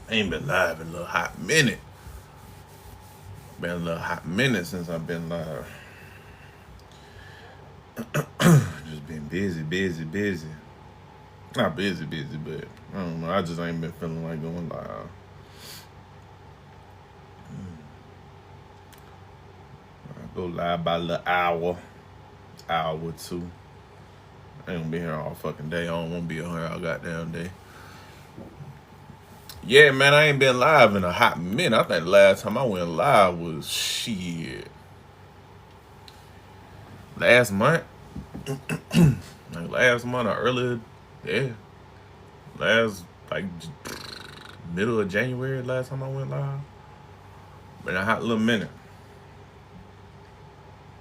I ain't been live in a little hot minute. Been a little hot minute since I've been live. Just been busy. Not busy, but I don't know. I just ain't been feeling like going live. I go live by a little hour or two. I ain't gonna be here all fucking day. I don't wanna be here all goddamn day. Yeah, man, I ain't been live in a hot minute. I think the last time I went live was last month. Like last month or earlier, yeah. Like middle of January last time I went live. Been a hot little minute.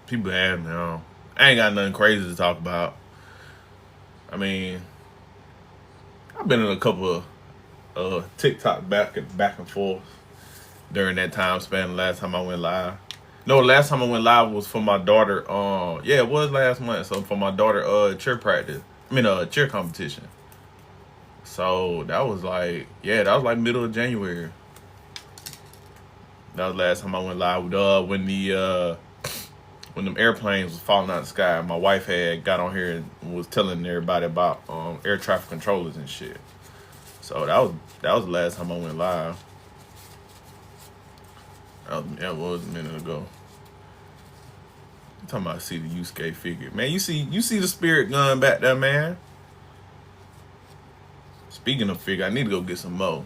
People ask me, I ain't got nothing crazy to talk about. I mean, I've been in a couple of TikTok back and forth during that time span. The last time I went live. No, last time I went live was for my daughter. Yeah, it was last month. So for my daughter, cheer practice. Cheer competition. So that was like middle of January. That was the last time I went live. When them airplanes was falling out of the sky, my wife had got on here and was telling everybody about air traffic controllers and shit. So that was the last time I went live. That was a minute ago. I'm talking about see the Yusuke figure. Man, you see the spirit gun back there, man. Speaking of figure, I need to go get some more.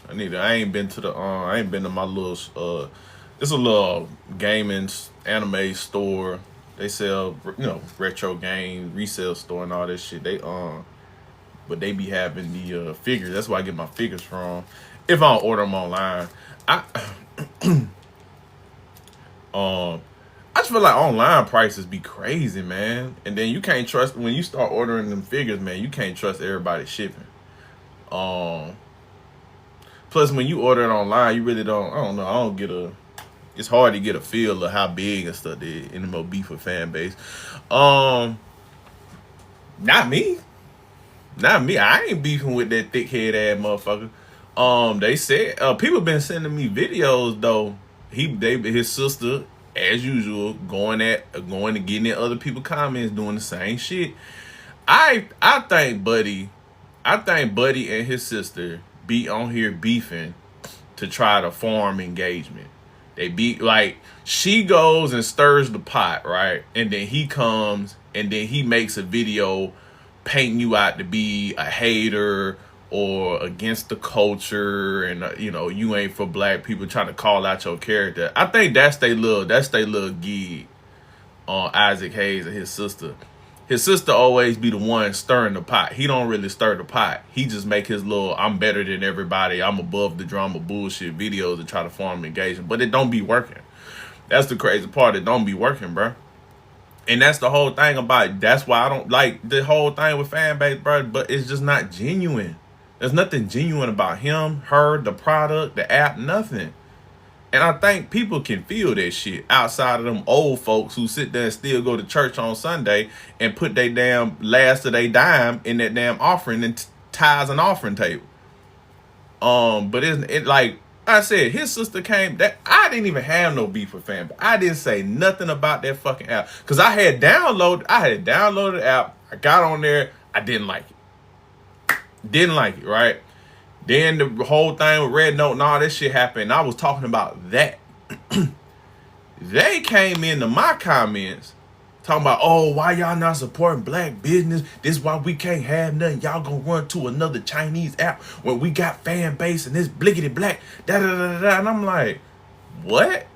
I ain't been to my little it's a little gaming anime store. They sell retro games, resale store and all this shit. But they be having the figures. That's where I get my figures from. If I don't order them online, I just feel like online prices be crazy, man. And then you can't trust when you start ordering them figures, man. You can't trust everybody shipping. Plus, when you order it online, you really don't. I don't know. It's hard to get a feel of how big and stuff the NMO beef for fan base. Not me. I ain't beefing with that thick head ass motherfucker. They said people been sending me videos though. His sister, as usual, going to getting in other people's comments, doing the same shit. I think Buddy and his sister be on here beefing to try to farm engagement. They be like, she goes and stirs the pot, right? And then he comes and then he makes a video painting you out to be a hater or against the culture and you ain't for black people, trying to call out your character. I think that's they little gig on Isaac Hayes and his sister. His sister always be the one stirring the pot. He don't really stir the pot. He just make his little I'm better than everybody, I'm above the drama bullshit videos to try to farm engagement. But it don't be working. That's the crazy part. It don't be working, bro. And that's the whole thing about it. That's why I don't like the whole thing with fan base, bro. But it's just not genuine. There's nothing genuine about him, her, the product, the app, nothing. And I think people can feel that shit outside of them old folks who sit there and still go to church on Sunday and put their damn last of their dime in that damn offering and tithes and offering table. But it like I said, his sister came. That I didn't even have no beef with fan. I didn't say nothing about that fucking app because I had downloaded the app. I got on there. I didn't like it. Right. Then the whole thing with Red Note and all this shit happened. I was talking about that. They came into my comments talking about, oh, why y'all not supporting black business? This is why we can't have nothing. Y'all gonna run to another Chinese app when we got fan base and this blickety black. Da-da-da-da-da. And I'm like, what?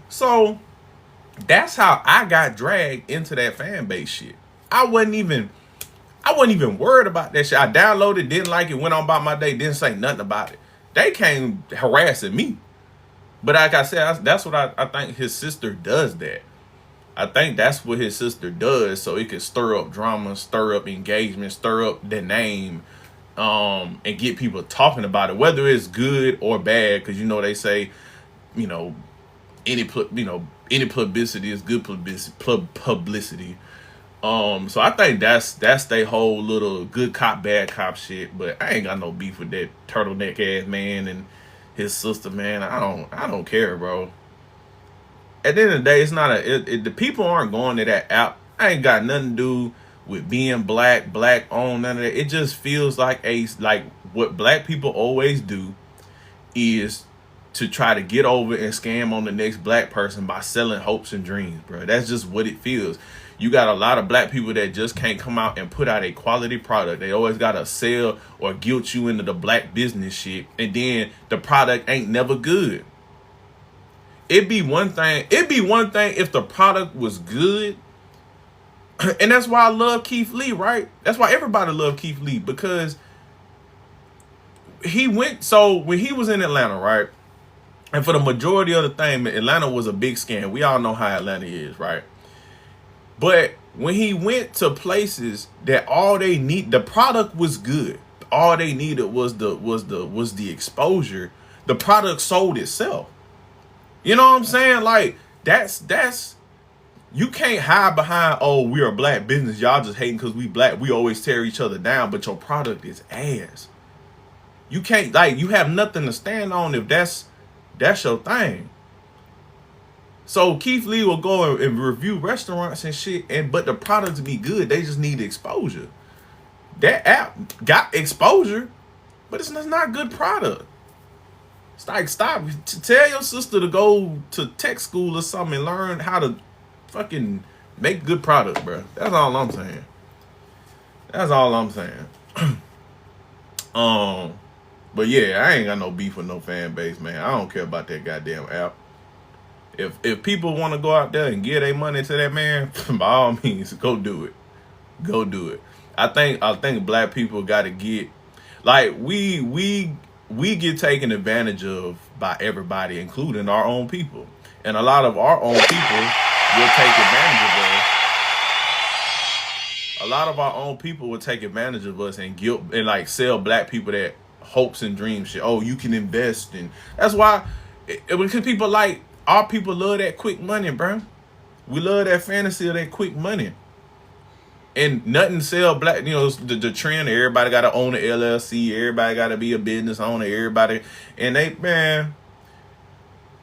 So that's how I got dragged into that fan base shit. I wasn't even worried about that shit. I downloaded, didn't like it, went on about my day, didn't say nothing about it. They came harassing me. But like I said, that's what I think his sister does that. I think that's what his sister does so it can stir up drama, stir up engagement, stir up the name, and get people talking about it, whether it's good or bad, because they say, any publicity is good publicity. So I think that's they whole little good cop bad cop shit. But I ain't got no beef with that turtleneck ass man and his sister, man. I don't care, bro. At the end of the day, it's not the people aren't going to that app. I ain't got nothing to do with being black on none of that. It just feels like what black people always do is to try to get over and scam on the next black person by selling hopes and dreams, bro. That's just what it feels. You got a lot of black people that just can't come out and put out a quality product. They always gotta sell or guilt you into the black business shit, and then the product ain't never good. It'd be one thing if the product was good. And that's why I love Keith Lee, right? That's why everybody loved Keith Lee, because when he was in Atlanta, right? And for the majority of the thing, Atlanta was a big scam. We all know how Atlanta is, right? But when he went to places that the product was good. All they needed was the exposure. The product sold itself. You know what I'm saying? Like that's you can't hide behind, oh, we're a black business. Y'all just hating because we black. We always tear each other down, but your product is ass. You can't, you have nothing to stand on if that's your thing. So Keith Lee will go and review restaurants and shit, but the products be good. They just need exposure. That app got exposure, but it's not good product. It's like, stop. Tell your sister to go to tech school or something and learn how to fucking make good product, bro. That's all I'm saying. But yeah, I ain't got no beef with no fan base, man. I don't care about that goddamn app. If people want to go out there and give their money to that man, by all means, go do it. Go do it. I think black people got to get, we get taken advantage of by everybody, including our own people, and a lot of our own people will take advantage of us. A lot of our own people will take advantage of us and guilt and sell black people that hopes and dreams shit. Oh, you can invest, and that's why because our people love that quick money, bro. We love that fantasy of that quick money. And nothing sell black, the trend, everybody got to own an LLC, everybody got to be a business owner, everybody. And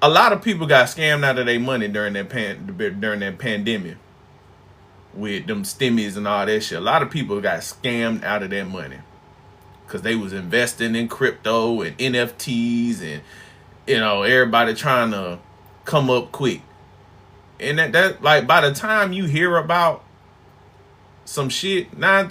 a lot of people got scammed out of their money during that pandemic with them stimmies and all that shit. A lot of people got scammed out of their money because they was investing in crypto and NFTs and, everybody trying to come up quick. And that by the time you hear about some shit, now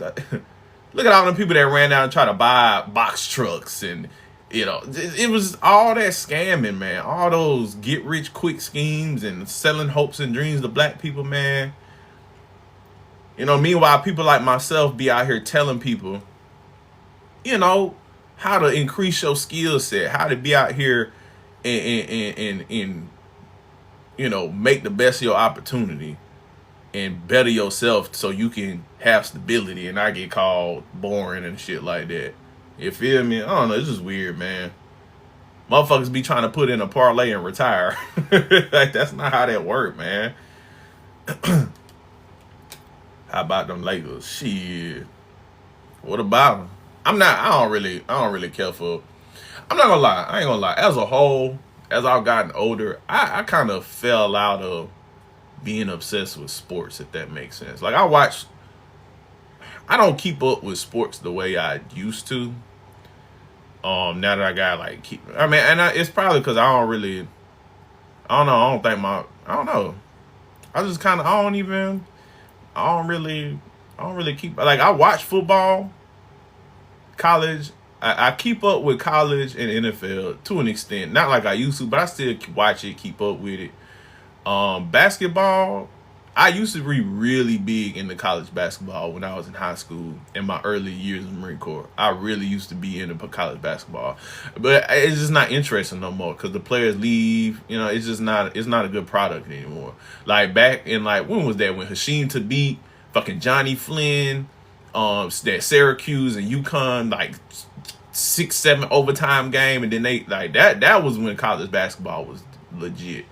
look at all the people that ran down and tried to buy box trucks, and it was all that scamming, man. All those get rich quick schemes and selling hopes and dreams to black people, man. Meanwhile, people like myself be out here telling people, how to increase your skill set, how to be out here and make the best of your opportunity and better yourself so you can have stability and not get called boring and shit like that. You feel me? I don't know. It's just weird, man. Motherfuckers be trying to put in a parlay and retire. That's not how that work, man. How about them Lakers? Shit. What about them? I don't really care for. I'm not gonna lie. I ain't gonna lie. As a whole, as I've gotten older, I kind of fell out of being obsessed with sports, if that makes sense. I don't keep up with sports the way I used to. Now that I got it's probably because I don't know. I don't know. I just kind of, I don't really keep, I watch football, college. I keep up with college and NFL to an extent. Not like I used to, but I still watch it, keep up with it. Basketball, I used to be really big into college basketball when I was in high school in my early years in the Marine Corps. I really used to be into college basketball, but it's just not interesting no more because the players leave. It's not a good product anymore. Back in when was that, when Hasheem Thabit, fucking Johnny Flynn, that Syracuse and UConn 6-7 overtime game, and then they that was when college basketball was legit.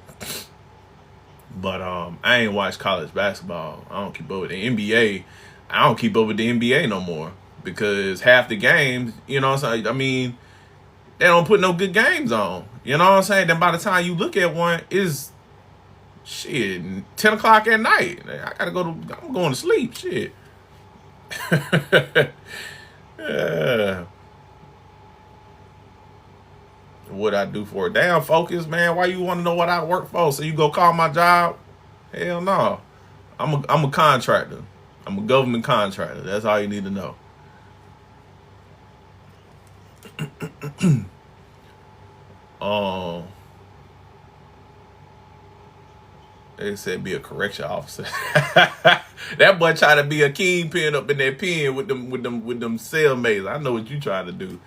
But I ain't watched college basketball. I don't keep up with the NBA. I don't keep up with the NBA no more because half the games, you know what I'm saying? I mean, they don't put no good games on. You know what I'm saying? Then by the time you look at one, it's shit 10 o'clock at night. I gotta go to. I'm going to sleep. Shit. Yeah. What I do for a damn focus, man? Why you want to know what I work for? So you go call my job? Hell no. I'm a contractor. I'm a government contractor. That's all you need to know. Um, they said be a correction officer. That boy trying to be a kingpin up in that pen with them cellmates. I know what you trying to do.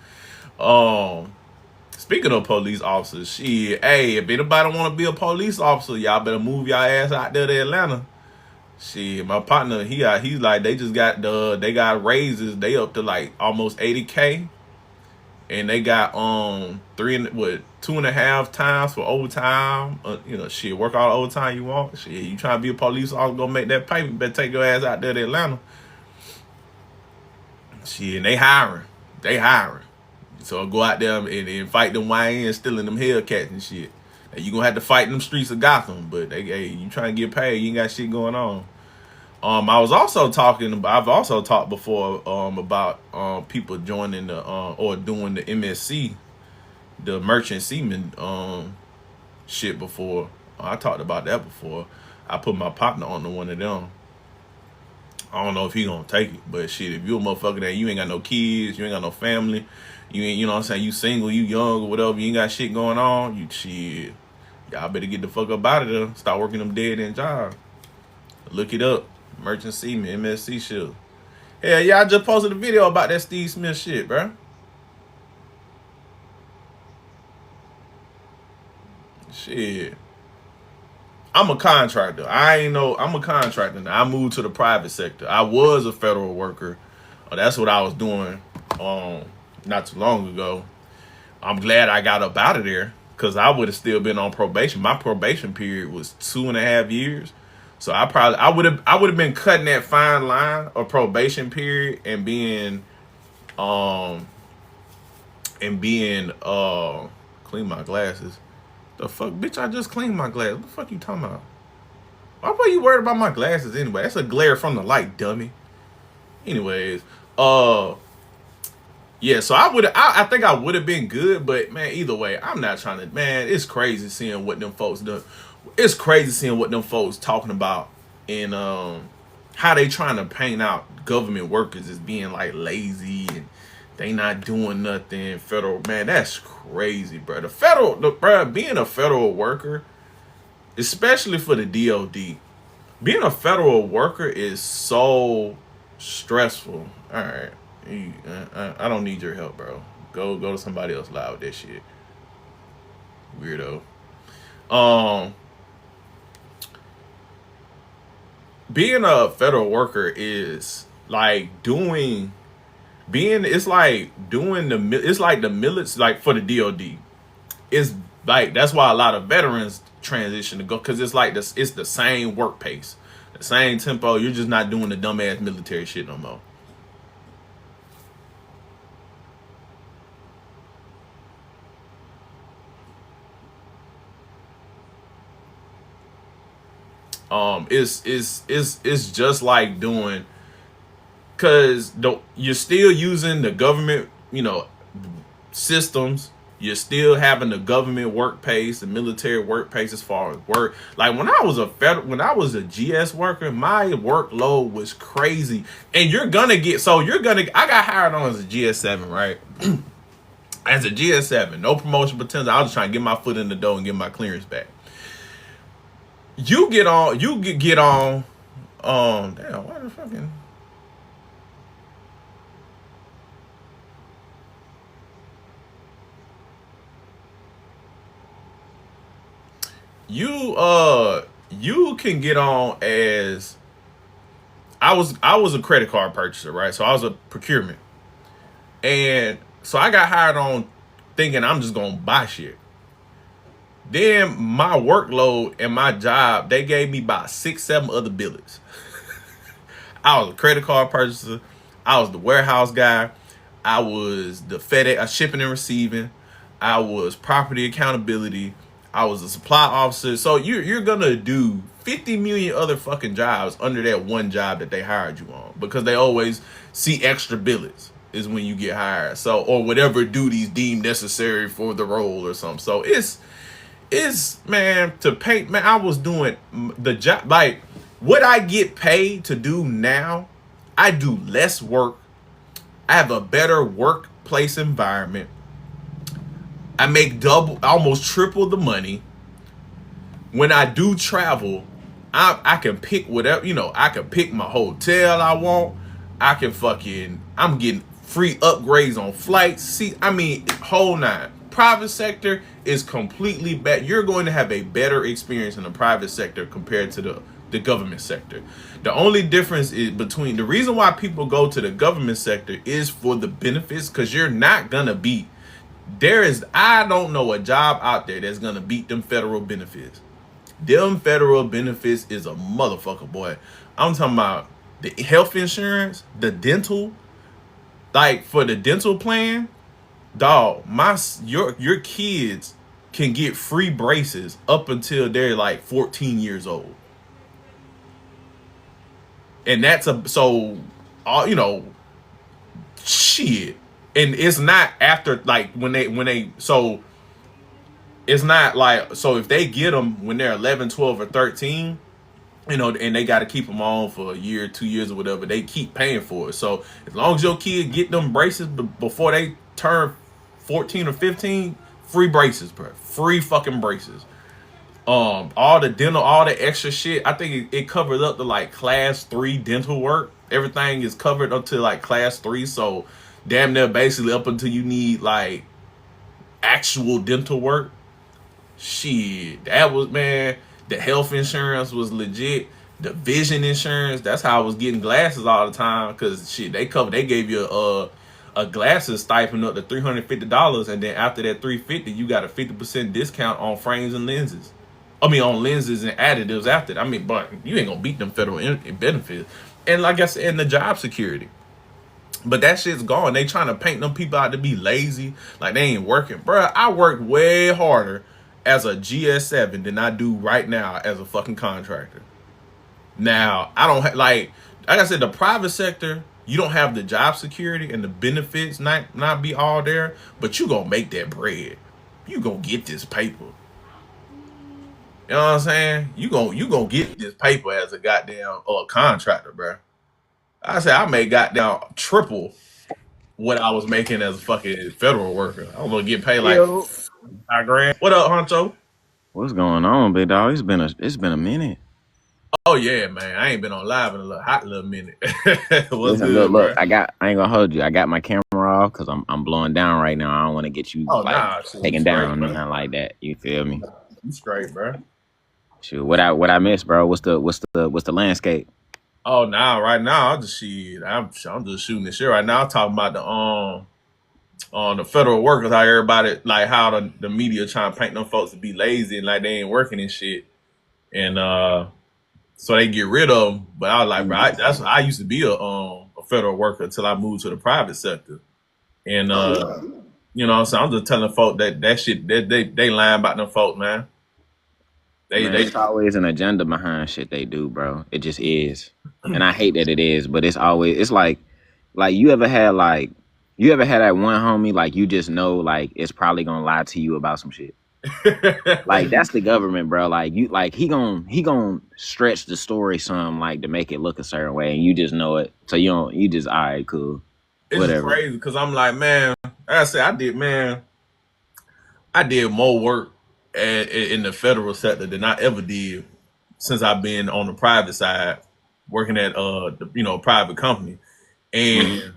Speaking of police officers, shit, hey, if anybody want to be a police officer, y'all better move y'all ass out there to Atlanta. Shit, my partner, he's like, they got raises. They up to like almost 80K, and they got 2.5 times for overtime. Shit, work all the overtime you want. Shit, you trying to be a police officer, go make that paper. Better take your ass out there to Atlanta. Shit, and they hiring. So go out there and fight them YNs stealing them Hellcats and shit. And you gonna have to fight in them streets of Gotham, but you trying to get paid, you ain't got shit going on. I've also talked before about people joining or doing the MSC, the merchant seaman shit before. I talked about that before. I put my partner on to one of them. I don't know if he gonna take it, but shit, if you a motherfucker that you ain't got no kids, you ain't got no family, you ain't, you know what I'm saying, you single, you young or whatever, you ain't got shit going on, y'all better get the fuck up out of there. Start working them dead end jobs. Look it up. Merchant Seaman, MSC shit. Hell yeah, I just posted a video about that Steve Smith shit, bro. Shit. I'm a contractor. I'm a contractor now. I moved to the private sector. I was a federal worker. That's what I was doing not too long ago. I'm glad I got up out of there because I would have still been on probation. My probation period was 2.5 years. So I would have been cutting that fine line of probation period and being clean my glasses. The fuck, bitch, I just cleaned my glasses. What the fuck you talking about? Why were you worried about my glasses anyway? That's a glare from the light, dummy. Anyways, yeah, so I think I would have been good, but man, either way, I'm not trying to, man, it's crazy seeing what them folks do. It's crazy seeing what them folks talking about and how they trying to paint out government workers as being like lazy and they not doing nothing. Federal, man, that's crazy, bro. Being a federal worker, especially for the DOD, being a federal worker is so stressful. All right, I don't need your help, bro. Go to somebody else live with that shit, weirdo. Being a federal worker is like it's like the military, like for the DOD. It's like that's why a lot of veterans transition to go because it's like this. It's the same work pace, the same tempo. You're just not doing the dumbass military shit no more. It's just like doing because you're still using the government, systems. You're still having the government work pace, the military work pace as far as work. Like when I was a GS worker, my workload was crazy. And I got hired on as a GS7, right? As a GS7, no promotion potential. I was just trying to get my foot in the door and get my clearance back. You get on, damn, why the fucking you can get on as I was a credit card purchaser, right? So I was a procurement. And so I got hired on thinking I'm just gonna buy shit. Then my workload and my job, they gave me about 6, 7 other billets. I was a credit card purchaser. I was the warehouse guy. I was the FedEx shipping and receiving. I was property accountability. I was a supply officer. So you're gonna do 50 million other fucking jobs under that one job that they hired you on, because they always see extra billets is when you get hired. So, or whatever duties deemed necessary for the role or something. So it's man, to paint, man, I was doing the job like what I get paid to do now. I do less work. I have a better workplace environment. I make double, almost triple the money. When I do travel, I can pick whatever, I can pick my hotel I want. I'm getting free upgrades on flights. See, I mean, whole nine. Private sector is completely bad. You're going to have a better experience in the private sector compared to the government sector. The only difference is between the reason why people go to the government sector is for the benefits, because you're not gonna beat. I don't know a job out there that's gonna beat them federal benefits. Them federal benefits is a motherfucker, boy. I'm talking about the health insurance, the dental, like for the dental plan, dog. Your kids can get free braces up until they're like 14 years old. And that's shit. And it's not after, like, when they so it's not like, so if they get them when they're 11, 12 or 13, and they got to keep them on for a year, 2 years or whatever, they keep paying for it. So as long as your kid get them braces before they turn 14 or 15, free braces, bro. Free fucking braces. All the dental, all the extra shit, I think it covers up to like class 3 dental work. Everything is covered up to like class 3. So damn near basically up until you need like actual dental work. Shit, that was, man. The health insurance was legit. The vision insurance, that's how I was getting glasses all the time. Cause shit, they gave you a glasses stipend up to $350, and then after that $350, you got a 50% discount on frames and lenses. I mean, on lenses and additives after that. I mean, but you ain't gonna beat them federal benefits. And like I said, and the job security. But that shit's gone. They trying to paint them people out to be lazy, like they ain't working. Bruh, I work way harder as a GS7 than I do right now as a fucking contractor. Now, I don't like I said, the private sector, you don't have the job security and the benefits not be all there, but you gonna make that bread. You gonna get this paper. You know what I'm saying? You gonna get this paper as a goddamn contractor, bro. I said I made goddamn triple what I was making as a fucking federal worker. I was gonna get paid like Yo, $5 grand. What up, Honcho? what's going on, big dog? It's been a minute. Oh yeah, man. I ain't been on live in a hot little minute. What's Listen, look, good, look. bro? I ain't gonna hold you. I got my camera off because I'm blowing down right now. I don't want to get you Oh like nah, shit, you taken straight, down or bro. nothing like that. You feel me? You straight, bro. Shoot, what I missed, bro? What's the landscape? Oh nah, right now I'm just shit. I'm just shooting this shit right now. I'm talking about the on the federal workers, how everybody, like how the media trying to paint them folks to be lazy and like they ain't working and shit. And so they get rid of them. But I was like, bro, I used to be a federal worker until I moved to the private sector. And so I'm just telling folk that shit, they lying about them folk, man. They Man, they it's always an agenda behind shit they do, bro. It just is, and I hate that it is. But it's like you ever had that one homie like you just know like it's probably gonna lie to you about some shit. Like that's the government, bro. Like he gon' stretch the story some like to make it look a certain way, and you just know it. So you just all right, cool, it's just whatever. crazy because I'm like, man, like I said, I did more work in the federal sector than I ever did since I've been on the private side, working at private company. Hmm. And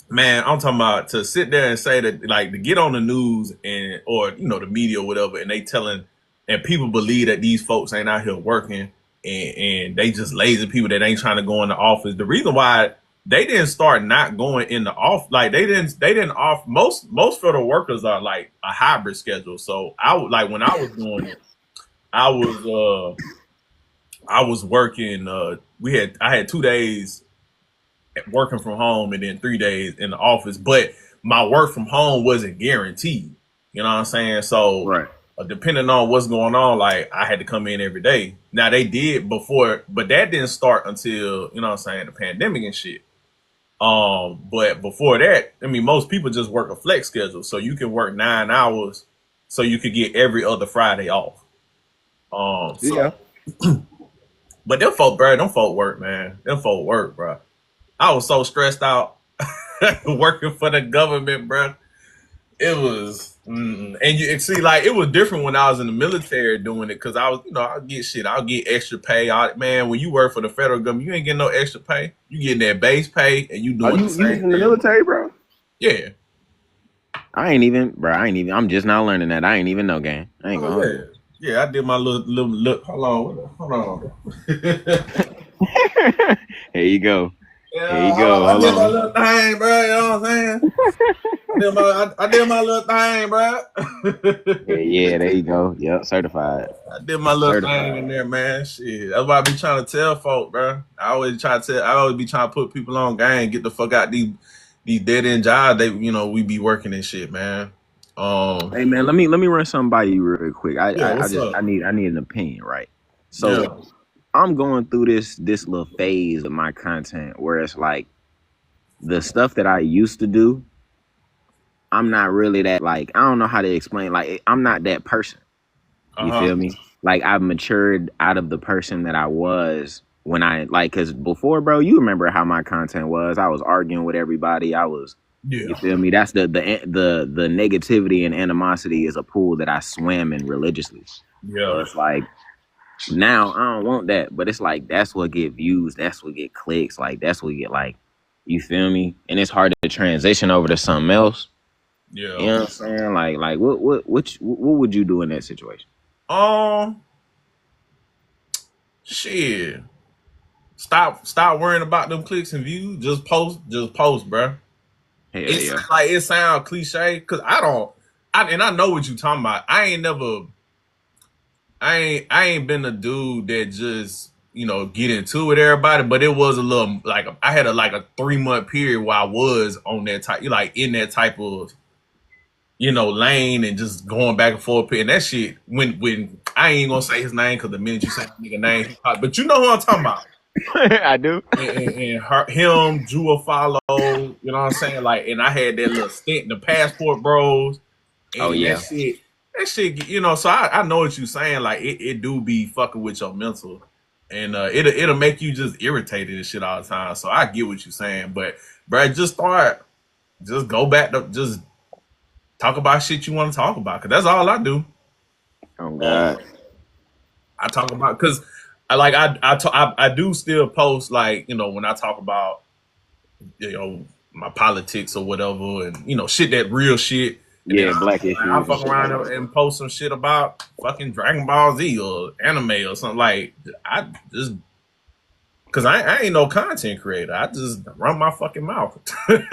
man, I'm talking about to sit there and say that, like, to get on the news and or the media or whatever, and they telling and people believe that these folks ain't out here working and they just lazy people that ain't trying to go in the office. The reason why they didn't start not going in the off. Like they didn't off. Most federal workers are like a hybrid schedule. So I would like when I was doing it, I was I was working. I had 2 days working from home and then 3 days in the office. But my work from home wasn't guaranteed. You know what I'm saying? So Right. depending on what's going on, like I had to come in every day. Now they did before, but that didn't start until you know what I'm saying the pandemic and shit. But before that, I mean, most people just work a flex schedule, so you can work 9 hours, so you could get every other Friday off. Yeah. So, but them folk, bro, them folk work, man. Them folk work, bro. I was so stressed out working for the government, bro. It was, and you see, like it was different when I was in the military doing it because I was, you know, I'll get shit, I'll get extra pay. Man, when you work for the federal government, you ain't getting no extra pay. You getting that base pay, and you Are doing the you was same in the thing. military, bro? Yeah. I ain't even, bro. I ain't even. I'm just now learning that. I ain't even know, gang. I ain't Oh gonna hold yeah. Yeah, I did my little look. Hold on. you. Here you go. Here Yeah, you go. I Hold did my on. little thing, bro. You know what I'm saying? I did my little thing, bro. Yeah, yeah. There you go. Yep, certified. I did my little thing in Certified. there, man. Shit, that's why I be trying to tell folk, bro. I always be trying to put people on game, get the fuck out these dead end jobs. We be working and shit, man. Hey man, let me run something by you real quick. Yeah, I what's just up? I need an opinion, right? Yeah, So I'm going through this little phase of my content where it's like the stuff that I used to do, I'm not really that like I don't know how to explain. Like I'm not that person. uh You huh, feel me? Like I've matured out of the person that I was when I like because before, bro, you remember how my content was. I was arguing with everybody. You yeah, feel me? That's the negativity and animosity is a pool that I swam in religiously. So yeah, it's like now I don't want that, but it's like that's what get views, that's what get clicks, like that's what get like, you feel me? And it's hard to transition over to something else. You yeah. know what I'm saying? Like what would you do in that situation? Um, shit. Stop worrying about them clicks and views. Just post, bro. Hell It's yeah. like it sounds cliche because I don't. I know what you talking about. I ain't been a dude that just get into it with everybody, but it was a little like I had a 3 month period where I was on that type, like in that type of lane and just going back and forth. And that shit when I ain't gonna say his name because the minute you say that nigga name, but you know who I'm talking about. I do. Him, Drew a follow, you know what I'm saying? Like, and I had that little stint in the Passport Bros, Oh and yeah. that shit, so I know what you're saying. Like, it do be fucking with your mental, and it'll make you just irritated and shit all the time. So I get what you're saying, but bro, just go back to just talk about shit you want to talk about, cause that's all I do. Oh Um, God. I talk about because I do still post like when I talk about my politics or whatever, and shit that real shit. And then Yeah, black I issues and fuck shit like around that. and post some shit about fucking Dragon Ball Z or anime or something like. I just because I ain't no content creator. I just run my fucking mouth.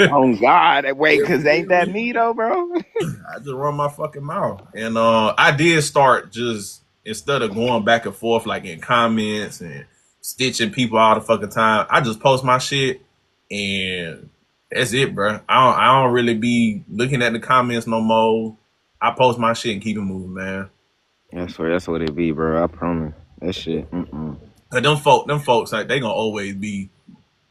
Oh God. Wait, Yeah, cause ain't that me though, bro? I just run my fucking mouth, and I did start just instead of going back and forth like in comments and stitching people all the fucking time. I just post my shit, and that's it, bro. I don't really be looking at the comments no more. I post my shit and keep it moving, man. That's what it be, bro. I promise. That shit. Mm-mm. Cause them folks, like they gonna always be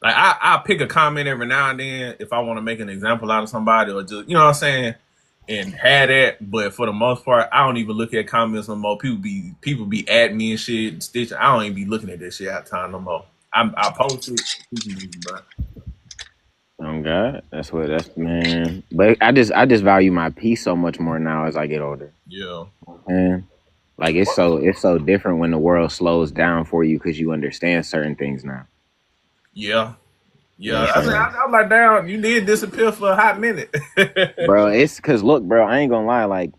like I pick a comment every now and then if I want to make an example out of somebody or just what I'm saying and had that. But for the most part, I don't even look at comments no more. People be at me and shit and stitching. I don't even be looking at that shit out of time no more. I post it, bro. Oh God, that's man. But I just value my peace so much more now as I get older. Yeah, And like it's so different when the world slows down for you because you understand certain things now. yeah, You know yeah. what I'm saying? I'm like, damn, you did disappear for a hot minute. Bro, it's cause look, bro, I ain't gonna lie, like,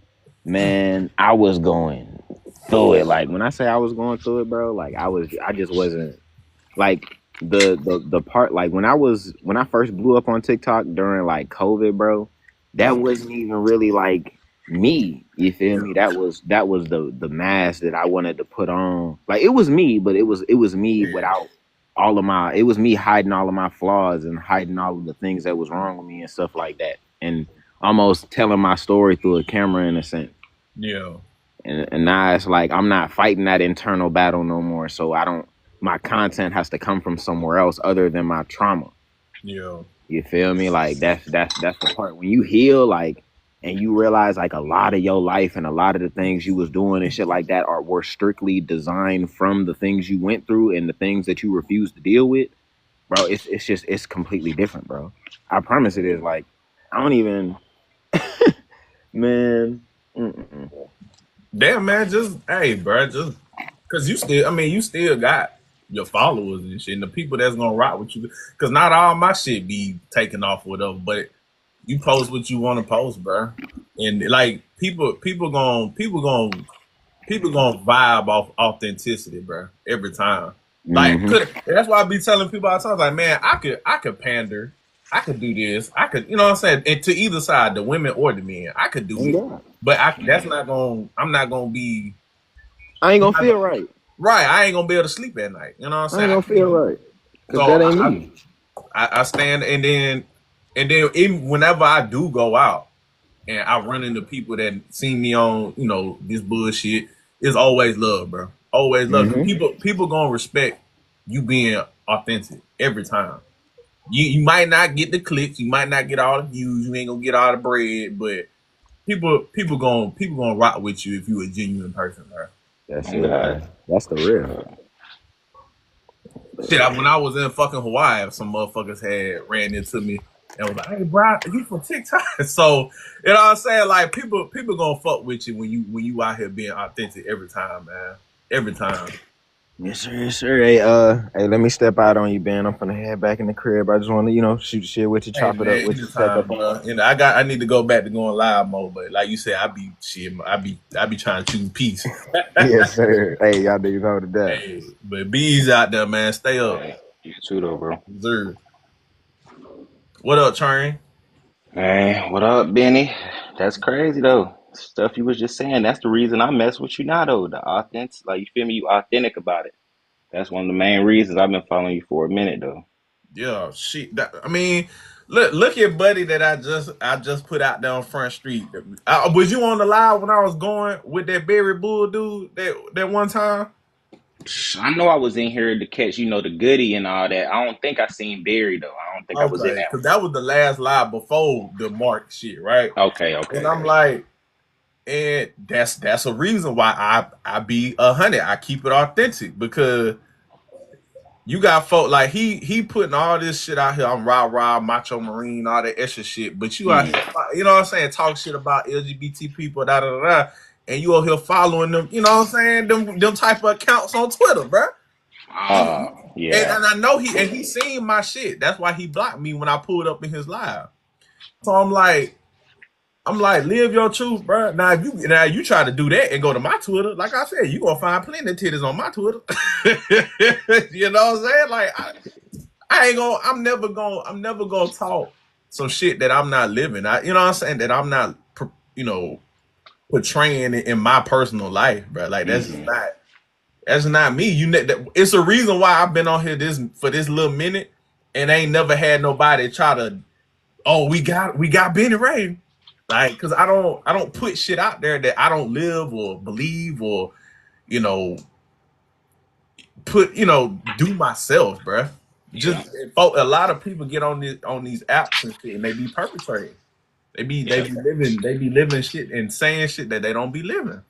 man, I was going through it. Like when I say I was going through it, bro, like I just wasn't like the part like when I first blew up on TikTok during like COVID, bro, that wasn't even really like me. You feel me? That was the mask that I wanted to put on. Like it was me, but it was me Yeah. without it was me hiding all of my flaws and hiding all of the things that was wrong with me and stuff like that. And almost telling my story through a camera in a sense. Yeah. And now it's like I'm not fighting that internal battle no more. So I don't. My content has to come from somewhere else other than my trauma. Yeah. You feel me? Like that's the part when you heal, like, and you realize like a lot of your life and a lot of the things you was doing and shit like that were strictly designed from the things you went through and the things that you refuse to deal with, bro. It's just it's completely different, bro. I promise it is. Like I don't even, man. Mm-mm. Damn, man, just hey, bro, just because you still, I mean, you still got your followers and shit, and the people that's gonna rock with you. Because not all my shit be taken off or whatever, but you post what you want to post, bro. And like people gonna vibe off authenticity, bro. Every time, like, Mm-hmm. that's why I be telling people all the time, like, man, I could pander, I could do this, I could, you know what I'm saying, and to either side, the women or the men, I could do And it, yeah, but that's not gonna, I'm not gonna be. I ain't I'm gonna not feel gonna, right. right, I ain't gonna be able to sleep at night. You know what I'm I saying? ain't I gonna feel can't. right. Cause So that ain't me. I stand, and then even whenever I do go out and I run into people that see me on, this bullshit, it's always love, bro. Always love. 'Cause Mm-hmm. people gonna respect you being authentic every time. You might not get the clicks, you might not get all the views, you ain't gonna get all the bread, but people gonna rock with you if you a genuine person, bro. That's Oh it, God. bro. That's the real. Shit, when I was in fucking Hawaii, some motherfuckers had ran into me and was like, "Hey, bro, you from TikTok?" So you know what I'm saying? Like people gonna fuck with you when you out here being authentic every time, man. Every time. Yes, sir. Yes, sir. Hey, hey, let me step out on you, Ben. I'm finna head back in the crib. I just want to, shoot the shit with you, Hey chop it up man, with you, check anytime, up on bro. I need to go back to going live mode, but like you said, I be trying to choose peace. you. Yes, sir. Hey, y'all niggas hold it down. Hey, but bees out there, man. Stay up. Hey, you too though, bro. Observe. What up, Train? Hey, what up, Benny? That's crazy though. Stuff you was just saying. That's the reason I mess with you now though. The authentic, like you feel me? You authentic about it. That's one of the main reasons I've been following you for a minute though. Yeah, shit. I mean, look at Buddy that I just put out there on Front Street. Was you on the live when I was going with that Berry Bull dude that one time? I know I was in here to catch, the goodie and all that. I don't think I seen Barry though. I don't think I was in Okay, that because that was the last live before the Mark shit, right? one. Okay, And okay. I'm like, and that's a reason why I be 100. I keep it authentic because you got folk like he putting all this shit out here. I'm rah macho marine, all that extra shit. But you out Mm. here, you know what I'm saying, talk shit about LGBT people, da da da, da, and you out here following them. You know what I'm saying, them type of accounts on Twitter, bro. Yeah. And I know he seen my shit. That's why he blocked me when I pulled up in his live. So I'm like, live your truth, bro. Now you try to do that and go to my Twitter, like I said, you gonna find plenty of titties on my Twitter. You know what I'm saying? Like I ain't gonna. I'm never gonna talk some shit that I'm not living. You know what I'm saying? That I'm not, you know, portraying it in my personal life, bro. Like that's just Hmm. not. That's not me. It's a reason why I've been on here for this little minute, and ain't never had nobody try to. Oh, we got Benny Ray, like, because I don't put shit out there that I don't live or believe or you know do myself, bruh. Yeah. Just a lot of people get on these apps and shit, and they be perpetrating. They be they Yeah. be living they be living shit and saying shit that they don't be living.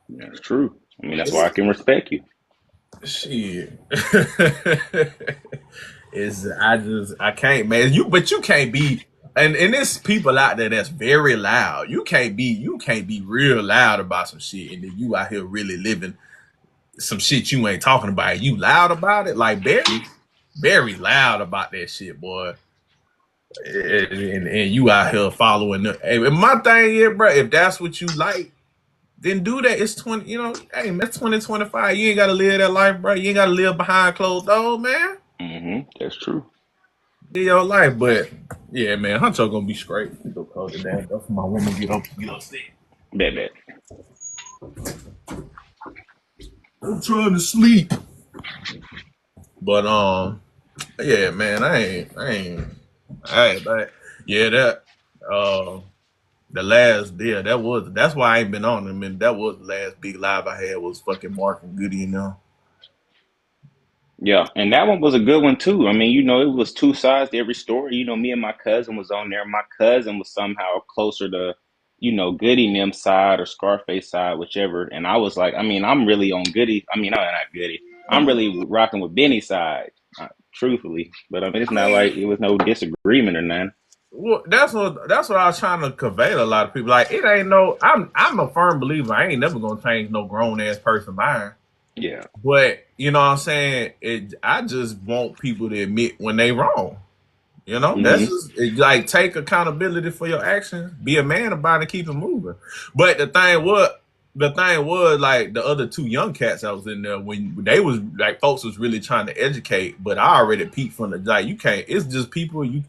That's true. I mean, that's why I It's, can respect you. shit. I can't, man. But you can't be, and there's people out there that's very loud. You can't be real loud about some shit, and then you out here really living some shit you ain't talking about. You loud about it, like very loud about that shit, boy. And you out here following and my thing is, bro, if that's what you like, then do that. It's 20, hey, man, that's 2025. You ain't gotta live that life, bro. You ain't gotta live behind closed doors, man. That's true. in your life. But yeah, man, Huncho gonna be straight. We go close it down. That's for my woman get upset. Bet bet. I'm trying to sleep. But yeah, man, but yeah, that uh the last that's why I ain't been on. I mean, that was the last big live I had was fucking Mark and Goody and them. Yeah, and that one was a good one too. I mean, it was two sides to every story. Me and my cousin was on there. My cousin was somehow closer to, Goody and them side or Scarface side, whichever. And I was like, I mean, I'm really on Goody. I mean, no, not Goody. I'm really rocking with Benny's side, truthfully. But I mean, it's I not like mean, it was no disagreement or nothing. well, that's what I was trying to convey to a lot of people. Like, it ain't no. I'm a firm believer. I ain't never gonna change no grown ass person mind. Yeah. But you know what I'm saying? I just want people to admit when they wrong. That's Hmm. just like take accountability for your actions. Be a man about it. Keep it moving. But the thing was like the other two young cats I was in there when they was like folks was really trying to educate. But I already peeped from the like you can't. It's just people you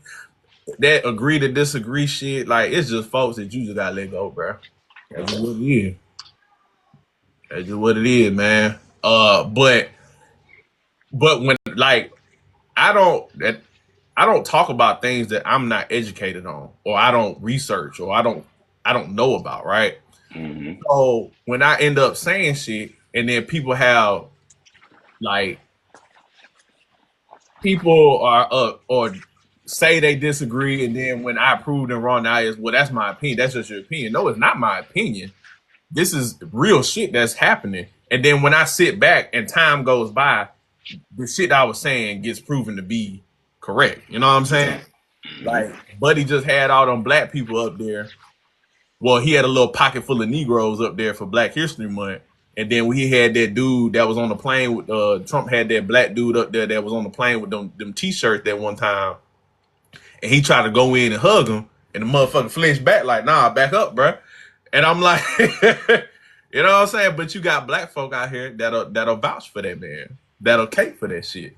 that agree to disagree. Shit like it's just folks that you just gotta let go, bro. That's just what it is. That's just what it is, man. But when like I don't that I don't talk about things that I'm not educated on or I don't research or I don't know about, right? Hmm. So when I end up saying shit and then people have like people are or say they disagree and then when I prove them wrong now is well that's my opinion. That's just your opinion. No, it's not my opinion. This is real shit that's happening. And then when I sit back and time goes by, the shit I was saying gets proven to be correct. You know what I'm saying? Yeah. Hmm. Like Buddy just had all them black people up there. Well, he had a little pocket full of Negroes up there for Black History Month. And then he had that dude that was on the plane with Trump had that black dude up there that was on the plane with them t-shirts that one time. And he tried to go in and hug him. And the motherfucker flinched back like, nah, back up, bruh. And I'm like, you know what I'm saying? But you got black folk out here that'll vouch for that man. That'll cape for that shit.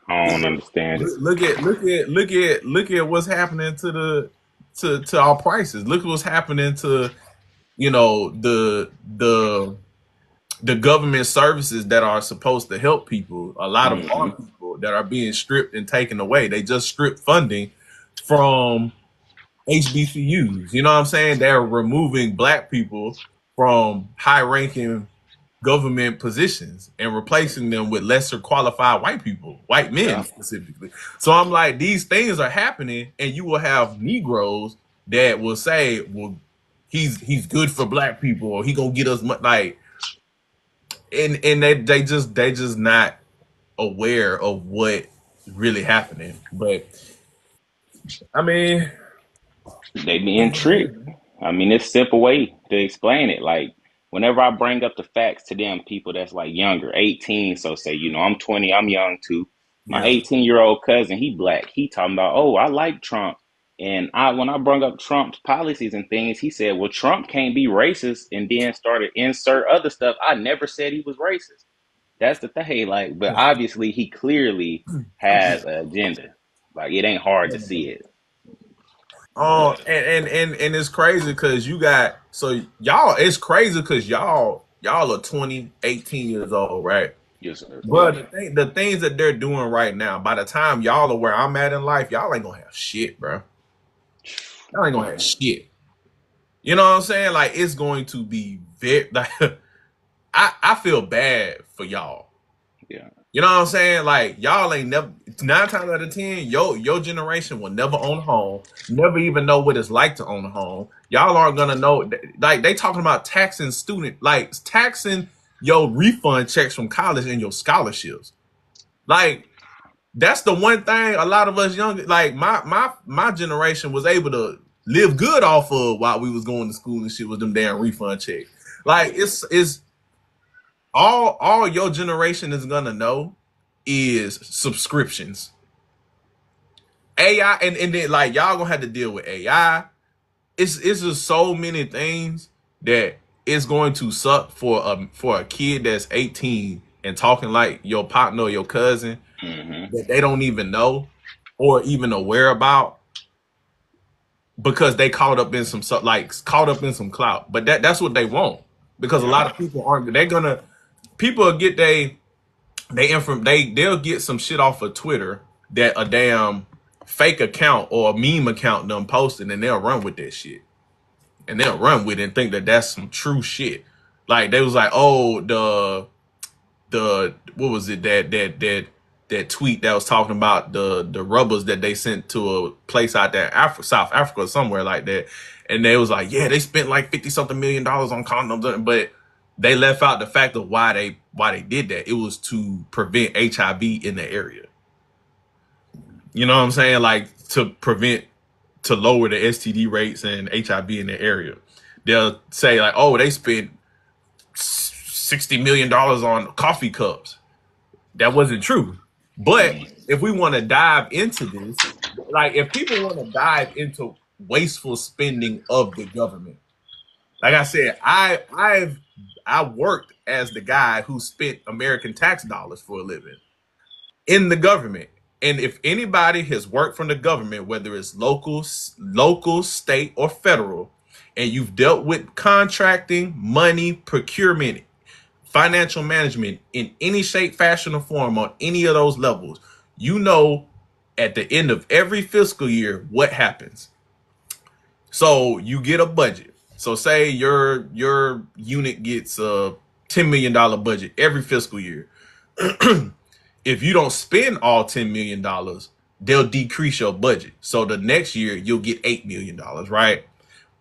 I don't understand it. Look at what's happening to our prices. Look at what's happening to the government services that are supposed to help people. A lot of our Hmm. people that are being stripped and taken away. They just stripped funding from HBCUs. You know what I'm saying? They're removing black people from high ranking government positions and replacing them with lesser qualified white people, white men Yeah. specifically. So I'm like, these things are happening, and you will have Negroes that will say, "Well, he's good for black people, or he gonna get us like," and they just not aware of what really happening. But I mean, They being tricked. I mean, it's a simple way to explain it. Like, whenever I bring up the facts to them, people that's like younger, 18, so say, I'm 20, I'm young too. My yeah, 18-year-old cousin, he black. He talking about, oh, I like Trump. And when I brought up Trump's policies and things, he said, well, Trump can't be racist, and then started insert other stuff. I never said he was racist. That's the thing. Like, but obviously he clearly has an agenda. Like, it ain't hard to see it. Oh, and it's crazy because you got so y'all. It's crazy because y'all are 20, 18 years old, right? Yes, sir. But Yeah. the things that they're doing right now, by the time y'all are where I'm at in life, y'all ain't gonna have shit, bro. Y'all ain't gonna have Man. shit. You know what I'm saying? Like it's going to be very. Like, I feel bad for y'all. Yeah. You know what I'm saying? Like y'all ain't never 9 times out of 10, your generation will never own a home, never even know what it's like to own a home. Y'all aren't gonna know like they talking about taxing like taxing your refund checks from college and your scholarships. Like that's the one thing a lot of us young like my generation was able to live good off of while we was going to school and shit with them damn refund checks. Like it's all your generation is gonna know is subscriptions. AI and then like y'all gonna have to deal with AI. It's just so many things that it's going to suck for a kid that's 18 and talking like your partner or your cousin Mm-hmm. that they don't even know or even aware about because they caught up in some caught up in some clout. But that's what they want because a Yeah. lot of people aren't. They're gonna people get they'll get some shit off of Twitter that a damn fake account or a meme account done posted, and they'll run with that shit, and they'll run with it and think that that's some true shit. Like they was like, oh, the what was it that tweet that was talking about the rubbers that they sent to a place out there, South Africa or somewhere like that, and they was like, yeah, they spent like 50 something $million on condoms, but they left out the fact of why they did that. It was to prevent HIV in the area. You know what I'm saying? Like to lower the STD rates and HIV in the area. They'll say like, oh, they spent $60 million on coffee cups. That wasn't true. But if we want to dive into this, like if people want to dive into wasteful spending of the government, like I said, I worked as the guy who spent American tax dollars for a living in the government. And if anybody has worked from the government, whether it's local, state, or federal, and you've dealt with contracting, money, procurement, financial management in any shape, fashion, or form on any of those levels, you know at the end of every fiscal year what happens. So you get a budget. So say your unit gets a $10 million budget every fiscal year. If you don't spend all $10 million, they'll decrease your budget. So the next year you'll get $8 million, right?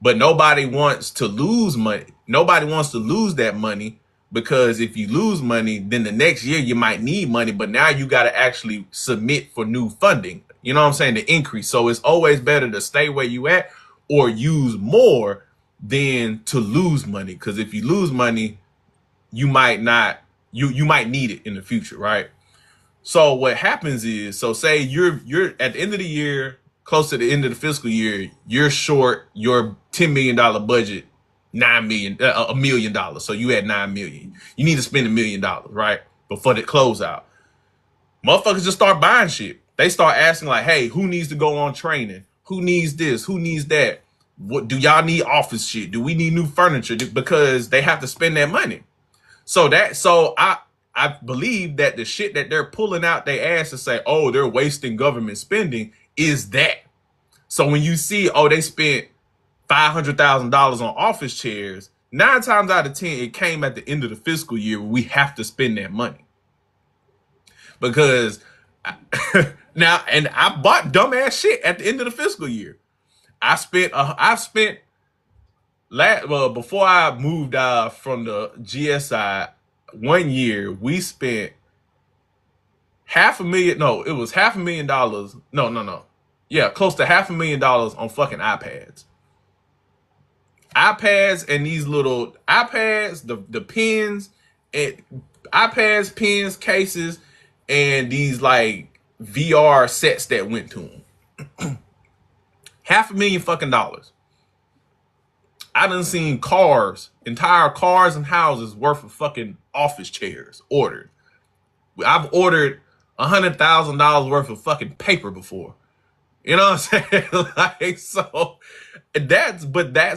But nobody wants to lose money. Nobody wants to lose that money because if you lose money, then the next year you might need money, but now you got to actually submit for new funding. You know what I'm saying? The increase. So it's always better to stay where you at or use more than to lose money. Because if you lose money, you might not you might need it in the future, right? So what happens is, so say you're at the end of the year, close to the end of the fiscal year, you're short your $10 million budget, $1 million. So you had 9 million. You need to spend $1 million, right? Before the closeout. Motherfuckers just start buying shit. They start asking like, hey, who needs to go on training? Who needs this? Who needs that? What do y'all need office shit? Do we need new furniture? Because they have to spend that money. So I believe that the shit that they're pulling out their ass to say, oh, they're wasting government spending is that. So when you see, oh, they spent $500,000 on office chairs, 9 times out of 10, it came at the end of the fiscal year where we have to spend that money. Because now, and I bought dumbass shit at the end of the fiscal year. I've spent before I moved from the GSI, 1 year we spent $500,000. No, it was $500,000. No. Yeah, close to $500,000 on fucking iPads and these little iPads, the pens, and iPads, pens, cases, and these like VR sets that went to them. $500,000 fucking dollars. I done seen entire cars and houses worth of fucking office chairs ordered. I've ordered $100,000 worth of fucking paper before. You know what I'm saying? Like, so that's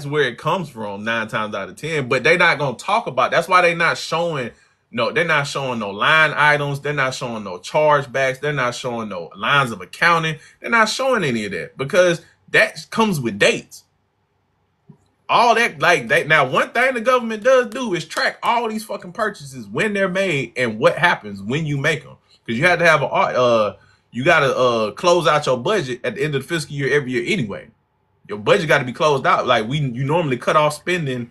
where it comes from 9 times out of 10. But they not gonna talk about. That's why they're not showing. No, they're not showing no line items. They're not showing no chargebacks. They're not showing no lines of accounting. They're not showing any of that because that comes with dates. All that, like that. Now, one thing the government does do is track all these fucking purchases when they're made and what happens when you make them. Because you have to have you gotta close out your budget at the end of the fiscal year every year anyway. Your budget got to be closed out. Like you normally cut off spending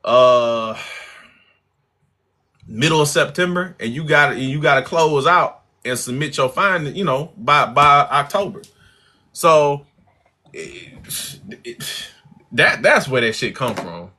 uh middle of September, and you gotta close out and submit your finding, by October. So that's where that shit come from.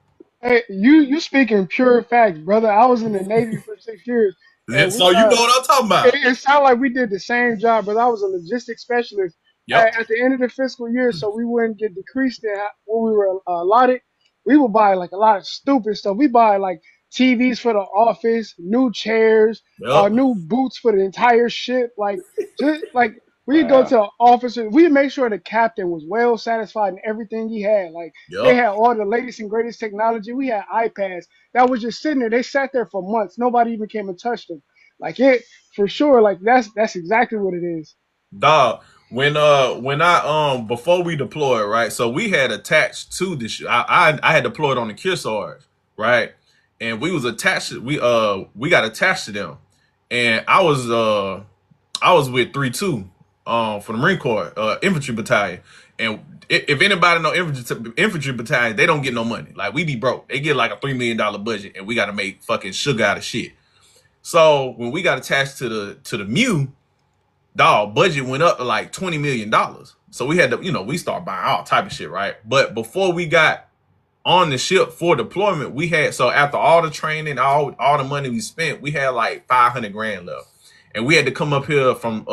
Hey, you speaking pure facts, brother. I was in the Navy for 6 years, and we So you know what I'm talking it, about. it sounded like we did the same job, but I was a logistics specialist Yep. at the end of the fiscal year, so we wouldn't get decreased in what we were allotted. We would buy like a lot of stupid stuff. We buy like TVs for the office, new chairs, Yup. new boots for the entire ship. Like, just like we go to Wow. the officer, we make sure the captain was well satisfied in everything he had. Like, they Yup. had all the latest and greatest technology. We had iPads that was just sitting there. They sat there for months. Nobody even came and touched them. Like it for sure. Like that's exactly what it is. Dog. When I before we deployed, right? So we had attached to the ship. I had deployed on the Kearsarge, right? And we was attached. We got attached to them, and I was with 3-2 for the Marine Corps infantry battalion. And if anybody know infantry battalion, they don't get no money. Like we be broke. They get like a $3 million budget, and we got to make fucking sugar out of shit. So when we got attached to the MEU, dog, budget went up to like $20 million. So we had to, we start buying all type of shit, right? But before we got on the ship for deployment, we had, so after all the training, all the money we spent, we had like 500 grand left. And we had to come up here from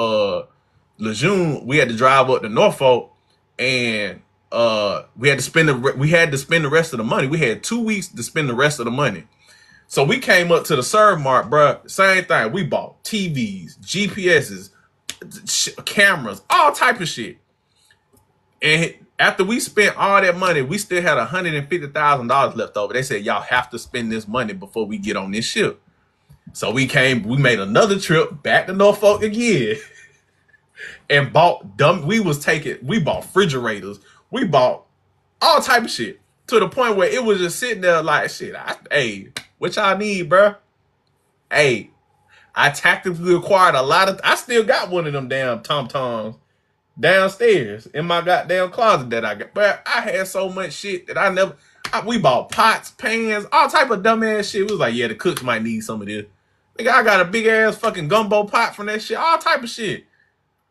Lejeune. We had to drive up to Norfolk, and we had to spend the rest of the money. We had 2 weeks to spend the rest of the money. So we came up to the Serve Mart, bruh. Same thing. We bought TVs, GPSs, cameras, all type of shit. And after we spent all that money, we still had $150,000 left over. They said, y'all have to spend this money before we get on this ship. So we made another trip back to Norfolk again and we bought refrigerators. We bought all type of shit to the point where it was just sitting there like, shit, hey, what y'all need, bro? Hey, I tactically acquired I still got one of them damn Tom-Toms downstairs in my goddamn closet that I got. But I had so much shit that we bought pots, pans, all type of dumbass shit. We was like, yeah, the cooks might need some of this. Nigga, I got a big ass fucking gumbo pot from that shit, all type of shit.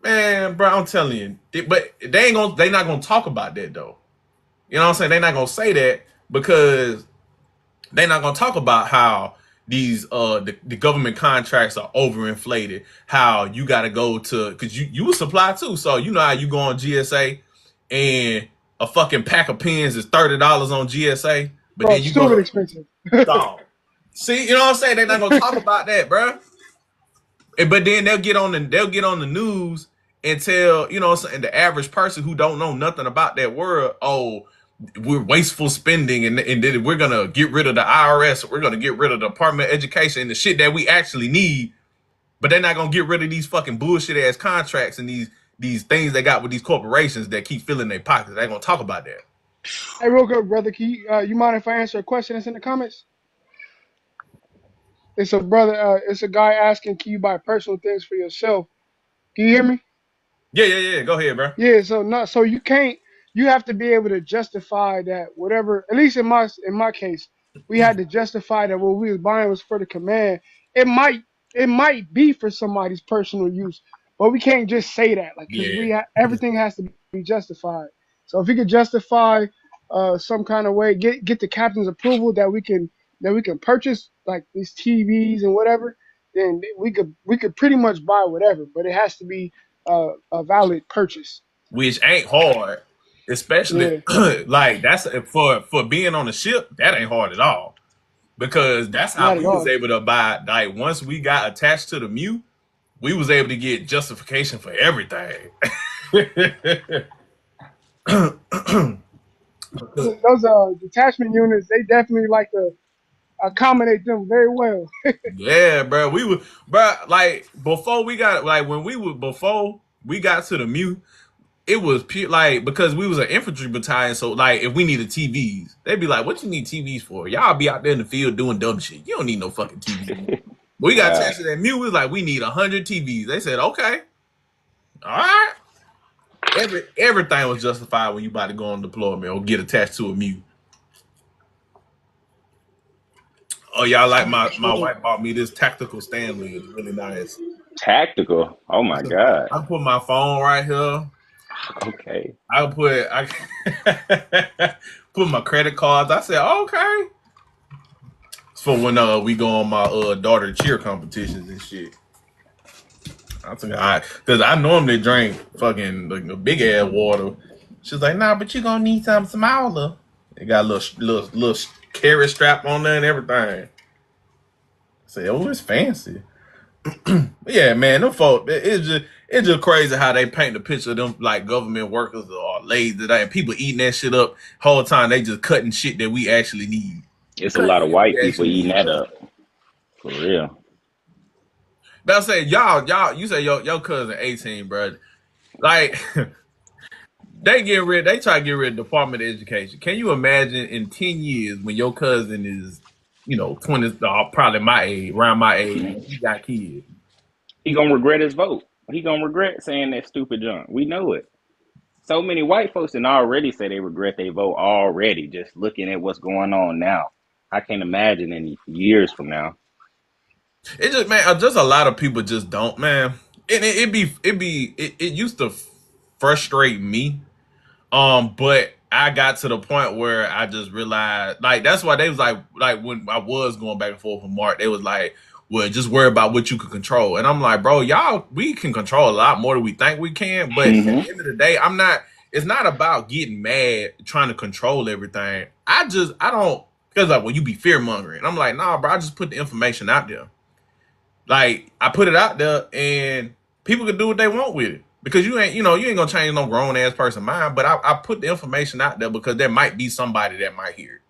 Man, bro, I'm telling you. But they not gonna talk about that though. You know what I'm saying? They not gonna say that because they not gonna talk about how these the government contracts are overinflated, how you gotta go to, because you supply too. So you know how you go on GSA and a fucking pack of pens is $30 on GSA, but Bro, then you stupid go, expensive. dog. See, you know what I'm saying? They're not gonna talk about that, bro. But then they'll get on the news and tell, you know what I'm saying, the average person who don't know nothing about that world, oh, we're wasteful spending, and then we're gonna get rid of the IRS, we're gonna get rid of the Department of Education and the shit that we actually need, but they're not gonna get rid of these fucking bullshit ass contracts and these things they got with these corporations that keep filling their pockets. They're gonna talk about that. Hey, real quick, brother, can you mind if I answer a question that's in the comments? It's a brother. It's a guy asking, can you buy personal things for yourself? Can you hear me? Yeah. Go ahead, bro. Yeah, so you can't, you have to be able to justify that whatever, at least in my case, we had to justify that what we was buying was for the command. It might it might be for somebody's personal use, but we can't just say that, like, because Yeah. everything has to be justified. So if we could justify some kind of way, get the captain's approval that we can purchase like these TVs and whatever, then we could pretty much buy whatever, but it has to be a valid purchase. Which ain't hard, especially Yeah, like that's for being on the ship. That ain't hard at all because that's how not we at was all. able to buy. Like once we got attached to the MEU, we was able to get justification for everything. Those detachment units, they definitely like to accommodate them very well. Yeah, bro. We were, bro. Like before we got, like before we got to the MEU, it was pure, like, because we was an infantry battalion. So like, if we needed TVs, they'd be like, "What you need TVs for? Y'all be out there in the field doing dumb shit. You don't need no fucking TV." We got Wow. attached to that MEU. We was like, "We need 100 TVs." They said, "Okay, all right." Everything was justified when you about to go on deployment or get attached to a MEU. Oh, y'all, like For my sure. wife bought me this tactical Stanley. It's really nice. Tactical. Oh my God. I put my phone right here. Okay. I put my credit cards. I said, okay. It's for when we go on my daughter cheer competitions and shit. I think because I normally drink fucking like a big ass water. She's like, nah, but you gonna need something smaller. It got a little carrot strap on there and everything. Say, oh, it's fancy. Yeah, man, them folk, it's just crazy how they paint the picture of them like government workers or lazy and people eating that shit up whole time. They just cutting shit that we actually need. We It's a cutting lot of shit white we people actually eating need, that bro. up. For real. But I say y'all, you say your cousin 18, bro. Like they try to get rid of Department of Education. Can you imagine in 10 years when your cousin is, 20, probably my age, around my age, and he got kids? He gonna regret his vote. He gonna regret saying that stupid junk. We know it. So many white folks and already say they regret their vote already, just looking at what's going on now. I can't imagine in years from now. It just, man, just a lot of people just don't, man. And it used to frustrate me. But I got to the point where I just realized, like, that's why they was like when I was going back and forth with Mark, they was like, well, just worry about what you can control. And I'm like, bro, y'all, we can control a lot more than we think we can. But at the Mm-hmm. end of the day, it's not about getting mad, trying to control everything. I don't, because like, well, you be fear mongering. I'm like, nah, bro, I just put the information out there. Like I put it out there, and people can do what they want with it because you ain't gonna change no grown ass person mind. But I put the information out there because there might be somebody that might hear it.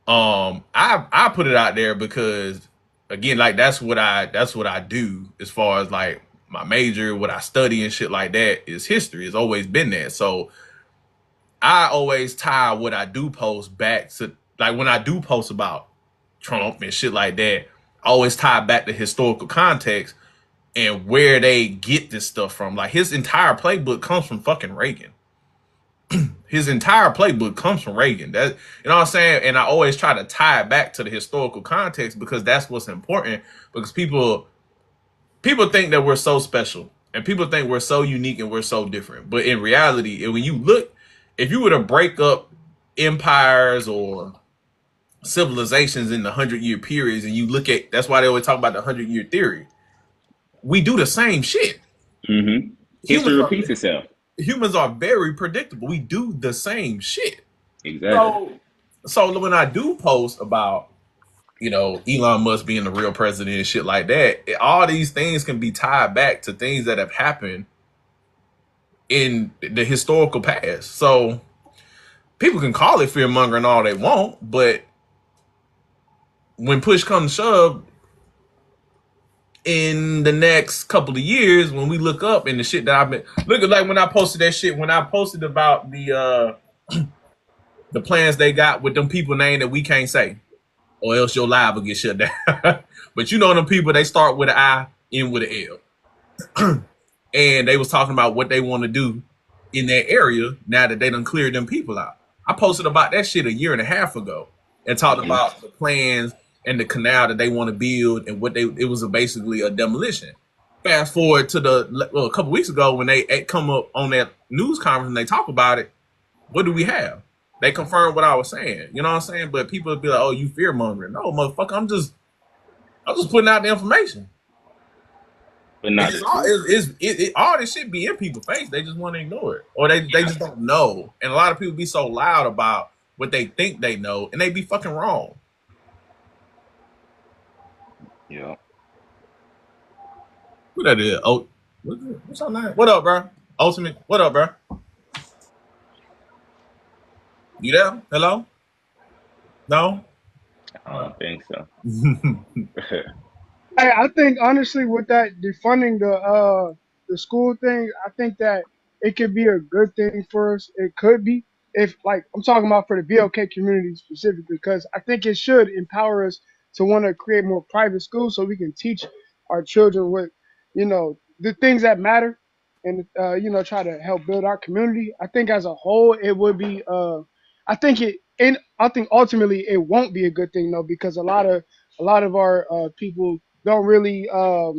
I put it out there because again, like that's what I do as far as like my major, what I study and shit like that is history. It's always been there. So I always tie what I do post back to like when I do post about Trump and shit like that. I always tie back to historical context and where they get this stuff from. Like his entire playbook comes from fucking Reagan. His entire playbook comes from Reagan. That you know what I'm saying? And I always try to tie it back to the historical context because that's what's important. Because people think that we're so special and people think we're so unique and we're so different. But in reality, when you look, if you were to break up empires or civilizations in the 100-year periods and you look at that's why they always talk about the 100-year theory. We do the same shit. Mm-hmm. History Humans are repeats itself. humans are very predictable. We do the same shit. Exactly. So when I do post about Elon Musk being the real president and shit like that, all these things can be tied back to things that have happened in the historical past. So people can call it fear mongering all they want, but when push comes to shove, in the next couple of years, when we look up and the shit that I've been looking like when I posted that shit, when I posted about the plans they got with them people name that we can't say, or else your live will get shut down. But you know them people, they start with an I, end with an L. And they was talking about what they want to do in that area now that they done cleared them people out. I posted about that shit a year and a half ago and talked Mm-hmm. about the plans and the canal that they want to build and it was basically a demolition. Fast forward to a couple weeks ago when they come up on that news conference and they talk about it. What do we have? They confirmed what I was saying. You know what I'm saying? But people would be like, "Oh, you fear mongering." No, motherfucker. I'm just putting out the information. But It's not the just all truth. all this shit be in people's face. They just want to ignore it, or they just don't know. And a lot of people be so loud about what they think they know, and they be fucking wrong. Yeah. Who that is? Oh, what's her name? What up, bro? Ultimate. What up, bro? You there? Hello? No. I don't think so. I think honestly, with that defunding the school thing, I think that it could be a good thing for us. It could be if like I'm talking about for the BLK community specifically, because I think it should empower us to want to create more private schools so we can teach our children what the things that matter, and try to help build our community. I think as a whole, it would be. I think it, and I think ultimately it won't be a good thing though, because a lot of our people don't really Well,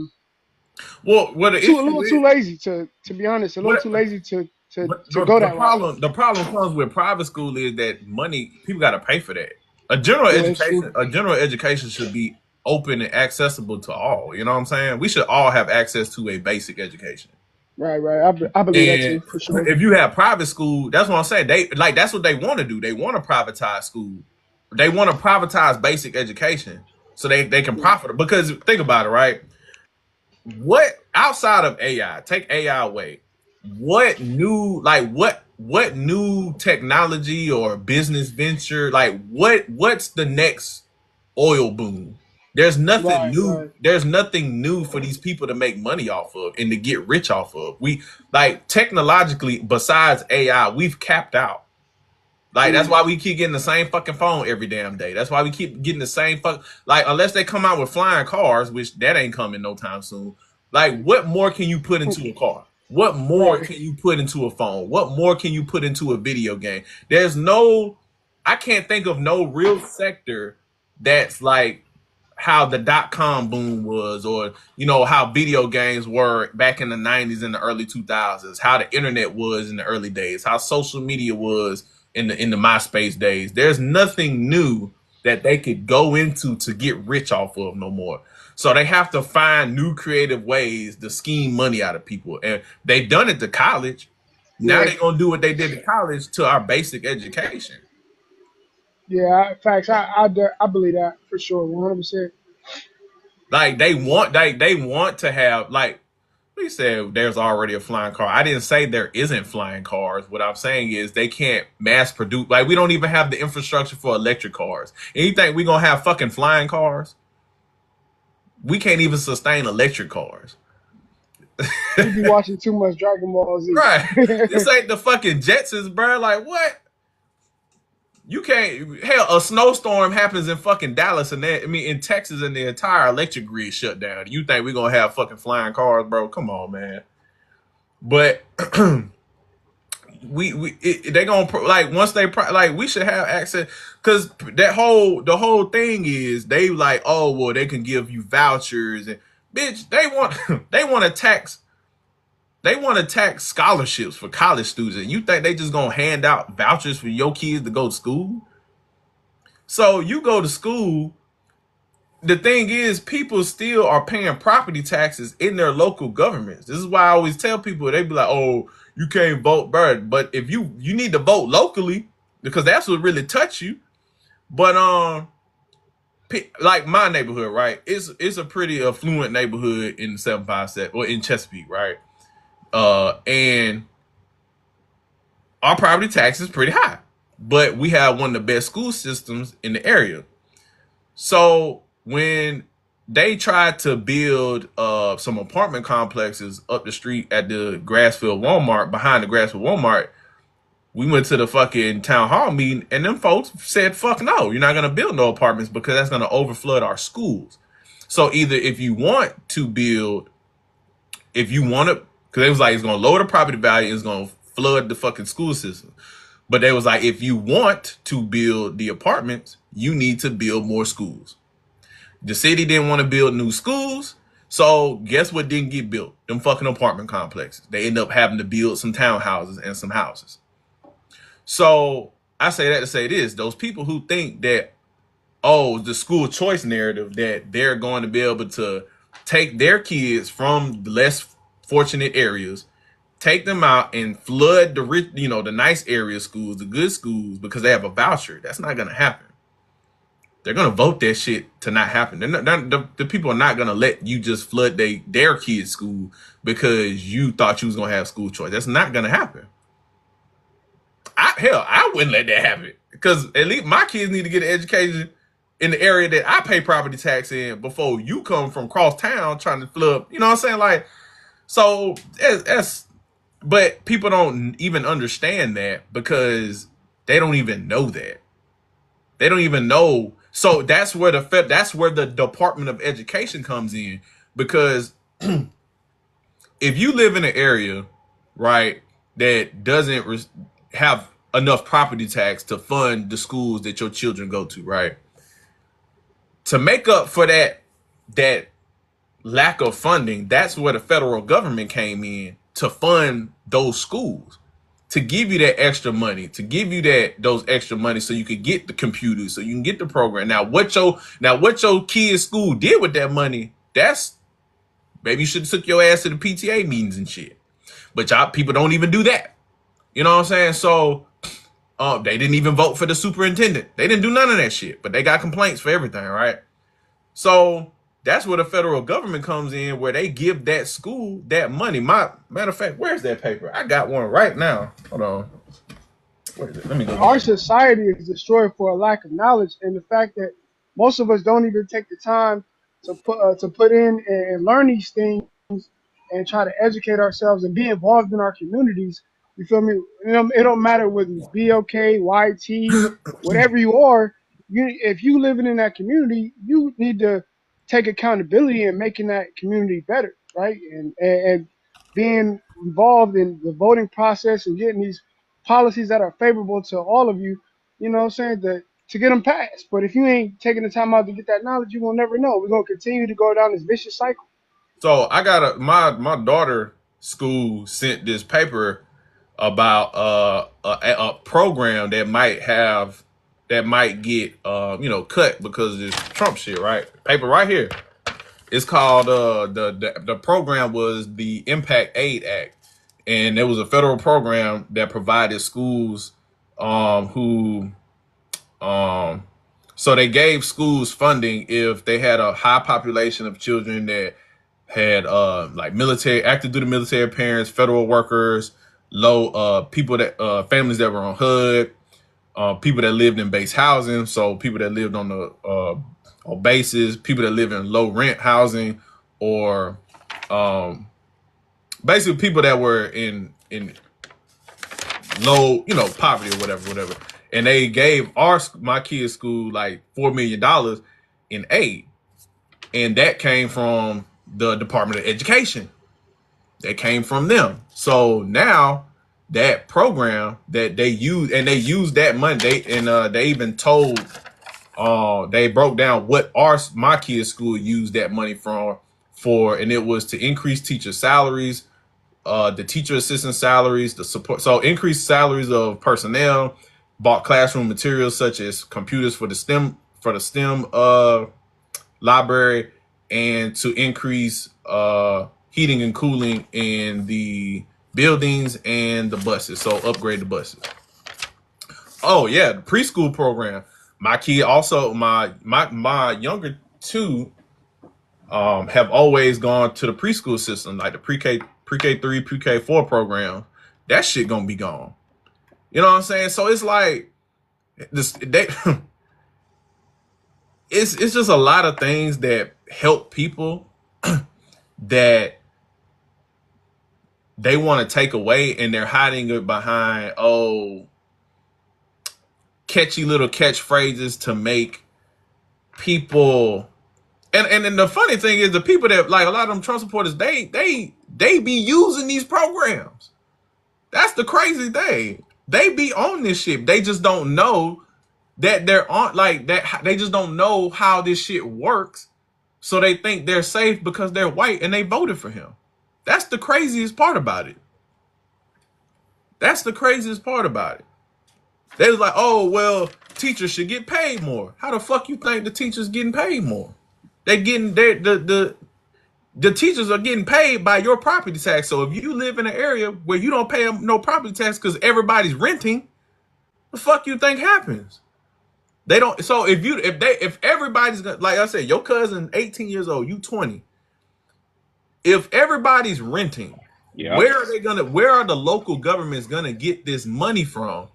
what the a issue little too is? lazy to be honest, a little What too lazy to to But to go the that route. problem comes with private school is that money people got to pay for that. A general Yeah, it's true. education a general education should be open and accessible to all. You know what I'm saying? We should all have access to a basic education. Right. I believe that And too, for sure. if you have private school, that's what I'm saying. That's what they want to do. They want to privatize school. They want to privatize basic education so they can profit. Because think about it, right? What outside of AI, take AI away, what new technology or business venture, like what's the next oil boom? There's nothing Right, new. right. There's nothing new for these people to make money off of and to get rich off of. We like technologically, besides AI, we've capped out. Like that's Mm. why we keep getting the same fucking phone every damn day. That's why we keep getting the same fuck. Like unless they come out with flying cars, which that ain't coming no time soon. Like what more can you put into a car? What more Right. can you put into a phone? What more can you put into a video game? There's no, I can't think of no real sector that's like how the dot-com boom was, or how video games were back in the 90s and the early 2000s, how the internet was in the early days, how social media was in the MySpace days. There's nothing new that they could go into to get rich off of no more. So they have to find new creative ways to scheme money out of people, and they've done it to college. Now Yeah. they're gonna do what they did to college to our basic education. Yeah. Facts. I believe that for sure. 100%. Like they want to have, like we said, there's already a flying car. I didn't say there isn't flying cars. What I'm saying is they can't mass produce. Like we don't even have the infrastructure for electric cars. And you think we gonna have fucking flying cars? We can't even sustain electric cars. You be watching too much Dragon Ball Z. Right. This ain't the fucking Jetsons, bro. Like what? You can't. Hell, a snowstorm happens in fucking Dallas, and in Texas, and the entire electric grid shut down. You think we gonna have fucking flying cars, bro? Come on, man. But they gonna like once they like we should have access, because the whole thing is they like, oh well, they can give you vouchers, and bitch, they want they want to tax scholarships for college students. And you think they just gonna hand out vouchers for your kids to go to school? So you go to school. The thing is, people still are paying property taxes in their local governments. This is why I always tell people, they be like, "Oh, you can't vote, bird." But if you need to vote locally, because that's what really touch you. But like my neighborhood, right? It's a pretty affluent neighborhood in 757 or in Chesapeake, right? And our property tax is pretty high, but we have one of the best school systems in the area. So when they tried to build some apartment complexes up the street at the Grassfield Walmart, behind the Grassfield Walmart, we went to the fucking town hall meeting, and them folks said, "Fuck no, you're not gonna build no apartments because that's gonna overflood our schools." So either if you want to build, if you want to, because it was like it's gonna lower the property value, it's gonna flood the fucking school system. But they was like, if you want to build the apartments, you need to build more schools. The city didn't want to build new schools, so guess what didn't get built? Them fucking apartment complexes. They end up having to build some townhouses and some houses. So I say that to say this: those people who think that, oh, the school choice narrative, that they're going to be able to take their kids from the less fortunate areas, take them out and flood the rich, the nice area schools, the good schools, because they have a voucher. That's not going to happen. They're going to vote that shit to not happen. The people are not going to let you just flood their kids' school because you thought you was going to have school choice. That's not going to happen. I wouldn't let that happen, because at least my kids need to get an education in the area that I pay property tax in before you come from cross town trying to flip. You know what I'm saying? Like, so that's but people don't even understand that because they don't even know that. They don't even know. So that's where the Department of Education comes in, because if you live in an area, right, that doesn't have enough property tax to fund the schools that your children go to, right? To make up for that lack of funding, that's where the federal government came in to fund those schools, to give you that extra money, to give you those extra money so you could get the computers, so you can get the program. Now what your kids' school did with that money, that's, maybe you should have took your ass to the PTA meetings and shit. But y'all people don't even do that. You know what I'm saying? So they didn't even vote for the superintendent. They didn't do none of that shit, but they got complaints for everything, right? So that's where the federal government comes in, where they give that school that money. Matter of fact, where's that paper? I got one right now. Hold on. Where is it? Let me go get Our it. society is destroyed for a lack of knowledge, and the fact that most of us don't even take the time to put in and learn these things and try to educate ourselves and be involved in our communities. You feel me? It don't matter whether you BOK, YT, whatever you are. If you living in that community, you need to take accountability in making that community better, right? And being involved in the voting process and getting these policies that are favorable to all of you. You know what I'm saying? To get them passed. But if you ain't taking the time out to get that knowledge, you will never know. We're gonna continue to go down this vicious cycle. So I got my daughter school sent this paper about a program that might get cut because of this Trump shit, right? Paper right here. It's called the program was the Impact Aid Act, and there was a federal program that provided schools who so they gave schools funding if they had a high population of children that had like military active duty military parents, federal workers, low people that families that were on HUD, people that lived in base housing, so people that lived on the on bases, people that live in low rent housing, or basically people that were in low poverty or whatever. And they gave my kids' school like $4 million in aid, and that came from the Department of Education. That came from them. So now that program that they use, and they use that money, they even told they broke down what my kids' school used that money for, and it was to increase teacher salaries, the teacher assistant salaries, the support, so increased salaries of personnel, bought classroom materials such as computers for the STEM library, and to increase heating and cooling in the buildings and the buses. So upgrade the buses. Oh yeah, the preschool program. My kid also, my younger two have always gone to the preschool system, like the pre-K 3, pre-K 4 program. That shit gonna be gone. You know what I'm saying? So it's like it's just a lot of things that help people that they want to take away, and they're hiding it behind catchy little catchphrases to make people. And then the funny thing is, the people that, like, a lot of them Trump supporters, they be using these programs. That's the crazy thing. They be on this shit. They just don't know that they're on, like, that. They just don't know how this shit works. So they think they're safe because they're white and they voted for him. That's the craziest part about it. That's the craziest part about it. They was like, oh, well, teachers should get paid more. How the fuck you think the teachers getting paid more? They getting the teachers are getting paid by your property tax. So if you live in an area where you don't pay no property tax because everybody's renting, the fuck you think happens? They don't. So if everybody's gonna, like I said, your cousin 18 years old, you 20. If everybody's renting, Yep. where are the local governments gonna get this money from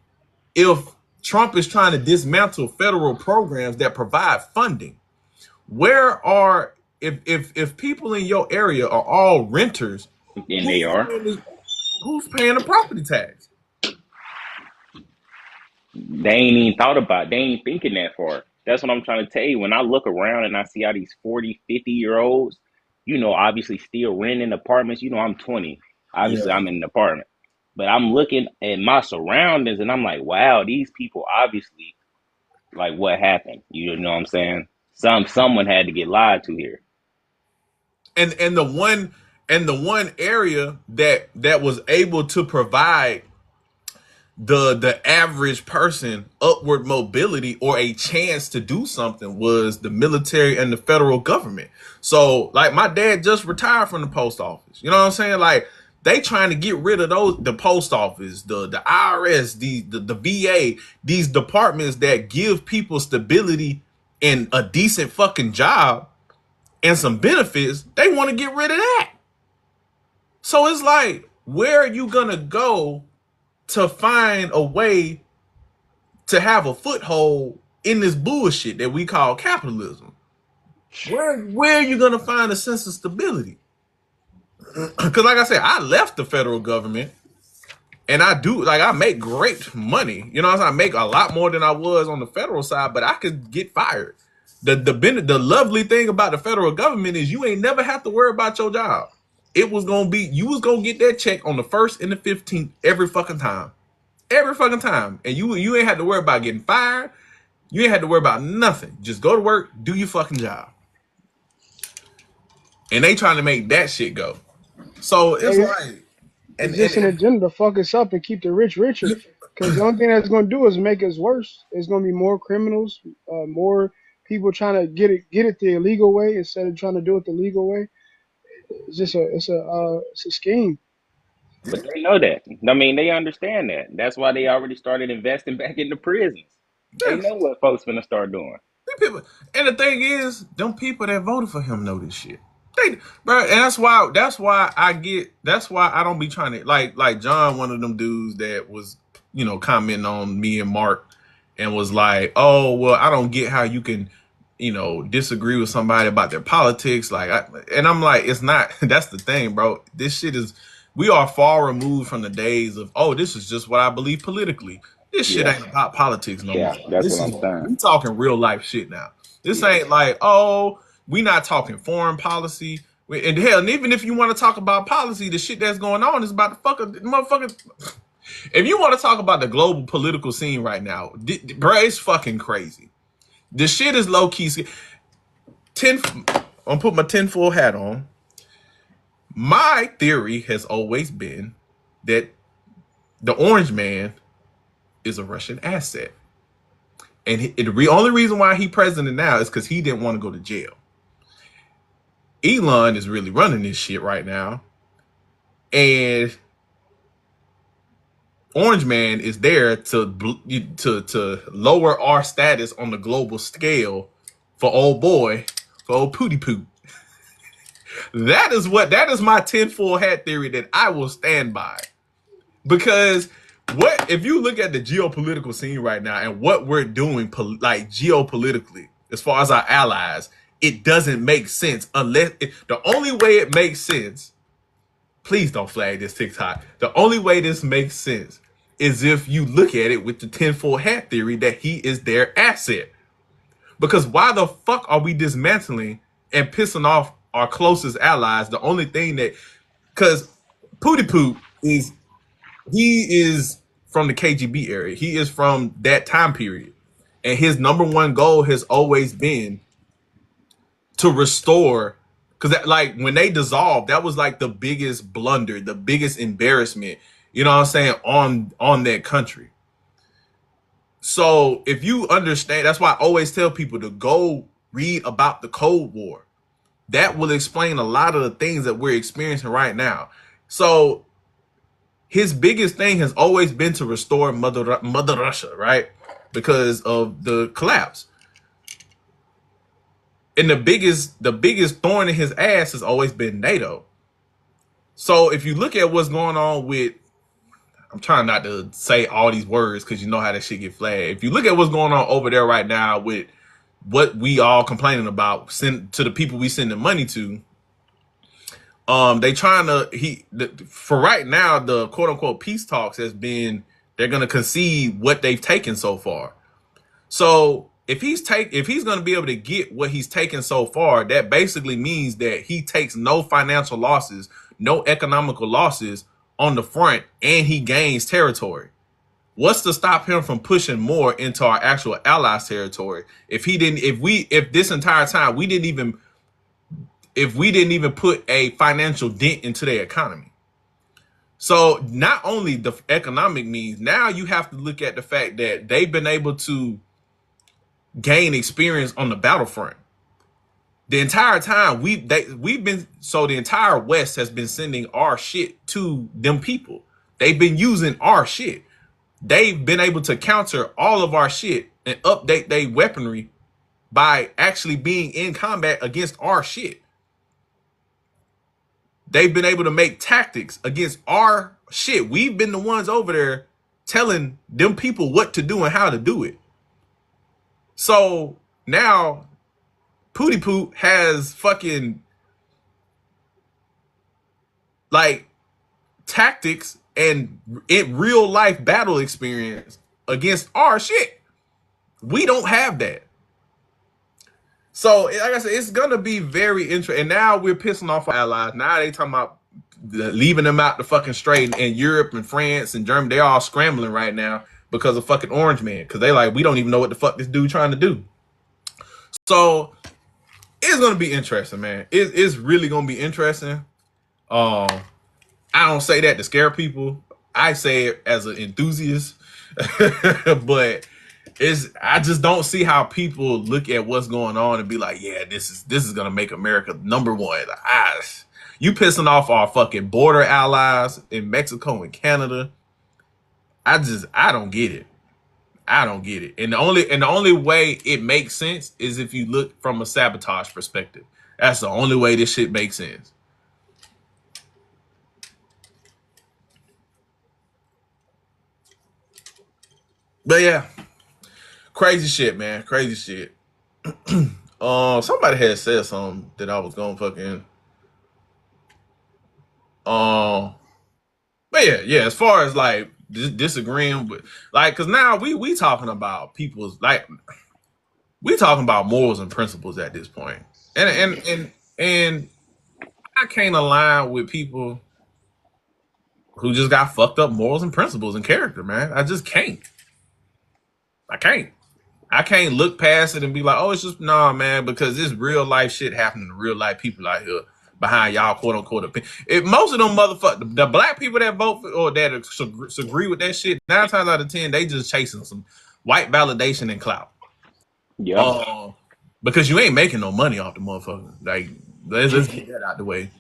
if Trump is trying to dismantle federal programs that provide funding? Where are, if people in your area are all renters, And they are. who's paying the property tax? They ain't even thought about it. They ain't thinking that far. That's what I'm trying to tell you. When I look around and I see all these 40, 50-year-olds, obviously still renting apartments. I'm 20. Yeah. Obviously, I'm in an apartment. But I'm looking at my surroundings and I'm like, wow, these people obviously, like, what happened? You know what I'm saying? Someone had to get lied to here. And the one area that was able to provide the average person upward mobility or a chance to do something was the military and the federal government. So, like, my dad just retired from the post office. You know what I'm saying? Like, they trying to get rid of the post office, the IRS, the VA, these departments that give people stability and a decent fucking job. and some benefits, they want to get rid of that. So it's like, where are you gonna go to find a way to have a foothold in this bullshit that we call capitalism? Where are you gonna find a sense of stability? Because like I said, I left the federal government, and I make great money. You know what I'm saying? I make a lot more than I was on the federal side, but I could get fired. The lovely thing about the federal government is you ain't never have to worry about your job. It was gonna be, you was gonna get that check on the 1st and the 15th every fucking time. Every fucking time. And you ain't had to worry about getting fired. You ain't had to worry about nothing. Just go to work, do your fucking job. And they trying to make that shit go. So it's Hey, like, it's just an agenda to fuck us up and keep the rich richer. Because the only thing that's going to do is make us worse. It's going to be more criminals, more people trying to get it the illegal way instead of trying to do it the legal way. It's just it's a scheme. But they know that. I mean, they understand that. That's why they already started investing back into prisons. They yeah. know what folks gonna start doing. People, and the thing is, them people that voted for him know this shit. They, bro, and that's why I don't be trying to like John, one of them dudes that was, commenting on me and Mark, and was like, oh well, I don't get how you can, disagree with somebody about their politics. And I'm like, it's not. That's the thing, bro. This shit is. We are far removed from the days of, oh, this is just what I believe politically. This shit Yeah, ain't about politics no yeah, more. that's This what is, I'm saying. we talking real life shit now. This Yeah, ain't like, oh, we not talking foreign policy. And hell, and even if you want to talk about policy, the shit that's going on is about the motherfucker. If you want to talk about the global political scene right now, bro, it's fucking crazy. The shit is low key. I'm gonna put my tinfoil hat on. My theory has always been that the orange man is a Russian asset. And the only reason why he president now is because he didn't want to go to jail. Elon is really running this shit right now. And Orange Man is there to lower our status on the global scale for old Pooty Poot. That is my tinfoil hat theory that I will stand by. Because what if you look at the geopolitical scene right now and what we're doing geopolitically as far as our allies, it doesn't make sense the only way it makes sense. Please don't flag this TikTok. The only way this makes sense is if you look at it with the tinfoil hat theory that he is their asset. Because why the fuck are we dismantling and pissing off our closest allies? The only thing because Pooty Poot he is from the KGB area. He is from that time period. And his number one goal has always been to restore, because like when they dissolved, that was like the biggest blunder, the biggest embarrassment, you know what I'm saying, on that country. So if you understand, that's why I always tell people to go read about the Cold War. That will explain a lot of the things that we're experiencing right now. So his biggest thing has always been to restore Mother Russia, right? Because of the collapse. And the biggest thorn in his ass has always been NATO. So if you look at what's going on with, I'm trying not to say all these words because you know how that shit get flagged. If you look at what's going on over there right now with what we all complaining about, send to the people we sending money to, they trying to for right now, the quote unquote peace talks has been, they're gonna concede what they've taken so far. So if he's going to be able to get what he's taken so far, that basically means that he takes no financial losses, no economical losses on the front, and he gains territory. What's to stop him from pushing more into our actual allies' territory? If this entire time we didn't even put a financial dent into their economy. So not only the economic means, now you have to look at the fact that they've been able to gain experience on the battlefront. The entire time the entire West has been sending our shit to them people. They've been using our shit. They've been able to counter all of our shit and update their weaponry by actually being in combat against our shit. They've been able to make tactics against our shit. We've been the ones over there telling them people what to do and how to do it. So now Pootie Poot has fucking like tactics and real life battle experience against our shit. We don't have that. So like I said, it's gonna be very interesting. And now we're pissing off our allies. Now they talking about leaving them out the fucking straight. And Europe and France and Germany, they're all scrambling right now because of fucking Orange Man. Because they like, we don't even know what the fuck this dude trying to do. So it's gonna be interesting, man. It's really gonna be interesting. I don't say that to scare people. I say it as an enthusiast, but I just don't see how people look at what's going on and be like, yeah, this is gonna make America number one. You pissing off our fucking border allies in Mexico and Canada. I don't get it. I don't get it. And the only way it makes sense is if you look from a sabotage perspective. That's the only way this shit makes sense. But yeah, crazy shit, man. Crazy shit. Somebody had said something that I was gonna fucking. But yeah. As far as like disagreeing with, like, cause now we talking about people's like, we talking about morals and principles at this point, and I can't align with people who just got fucked up morals and principles and character, man. I just can't. I can't look past it and be like, oh, it's just nah, man, because this real life shit happening to real life people out here behind y'all quote unquote opinion. If most of them motherfuckers, the black people that vote for, or that agree with that shit, 9 times out of 10, they just chasing some white validation and clout. Yeah. Because you ain't making no money off the motherfucker. Like, let's get that out the way.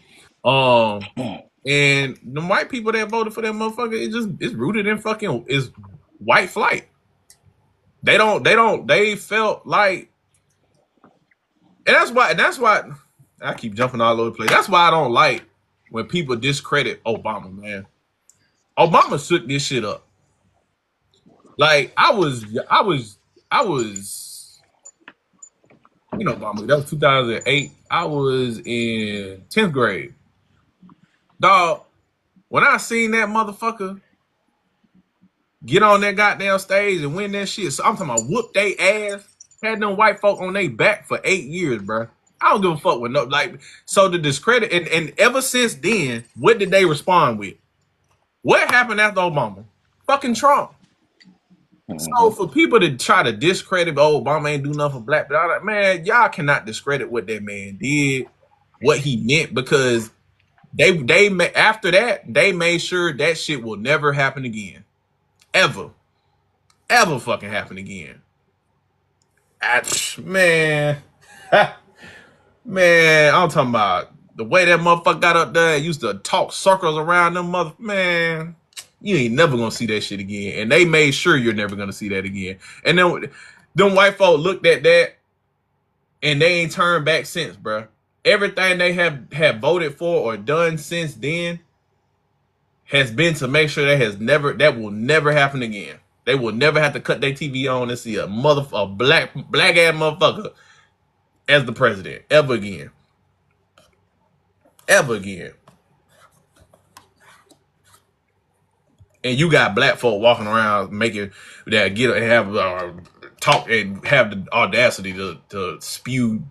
And the white people that voted for that motherfucker, it's rooted in fucking is white flight. They felt like, and that's why I keep jumping all over the place. That's why I don't like when people discredit Obama, man. Obama shook this shit up. Like I was, you know, Obama, that was 2008. I was in 10th grade. Dog, when I seen that motherfucker get on that goddamn stage and win that shit, so I'm talking about whoop they ass, had them white folk on their back for 8 years, bro. I don't give a fuck with no, like, so the discredit, and ever since then, what did they respond with? What happened after Obama? Fucking Trump. So for people to try to discredit, oh, Obama ain't do nothing for black people, like, man, y'all cannot discredit what that man did, what he meant, because they after that, they made sure that shit will never happen again. Ever fucking happen again. Man. Man, I'm talking about the way that motherfucker got up there, used to talk circles around them man. You ain't never gonna see that shit again. And they made sure you're never gonna see that again. And then them white folk looked at that and they ain't turned back since, bro. Everything they have voted for or done since then has been to make sure that will never happen again. They will never have to cut their TV on and see a black ass motherfucker as the president ever again. Ever again. And you got black folk walking around making that get and have talk and have the audacity to spew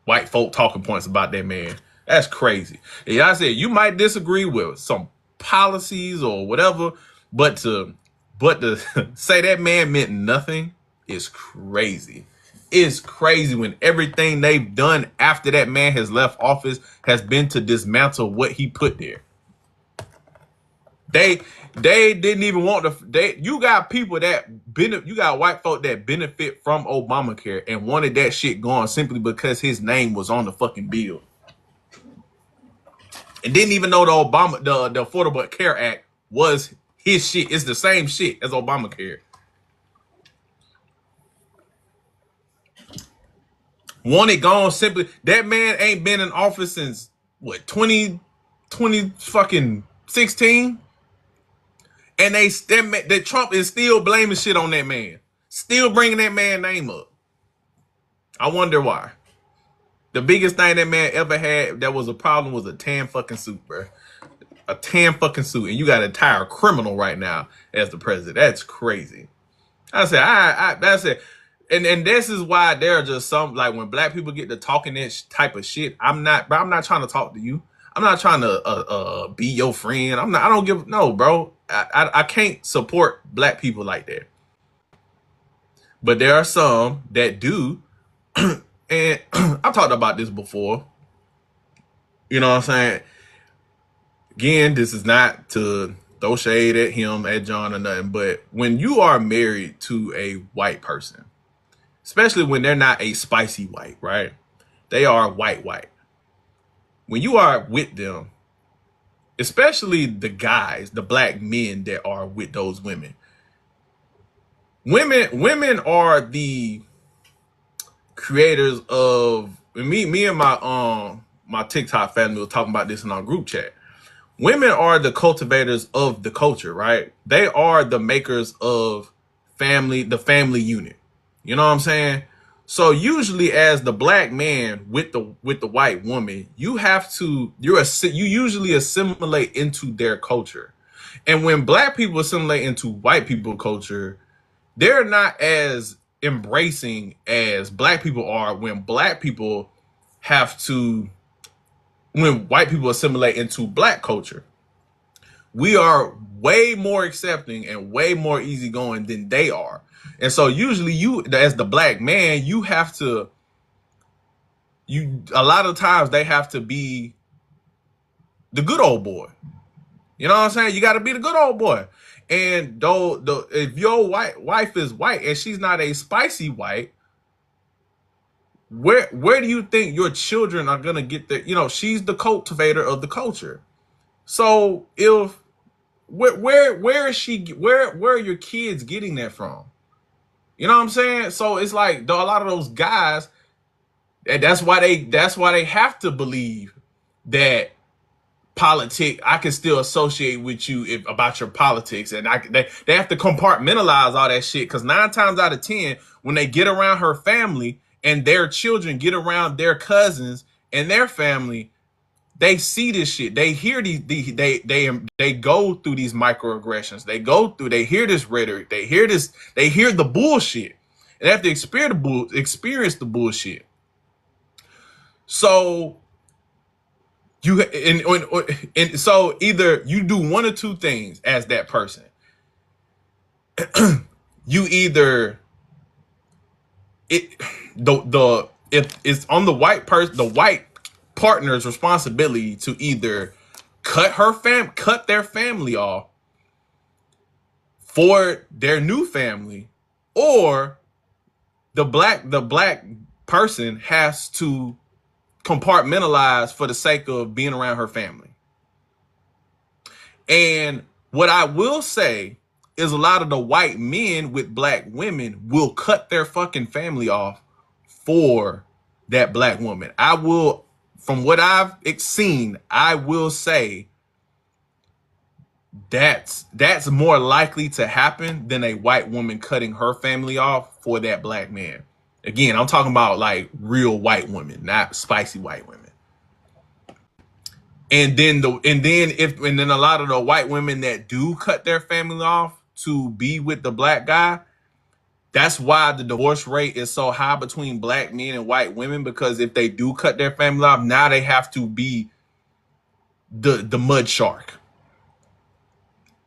white folk talking points about that man. That's crazy. And I said you might disagree with some policies or whatever, but to say that man meant nothing is crazy. It's crazy when everything they've done after that man has left office has been to dismantle what he put there. They didn't even want to. You got people you got white folk that benefit from Obamacare and wanted that shit gone simply because his name was on the fucking bill, and didn't even know the Affordable Care Act was his shit. It's the same shit as Obamacare. Want it gone simply. That man ain't been in office since what 20 fucking 16, and that Trump is still blaming shit on that man, still bringing that man name up. I wonder why. The biggest thing that man ever had that was a problem was a tan fucking suit, bro. A tan fucking suit, and you got an entire criminal right now as the president. That's crazy. I said, that's it. And this is why there are just some, like, when black people get to talking that type of shit, I'm not trying to talk to you. I'm not trying to be your friend. I don't give, no, bro. I can't support black people like that. But there are some that do. And I talked about this before. You know what I'm saying? Again, this is not to throw shade at him, at John, or nothing. But when you are married to a white person, especially when they're not a spicy white, right? They are white. When you are with them, especially the guys, the black men that are with those women, women are the creators of, me and my TikTok family were talking about this in our group chat. Women are the cultivators of the culture, right? They are the makers of the family unit. You know what I'm saying? So usually, as the black man with the white woman, you usually assimilate into their culture. And when black people assimilate into white people culture, they're not as embracing as black people are when white people assimilate into black culture. We are way more accepting and way more easygoing than they are. And so usually you, as the black man, a lot of times they have to be the good old boy. You know what I'm saying? You got to be the good old boy. And if your wife is white and she's not a spicy white, where do you think your children are gonna get their? You know, she's the cultivator of the culture. So if where is she? Where are your kids getting that from? You know what I'm saying? So it's like a lot of those guys, and that's why they have to believe that I can still associate with you about your politics, and they have to compartmentalize all that shit, because 9 times out of 10, when they get around her family and their children get around their cousins and their family, they see this shit. They hear they go through these microaggressions. They hear this rhetoric. They hear the bullshit. And they have to experience the bullshit. So and so either you do one or two things as that person. You either if it's on the white partner's responsibility to either cut their family off for their new family, or the black person has to compartmentalize for the sake of being around her family. And what I will say is a lot of the white men with black women will cut their fucking family off for that black woman. From what I've seen, I will say that's more likely to happen than a white woman cutting her family off for that black man. Again, I'm talking about like real white women, not spicy white women. And then a lot of the white women that do cut their family off to be with the black guy, that's why the divorce rate is so high between black men and white women, because if they do cut their family off, now they have to be the mud shark.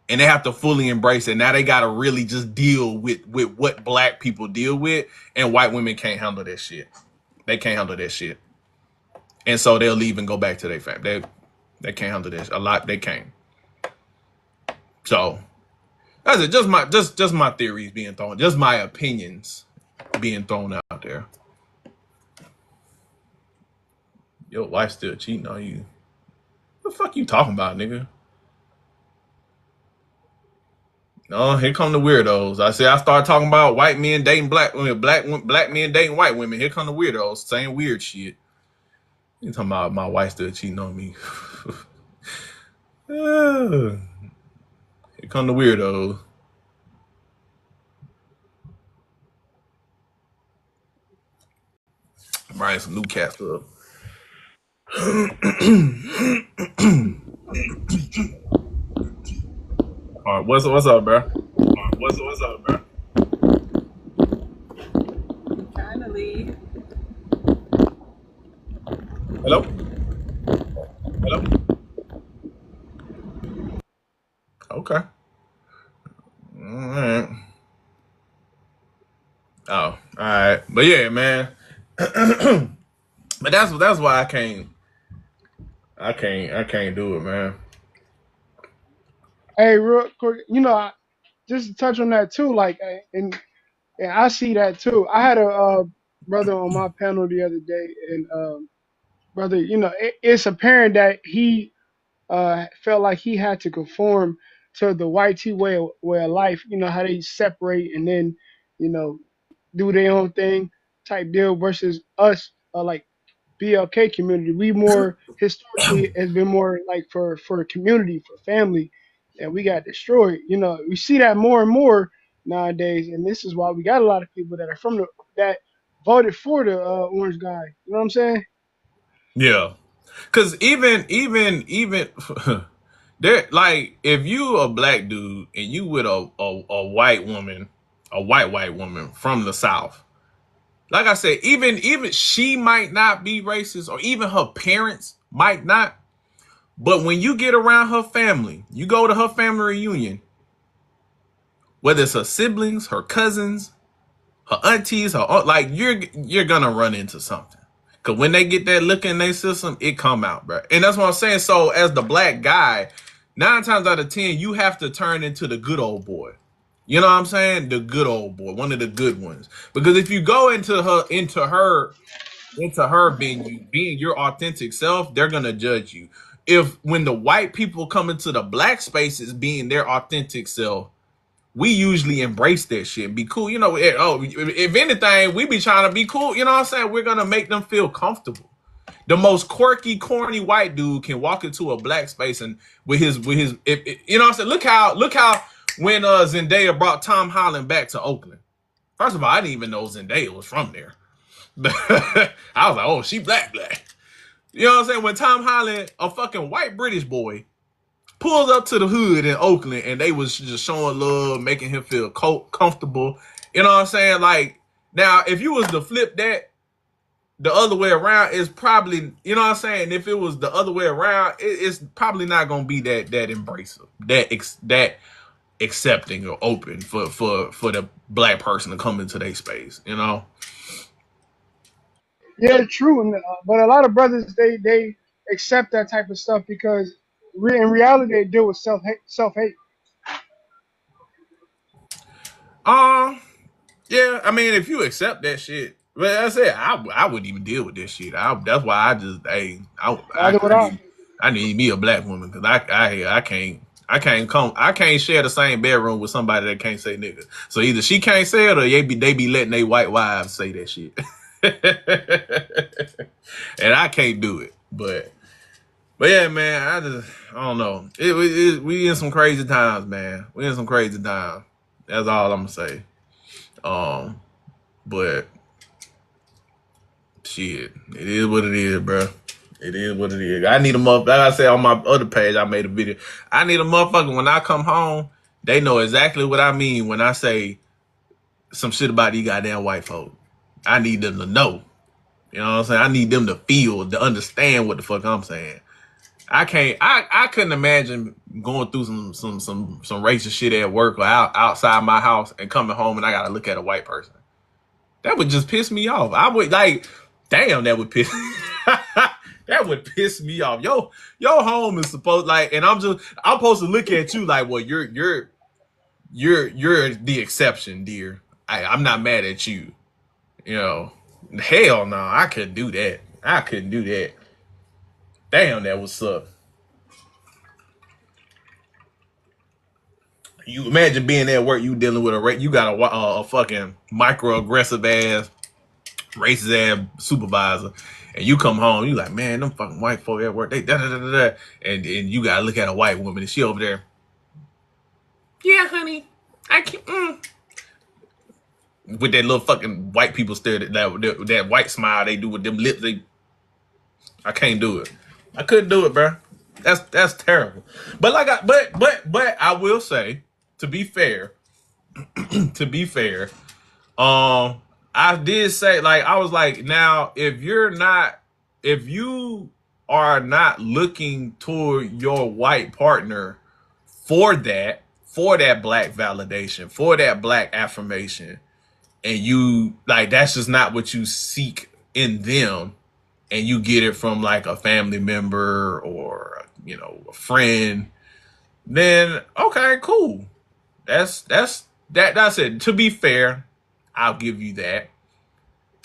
And they have to fully embrace it. Now they got to really just deal with what black people deal with, and white women can't handle that shit. They can't handle that shit. And so they'll leave and go back to their family. They can't handle this. A lot they can't. So that's it. Just my theories being thrown, just my opinions being thrown out there. Your wife still cheating on you. What the fuck you talking about, nigga? No, here come the weirdos. I start talking about white men dating black women, black men dating white women. Here come the weirdos saying weird shit. You talking about my wife still cheating on me? Here come the weirdos. I'm buying some new cat stuff. All right, what's up, bro? What's up, bro? Trying to leave. Hello. Hello? Okay. All right. Oh, all right. But yeah, man. But that's why I can't do it, man. Hey, real quick, just to touch on that too, like, and I see that too. I had a brother on my panel the other day, and brother, it's apparent that he felt like he had to conform to the white T way of life. You know how they separate and then, you know, do their own thing type deal versus us, like BLK community. We more historically has been more like for community, for family, and we got destroyed. You know, we see that more and more nowadays, and this is why we got a lot of people that are from that voted for the orange guy. You know what I'm saying? Yeah. Cause even there, like, if you a black dude and you with a white woman, a white woman from the South, like I said, even she might not be racist, or even her parents might not. But when you get around her family, you go to her family reunion, whether it's her siblings, her cousins, her aunties, like, you're gonna run into something. Cause when they get that look in their system, it come out, bro. And that's what I'm saying. So as the black guy, 9 times out of 10, you have to turn into the good old boy. You know what I'm saying? The good old boy, one of the good ones. Because if you go into her being your authentic self, they're gonna judge you. If when the white people come into the black spaces being their authentic self, we usually embrace that shit and be cool. You know, if anything, we be trying to be cool. You know what I'm saying? We're gonna make them feel comfortable. The most quirky, corny white dude can walk into a black space and you know what I'm saying? Look how when Zendaya brought Tom Holland back to Oakland. First of all, I didn't even know Zendaya was from there. I was like, oh, she black. You know what I'm saying? When Tom Holland, a fucking white British boy, pulls up to the hood in Oakland and they was just showing love, making him feel comfortable. You know what I'm saying? Like, now, if you was to flip that the other way around, it's probably, you know what I'm saying? If it was the other way around, it's probably not gonna be that embracive, that accepting or open for the black person to come into their space. You know? Yeah, true. But a lot of brothers they accept that type of stuff because in reality they deal with self hate. Um, Yeah, I mean, if you accept that shit, well, I said I wouldn't even deal with this shit. That's why I just, hey, Neither would I. I need me a black woman, because I can't share the same bedroom with somebody that can't say nigga. So either she can't say it, or they be letting their white wives say that shit, and I can't do it. But yeah, man, I don't know. We in some crazy times, man. We in some crazy times. That's all I'm gonna say. Um, but shit, it is what it is, bro. It is what it is. I need a motherfucker. Like I said on my other page, I made a video. I need a motherfucker when I come home. They know exactly what I mean when I say some shit about these goddamn white folk. I need them to know. You know what I'm saying? I need them to feel, to understand what the fuck I'm saying. I can't. I couldn't imagine going through some racist shit at work or outside my house and coming home and I gotta look at a white person. That would just piss me off. I would, like, damn, that would piss that would piss me off. Your home is supposed, like, and I'm supposed to look at you like, well, you're the exception, dear. I'm not mad at you. You know, hell no, I couldn't do that. I couldn't do that. Damn, that would suck. You imagine being at work, you dealing with you got a fucking microaggressive ass, racist ass supervisor, and you come home, you like, man, them fucking white folk at work, they da da da da, da. And you gotta look at a white woman, and she over there, yeah, honey, I can't. With that little fucking white people stare, that white smile they do with them lips, I can't do it. I couldn't do it, bro. That's terrible. But but I will say, to be fair, to be fair, I did say, like, I was like, now if you are not looking toward your white partner for that black validation, for that black affirmation, and you like that's just not what you seek in them, and you get it from like a family member or a friend, then okay, cool. That's it. To be fair, I'll give you that.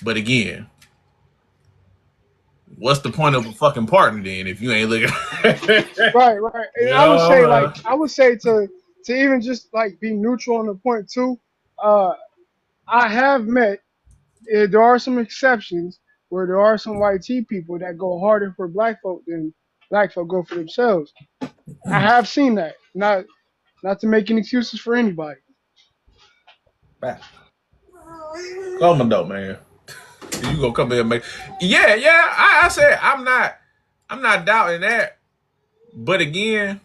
But again, what's the point of a fucking partner then if you ain't looking? Right, right. you And I would say, like, know, I would say to even just like be neutral on the point too. Uh, I have met. There are some exceptions where there are some white tea people that go harder for black folk than black folk go for themselves. I have seen that. Not to make any excuses for anybody. come on though, man. You gonna come here and make? Yeah, yeah. I said I'm not doubting that. But again,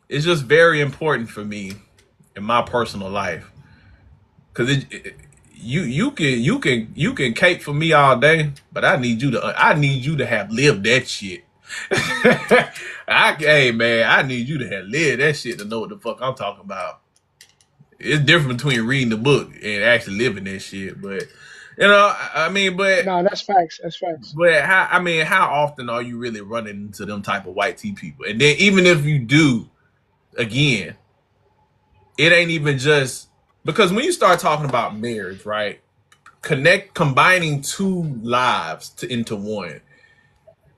it's just very important for me in my personal life because you can cape for me all day, but I need you to have lived that shit. Hey man, I need you to have lived that shit to know what the fuck I'm talking about. It's different between reading the book and actually living that shit, but I mean, No, that's facts. That's facts. how often are you really running into them type of white tea people? And then even if you do, again, it ain't even just because when you start talking about marriage, right? Combining two lives into one.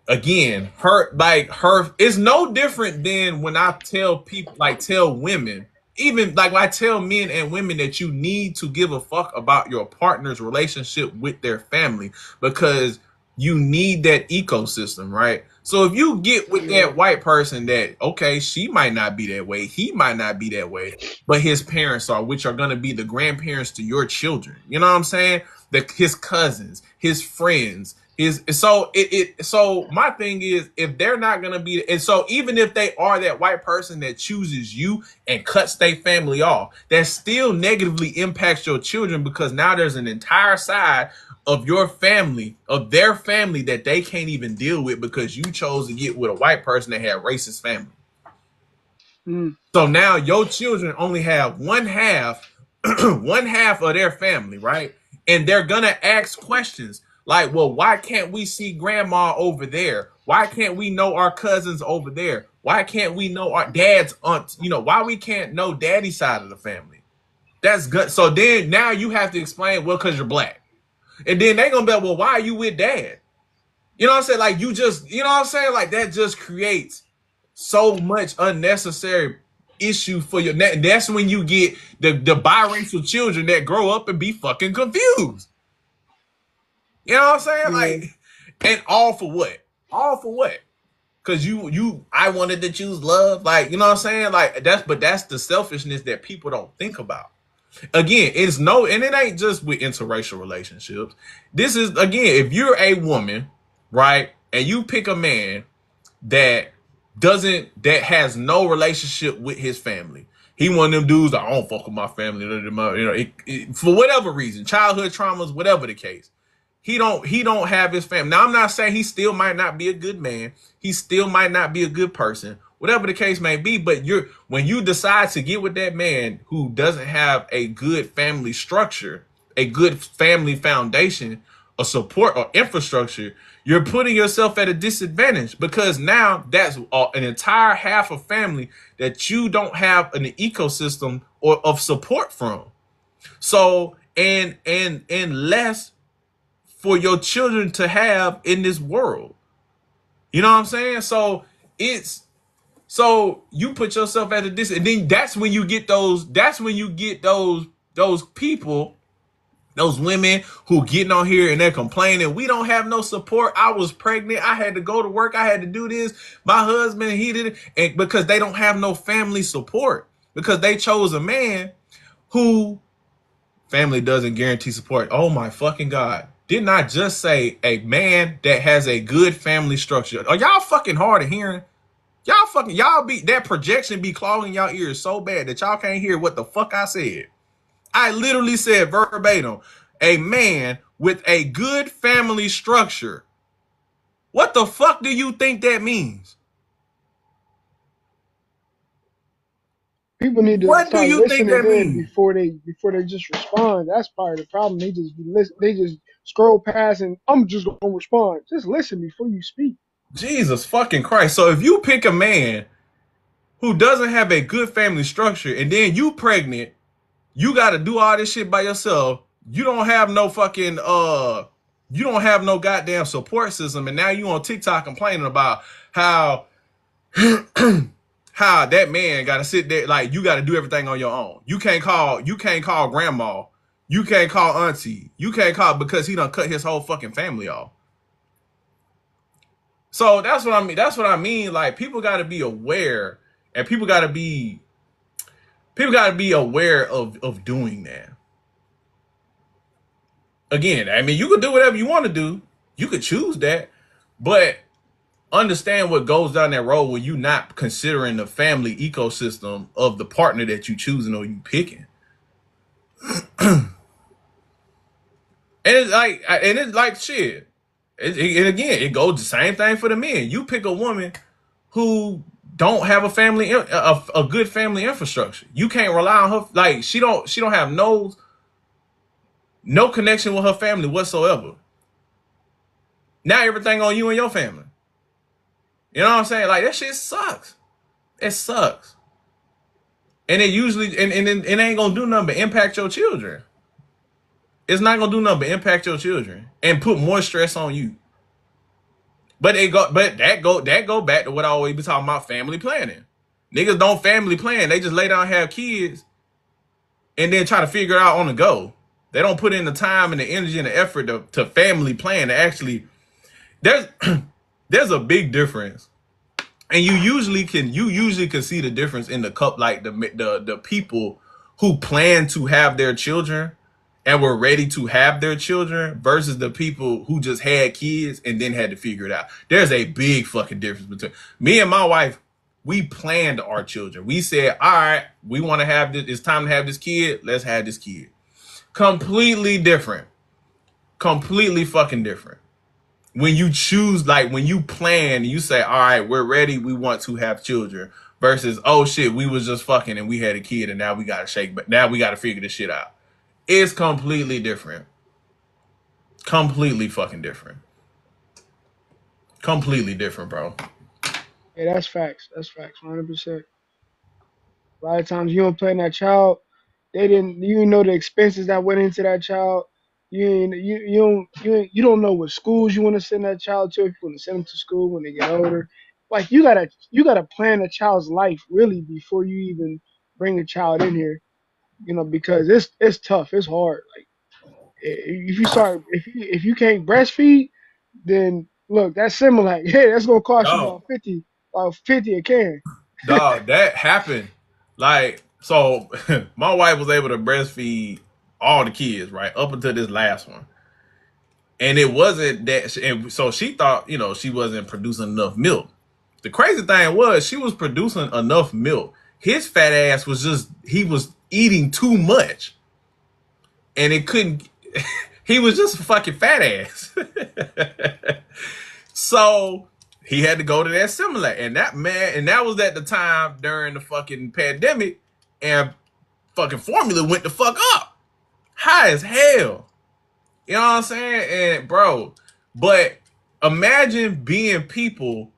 Again, her it's no different than when I tell people, like tell women, even like when I tell men and women that you need to give a fuck about your partner's relationship with their family because you need that ecosystem, right? So if you get with Yeah. that white person that, okay, she might not be that way, he might not be that way, but his parents are, which are going to be the grandparents to your children. You know what I'm saying? His cousins, his friends, so my thing is, if they're not gonna be, and so even if they are that white person that chooses you and cuts their family off, that still negatively impacts your children because now there's an entire side of your family, of their family, that they can't even deal with because you chose to get with a white person that had racist family. Mm. So now your children only have one half, one half of their family, right? And they're gonna ask questions like, "Well, why can't we see grandma over there? Why can't we know our cousins over there? Why can't we know our dad's aunt? Why we can't know daddy's side of the family?" That's good. So then now you have to explain, well, because you're black, and then they gonna be like, "Well, why are you with dad?" You know what I'm saying? Like you know what I'm saying? Like that just creates so much unnecessary issue for your net. And that's when you get the biracial children that grow up and be fucking confused. You know what I'm saying? Yeah. Like, and all for what? All for what? Because I wanted to choose love. Like, you know what I'm saying? Like that's the selfishness that people don't think about. Again, and it ain't just with interracial relationships. This is, again, if you're a woman, right, and you pick a man that that has no relationship with his family. He one of them dudes that I don't fuck with my family. For whatever reason, childhood traumas, whatever the case. He don't have his family. Now I'm not saying he still might not be a good man. He still might not be a good person. Whatever the case may be, but when you decide to get with that man who doesn't have a good family structure, a good family foundation, a support or infrastructure, you're putting yourself at a disadvantage because now that's an entire half of family that you don't have an ecosystem or of support from. So and less for your children to have in this world. You know what I'm saying? So it's So you put yourself at a distance, and then that's when you get those. That's when you get those people, those women who getting on here and they're complaining, we don't have no support. I was pregnant. I had to go to work. I had to do this. My husband, he did it. And because they don't have no family support. Because they chose a man who family doesn't guarantee support. Oh my fucking God. Didn't I just say a man that has a good family structure? Are y'all fucking hard of hearing? Y'all be that projection be clogging y'all ears so bad that y'all can't hear what the fuck I said. I literally said verbatim, a man with a good family structure. What the fuck do you think that means? People need to What do start you think listening that in means? before they just respond. That's part of the problem. They just scroll past and I'm just gonna respond. Just listen before you speak. Jesus fucking Christ. So if you pick a man who doesn't have a good family structure and then you pregnant, you got to do all this shit by yourself. You don't have no fucking you don't have no goddamn support system, and now you on TikTok complaining about how how that man got to sit there, like you got to do everything on your own. You can't call grandma, you can't call auntie, you can't call because he done cut his whole fucking family off. So that's what I mean. That's what I mean. Like people got to be aware, and people got to be aware of doing that. Again, I mean, you could do whatever you want to do. You could choose that, but understand what goes down that road when you not considering the family ecosystem of the partner that you choosing or you picking. And it's like shit. And again, it goes the same thing for the men. You pick a woman who don't have a good family infrastructure. You can't rely on her. Like she don't have no connection with her family whatsoever. Now everything on you and your family. You know what I'm saying? Like that shit sucks. It sucks. And it usually and it ain't gonna do nothing but impact your children. It's not gonna do nothing but impact your children and put more stress on you. But that go back to what I always be talking about, family planning. Niggas don't family plan. They just lay down and have kids and then try to figure it out on the go. They don't put in the time and the energy and the effort to family plan to actually there's there's a big difference. And you usually can see the difference in the cup, like the people who plan to have their children and were ready to have their children versus the people who just had kids and then had to figure it out. There's a big fucking difference between me and my wife. We planned our children. We said, all right, we want to have this. It's time to have this kid. Let's have this kid. Completely different. Completely fucking different. When you choose, like when you plan, you say, all right, we're ready, we want to have children, versus, oh shit, we was just fucking and we had a kid and now we gotta but now we gotta figure this shit out. It's completely different. Completely fucking different. Completely different, bro. Yeah, that's facts. That's facts. 100%. A lot of times you don't plan that child. You didn't know the expenses that went into that child. You don't know what schools you want to send that child to if you want to send them to school when they get older. Like you gotta plan a child's life really before you even bring a child in here. Because it's tough. It's hard. Like if you can't breastfeed, then look, that's similar. Hey, that's gonna cost you Dog, about 50 a can. dog, that happened. Like, so my wife was able to breastfeed all the kids, right? Up until this last one. And it wasn't that, and so she thought, she wasn't producing enough milk. The crazy thing was she was producing enough milk. His fat ass he was eating too much. And it couldn't, he was just a fucking fat ass. So he had to go to that Similac. And that was at the time during the fucking pandemic. And fucking formula went the fuck up. High as hell. You know what I'm saying? And bro, but imagine being people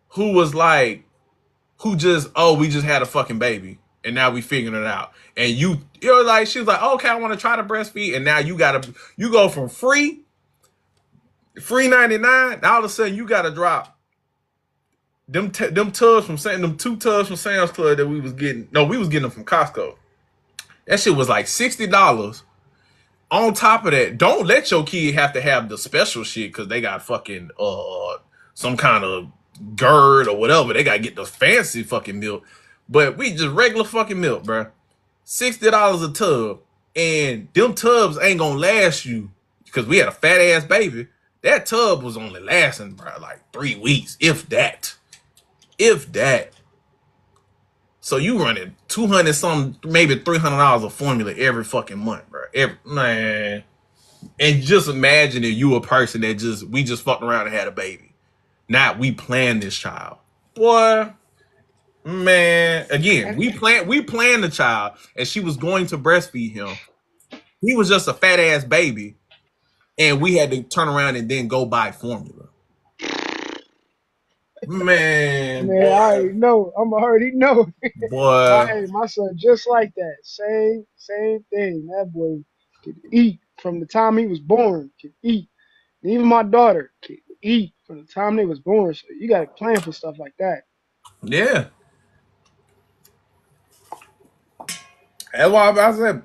who was like, we just had a fucking baby and now we figuring it out. And you're like, she was like, okay, I want to try to breastfeed. And now you go from free 99, all of a sudden you gotta drop them tubs from them 2 tubs from Sam's Club that we was getting. No, we was getting them from Costco. That shit was like $60. On top of that, don't let your kid have to have the special shit because they got fucking some kind of GERD or whatever. They gotta get the fancy fucking milk. But we just regular fucking milk, bro. $60 a tub, and them tubs ain't gonna last you because we had a fat ass baby. That tub was only lasting, bro, like 3 weeks, if that, if that. So you running 200 something, maybe $300 of formula every fucking month, bro. Man. And just imagine if you a person that we just fucked around and had a baby. Not we planned this child. Boy, man. Again, And, we planned the child and she was going to breastfeed him. He was just a fat ass baby. And we had to turn around and then go buy formula. Man, man, I already know. I'm already know. boy. My son just like that. Same thing. That boy could eat from the time he was born. Could eat. And even my daughter could eat from the time they was born. So you got to plan for stuff like that. Yeah. That's why I said,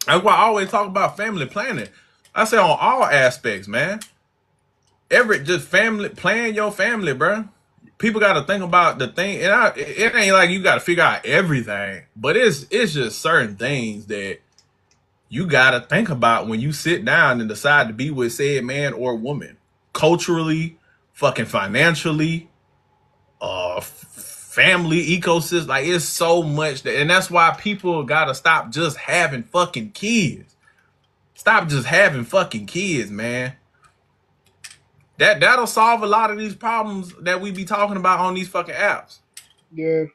that's why I always talk about family planning. I say on all aspects, man. Just family, plan your family, bro. People got to think about the thing, and it ain't like you got to figure out everything, but it's just certain things that you got to think about when you sit down and decide to be with said man or woman, culturally, fucking financially, family ecosystem. Like it's so much that, and that's why people got to stop just having fucking kids. Stop just having fucking kids, man. That'll solve a lot of these problems that we be talking about on these fucking apps. Yeah,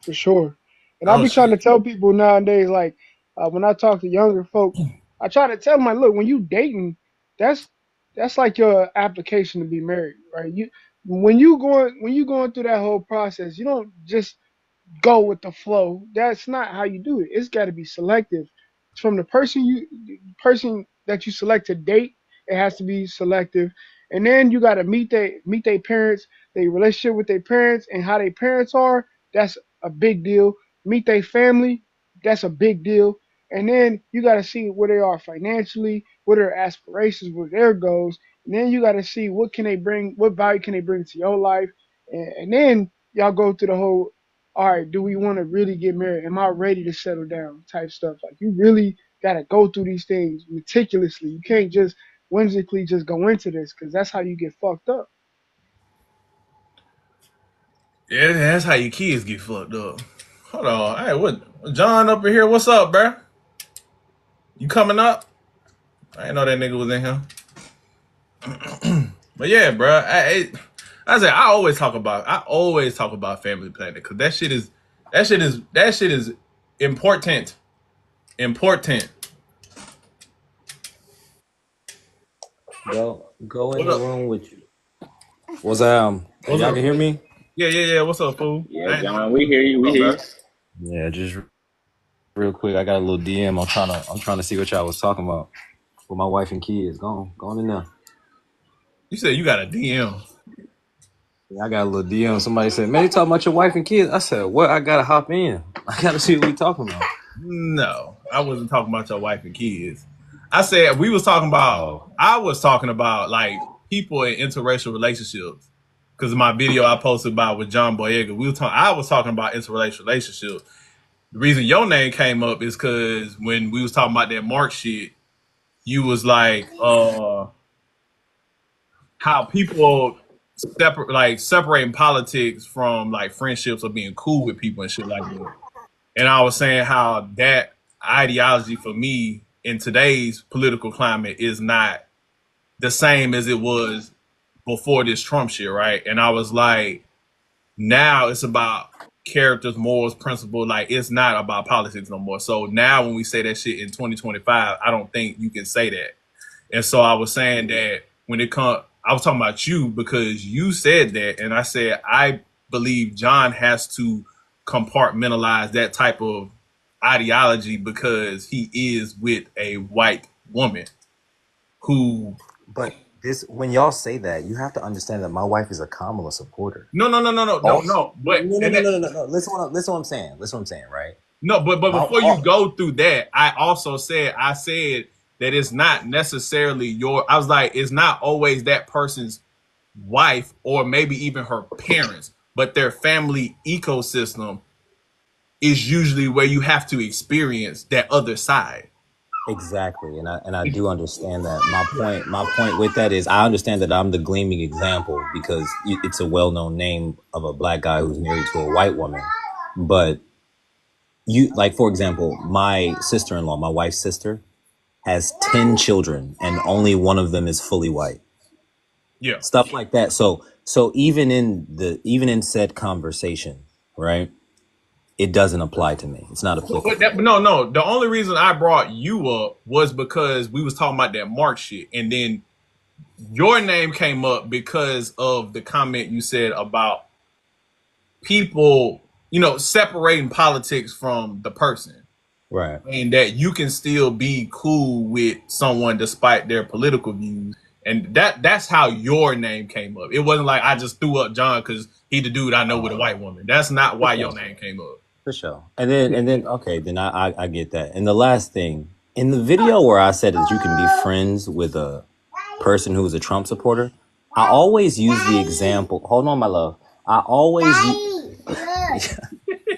for sure. And I Oh be trying to shit. tell people nowadays, like when I talk to younger folk, I try to tell them, like, look, when you dating, that's that's like your application to be married, right? When you going through that whole process, you don't just go with the flow. That's not how you do it. It's got to be selective. From the person that you select to date, it has to be selective. And then you got to meet their parents, their relationship with their parents, and how their parents are. That's a big deal. Meet their family. That's a big deal. And then you got to see where they are financially, what are their aspirations, what are their goals. And then you got to see what can they bring, what value can they bring to your life. And then y'all go through the whole, all right, do we want to really get married? Am I ready to settle down? Type stuff. Like you really gotta go through these things meticulously. You can't just whimsically just go into this because that's how you get fucked up. Yeah, that's how your kids get fucked up. Hold on. Hey, what John up in here? What's up, bro? You coming up? I didn't know that nigga was in here. But yeah, bro. I always talk about family planning because that shit is important. Important. Go in What the up? room with you. What's What's y'all up, can hear fool? me? Yeah. What's up, fool? Yeah, I ain't know. John, we hear you. We What's up, hear bro? you. Yeah, just real quick. I got a little DM. I'm trying to see what y'all was talking about with my wife and kids. Go on in there. You said you got a DM. Yeah, I got a little DM. Somebody said, "Man, you talking about your wife and kids?" I said, "What? I gotta hop in. I gotta see what we talking about." No, I wasn't talking about your wife and kids. I said we was talking about. Oh, I was talking about like people in interracial relationships. Because my video I posted about with John Boyega, I was talking about interracial relationships. The reason your name came up is because when we was talking about that Mark shit, you was like, how people separating politics from like friendships or being cool with people and shit like that. And I was saying how that ideology for me in today's political climate is not the same as it was before this Trump shit, right? And I was like, now it's about characters, morals, principle. Like it's not about politics no more. So now when we say that shit in 2025, I don't think you can say that. And so I was saying that when it comes, I was talking about you because you said that, and I said I believe John has to compartmentalize that type of ideology because he is with a white woman who but This when y'all say that, you have to understand that my wife is a Kamala supporter. Also, No. But and that, no. Listen what I'm saying. Listen what I'm saying, right? no, but My before you all, go through that, I said that it's not necessarily your. I was like, it's not always that person's wife or maybe even her parents, but their family ecosystem is usually where you have to experience that other side. exactly, and I do understand that. My point with that is I understand that I'm the gleaming example because it's a well known name of a black guy who's married to a white woman, but you like for example, my sister in law, my wife's sister, has 10 children and only one of them is fully white. Yeah. Stuff like that. So even in said conversation, right? It doesn't apply to me. It's not applicable. But no. The only reason I brought you up was because we was talking about that Mark shit, and then your name came up because of the comment you said about people, separating politics from the person, Right. and that you can still be cool with someone despite their political views. And that's how your name came up. It wasn't like I just threw up John because he the dude I know with a white woman. That's not For why your sure. name came up. For sure. And then okay, then I get that. And the last thing, in the video where I said that you can be friends with a person who is a Trump supporter, I always use the example. Hold on, my love. I always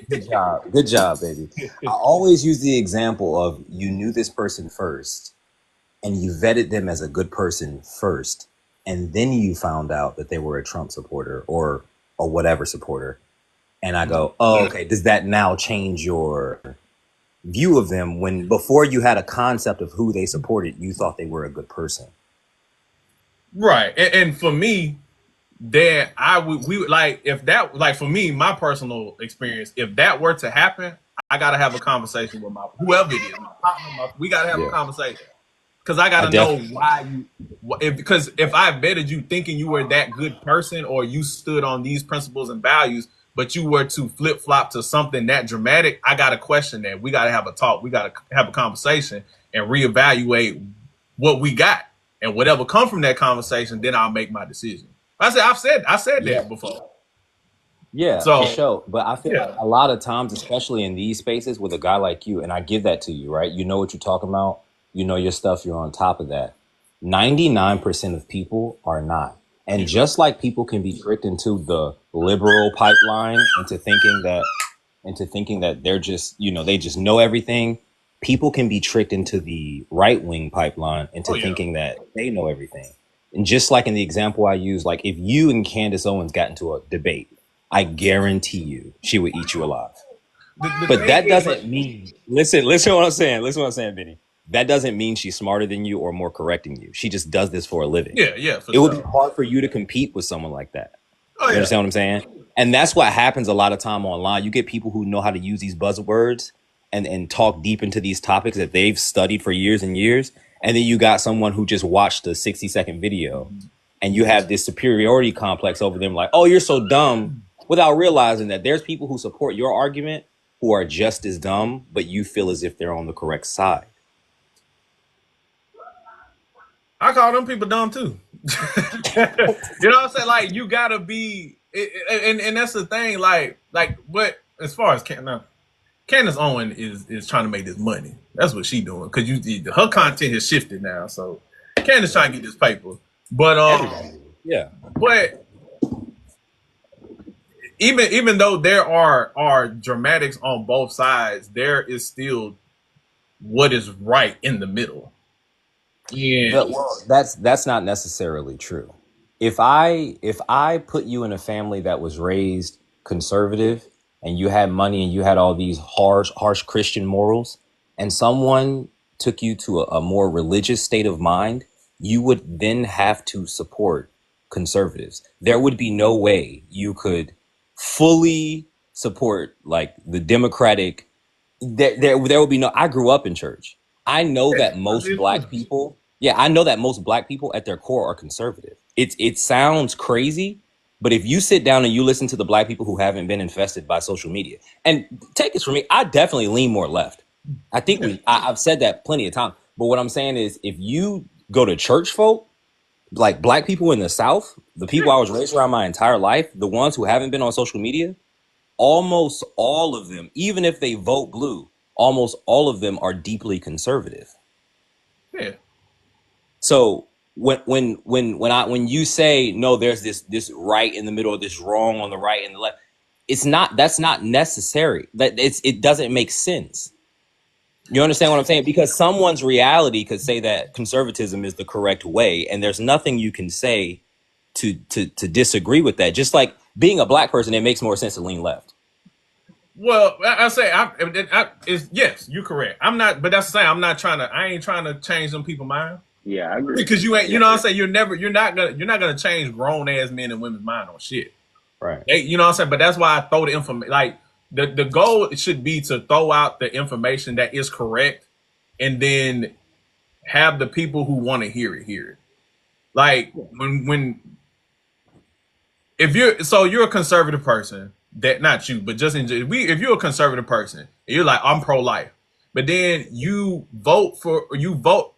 good job. Good job, baby. I always use the example of you knew this person first and you vetted them as a good person first, and then you found out that they were a Trump supporter or a whatever supporter. And I go, oh, okay, does that now change your view of them when before you had a concept of who they supported, you thought they were a good person? Right. And for me, that we would like if that like for me, my personal experience, if that were to happen, I gotta have a conversation with my whoever it is, my partner, we gotta have a Yeah. conversation. Because I I gotta know definitely, why because if I vetted you thinking you were that good person or you stood on these principles and values, but you were to flip flop to something that dramatic, I gotta question that. We gotta have a talk. We gotta have a conversation and reevaluate what we got, and whatever come from that conversation, then I'll make my decision. I said yeah. that before. Yeah, for So sure. But I feel like yeah, a lot of times, especially in these spaces with a guy like you, and I give that to you, right? You know what you're talking about. You know your stuff. You're on top of that. 99% of people are not. And yeah, just like people can be tricked into the liberal pipeline into thinking that they're just, they just know everything, people can be tricked into the right wing pipeline oh into yeah, thinking that they know everything. And just like in the example I use, like if you and Candace Owens got into a debate, I guarantee you she would eat you alive. the But thing that is, doesn't mean, listen what I'm saying. Listen what I'm saying, Benny. That doesn't mean she's smarter than you or more correct than you. She just does this for a living. yeah, for It would be sure. hard for you to compete with someone like that. Oh You yeah, understand what I'm saying? And that's what happens a lot of time online. You get people who know how to use these buzzwords and talk deep into these topics that they've studied for years and years. And then you got someone who just watched a 60-second video and you have this superiority complex over them, like, oh, you're so dumb, without realizing that there's people who support your argument who are just as dumb, but you feel as if they're on the correct side. I call them people dumb too. You know what I'm saying? Like you gotta be, and that's the thing. Like what as far as Candace Owen is trying to make this money. That's what she doing because her content has shifted now. So Candace trying to get this paper, but Everybody. Yeah. but even though there are dramatics on both sides, there is still what is right in the middle. Yeah, Well, that's not necessarily true. If I put you in a family that was raised conservative and you had money and you had all these harsh Christian morals, and someone took you to a more religious state of mind, you would then have to support conservatives. There would be no way you could fully support like the Democratic. There will be no. I grew up in church. I know yeah, that I most did too. black people, yeah, I know that most black people at their core are conservative. It sounds crazy, but if you sit down and you listen to the black people who haven't been infested by social media, and take this from me, I definitely lean more left. I think Yeah, I've said that plenty of times. But what I'm saying is, if you go to church folk, like black people in the South, the people I was raised around my entire life, the ones who haven't been on social media, almost all of them, even if they vote blue, almost all of them are deeply conservative. Yeah. So when you say no, there's this right in the middle, this wrong on the right and the left, that's not necessary. It doesn't make sense. You understand what I'm saying? Because someone's reality could say that conservatism is the correct way, and there's nothing you can say to disagree with that. Just like being a black person, it makes more sense to lean left. Well, I say yes, you're correct. I'm not, but that's the same. I ain't trying to change them people's mind. Yeah, I agree. Because you ain't, Yeah. you know what I'm saying? You're not gonna change grown ass men and women's mind on shit. Right. You know what I'm saying? But that's why I throw the information. Like the goal should be to throw out the information that is correct, and then have the people who want to hear it. Like if you're a conservative person, that not you, but just if you're a conservative person, and you're like, I'm pro-life, but then you vote.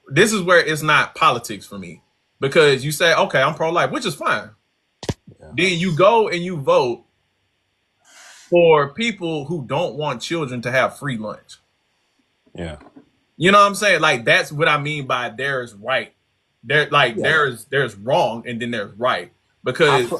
This is where it's not politics for me, because you say, okay, I'm pro-life, which is fine. Yeah. Then you go and you vote for people who don't want children to have free lunch. Yeah. You know what I'm saying? Like, that's what I mean by there's right. There's wrong, and then there's right. Because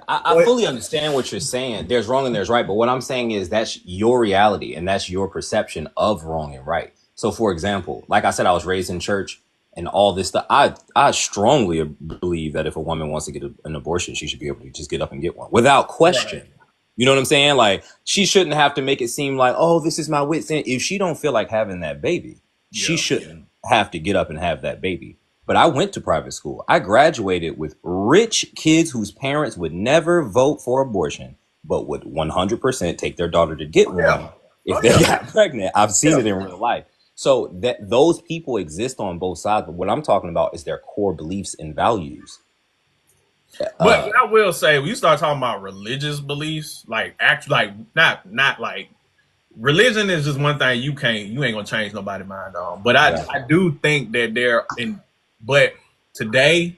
I fully understand what you're saying. There's wrong and there's right, but what I'm saying is that's your reality and that's your perception of wrong and right. So, for example, like I said, I was raised in church and all this stuff. I strongly believe that if a woman wants to get an abortion, she should be able to just get up and get one without question. Right. You know what I'm saying? Like, she shouldn't have to make it seem like, oh, this is my wit's end. If she don't feel like having that baby, she shouldn't have to get up and have that baby. But I went to private school. I graduated with rich kids whose parents would never vote for abortion, but would 100% take their daughter to get one if they got pregnant. I've seen it in real life. So that those people exist on both sides. But what I'm talking about is their core beliefs and values. But I will say, when you start talking about religious beliefs, like not like religion is just one thing you ain't gonna change nobody's mind on. But I do think that but today,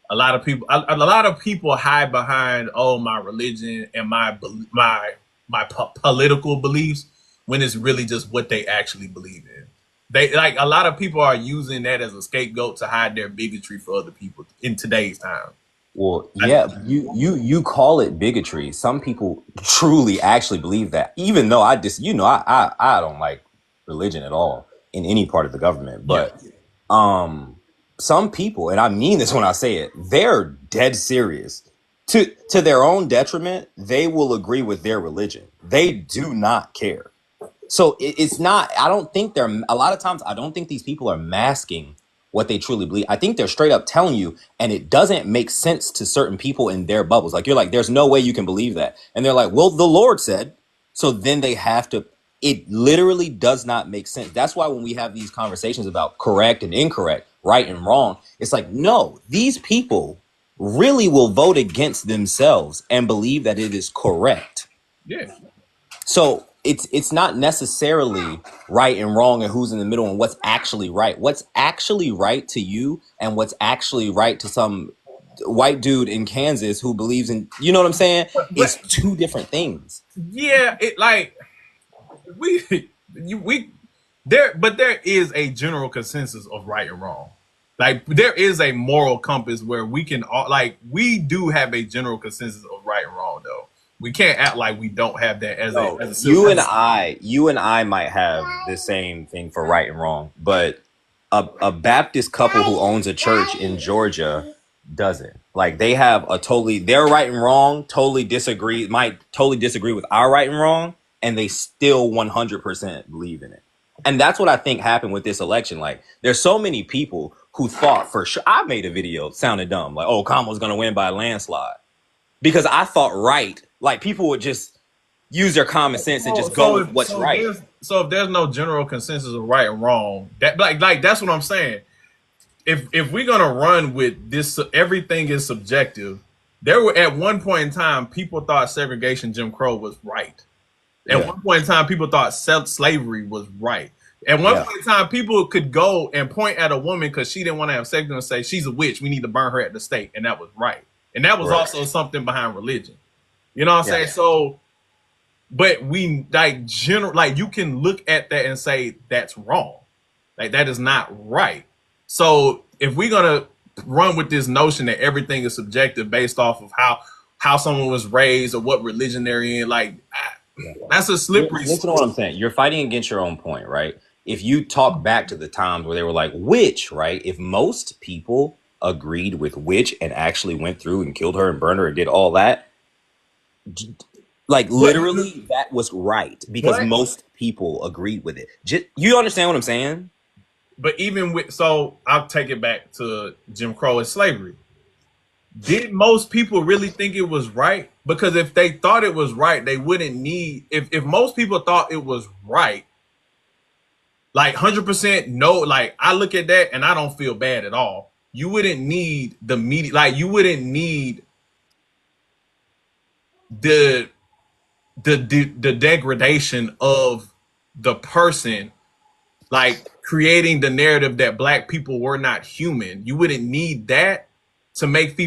a lot of people hide behind, oh, my religion and my political beliefs, when it's really just what they actually believe in. They, like, a lot of people are using that as a scapegoat to hide their bigotry for other people in today's time. Well, yeah, you call it bigotry. Some people truly actually believe that, even though I don't like religion at all in any part of the government. But some people, and I mean this when I say it, they're dead serious. To their own detriment, they will agree with their religion. They do not care. So it's not, I don't think a lot of times, I don't think these people are masking what they truly believe. I think they're straight up telling you, and it doesn't make sense to certain people in their bubbles. Like, you're like, there's no way you can believe that. And they're like, well, the Lord said. So then they have to, it literally does not make sense. That's why when we have these conversations about correct and incorrect, right and wrong, it's like, no, these people really will vote against themselves and believe that it is correct. Yeah. So it's not necessarily right and wrong and who's in the middle and what's actually right. What's actually right to you and what's actually right to some white dude in Kansas who believes in, you know what I'm saying? It's two different things. Yeah, it like there is a general consensus of right and wrong. Like, there is a moral compass where we can all, like, we do have a general consensus of right and wrong, though. We can't act like we don't have that as a you and I might have the same thing for right and wrong, but a Baptist couple who owns a church in Georgia doesn't. Like, they have their right and wrong might totally disagree with our right and wrong, and they still 100% believe in it. And that's what I think happened with this election. Like, there's so many people who thought for sure. I made a video, sounded dumb, like, oh, Kamala's gonna win by a landslide, because I thought right. Like, people would just use their common sense and just go with what's right. So if there's no general consensus of right and wrong, that like that's what I'm saying. If we're gonna run with this, everything is subjective. There were, at one point in time, people thought segregation, Jim Crow, was right. At one point in time, people thought slavery was right. At one Yeah, point in time, people could go and point at a woman because she didn't want to have sex and say she's a witch. We need to burn her at the stake, and that was right. And that was right. also something behind religion. You know what I'm Yeah. saying? So, but we like general, like you can look at that and say that's wrong. Like that is not right. So if we're gonna run with this notion that everything is subjective based off of how someone was raised or what religion they're in, like that's a slippery Listen to what I'm slope. saying. You're fighting against your own point, right? If you talk back to the times where they were like witch, right? If most people agreed with witch and actually went through and killed her and burned her and did all that, like But literally that was right because but most people agreed with it. You understand what I'm saying? but even with so I'll take it back to Jim Crow and slavery. Did most people really think it was right? Because if they thought it was right, they wouldn't need if most people thought it was right, like 100% no, like I look at that and I don't feel bad at all. You wouldn't need the media, like you wouldn't need the the degradation of the person, like creating the narrative that black people were not human. You wouldn't need that to make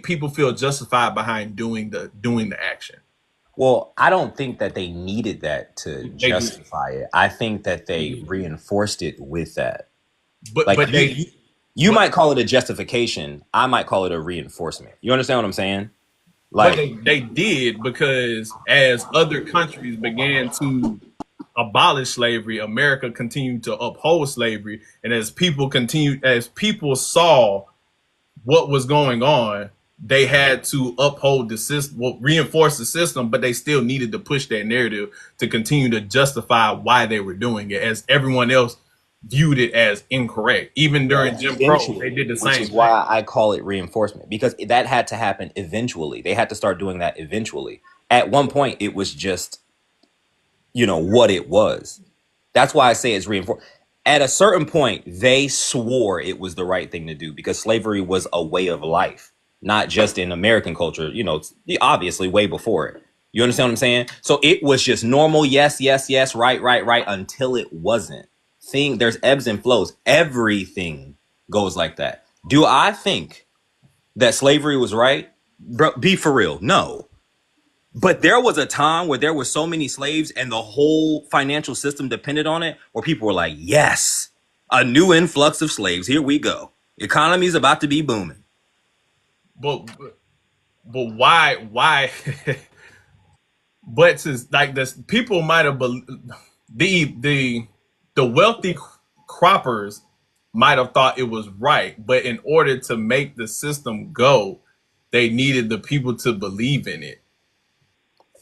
people feel justified behind doing the action. Well, I don't think that they needed that to They do, justify it. I think that they reinforced it with that. but Like but they you but might call it a justification. I might call it a reinforcement. You understand what I'm saying? but Like, they did because as other countries began to abolish slavery, America continued to uphold slavery, and as people saw what was going on, they had to uphold the system, well, reinforce the system, but they still needed to push that narrative to continue to justify why they were doing it, as everyone else viewed it as incorrect. Even during Jim Crow, they eventually, did the which same is thing. why I call it reinforcement because that had to happen eventually. They had to start doing that eventually. At one point, it was just, what it was. That's why I say it's reinforced. At a certain point, they swore it was the right thing to do because slavery was a way of life, not just in American culture, obviously way before it. You understand what I'm saying? So it was just normal, yes, yes, yes, right, right, right, until it wasn't. There's ebbs and flows. Everything goes like that. Do I think that slavery was right? Bro, be for real. No. But there was a time where there were so many slaves and the whole financial system depended on it, where people were like, yes, a new influx of slaves. Here we go. Economy is about to be booming. But why but to like this people might have the the wealthy croppers might have thought it was right, but in order to make the system go, they needed the people to believe in it.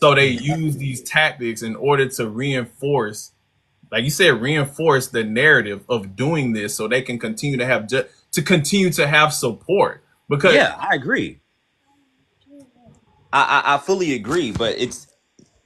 So they use these tactics in order to reinforce, like you said, reinforce the narrative of doing this, so they can continue to have to continue to have support. Because Yeah, I agree. I fully agree, but it's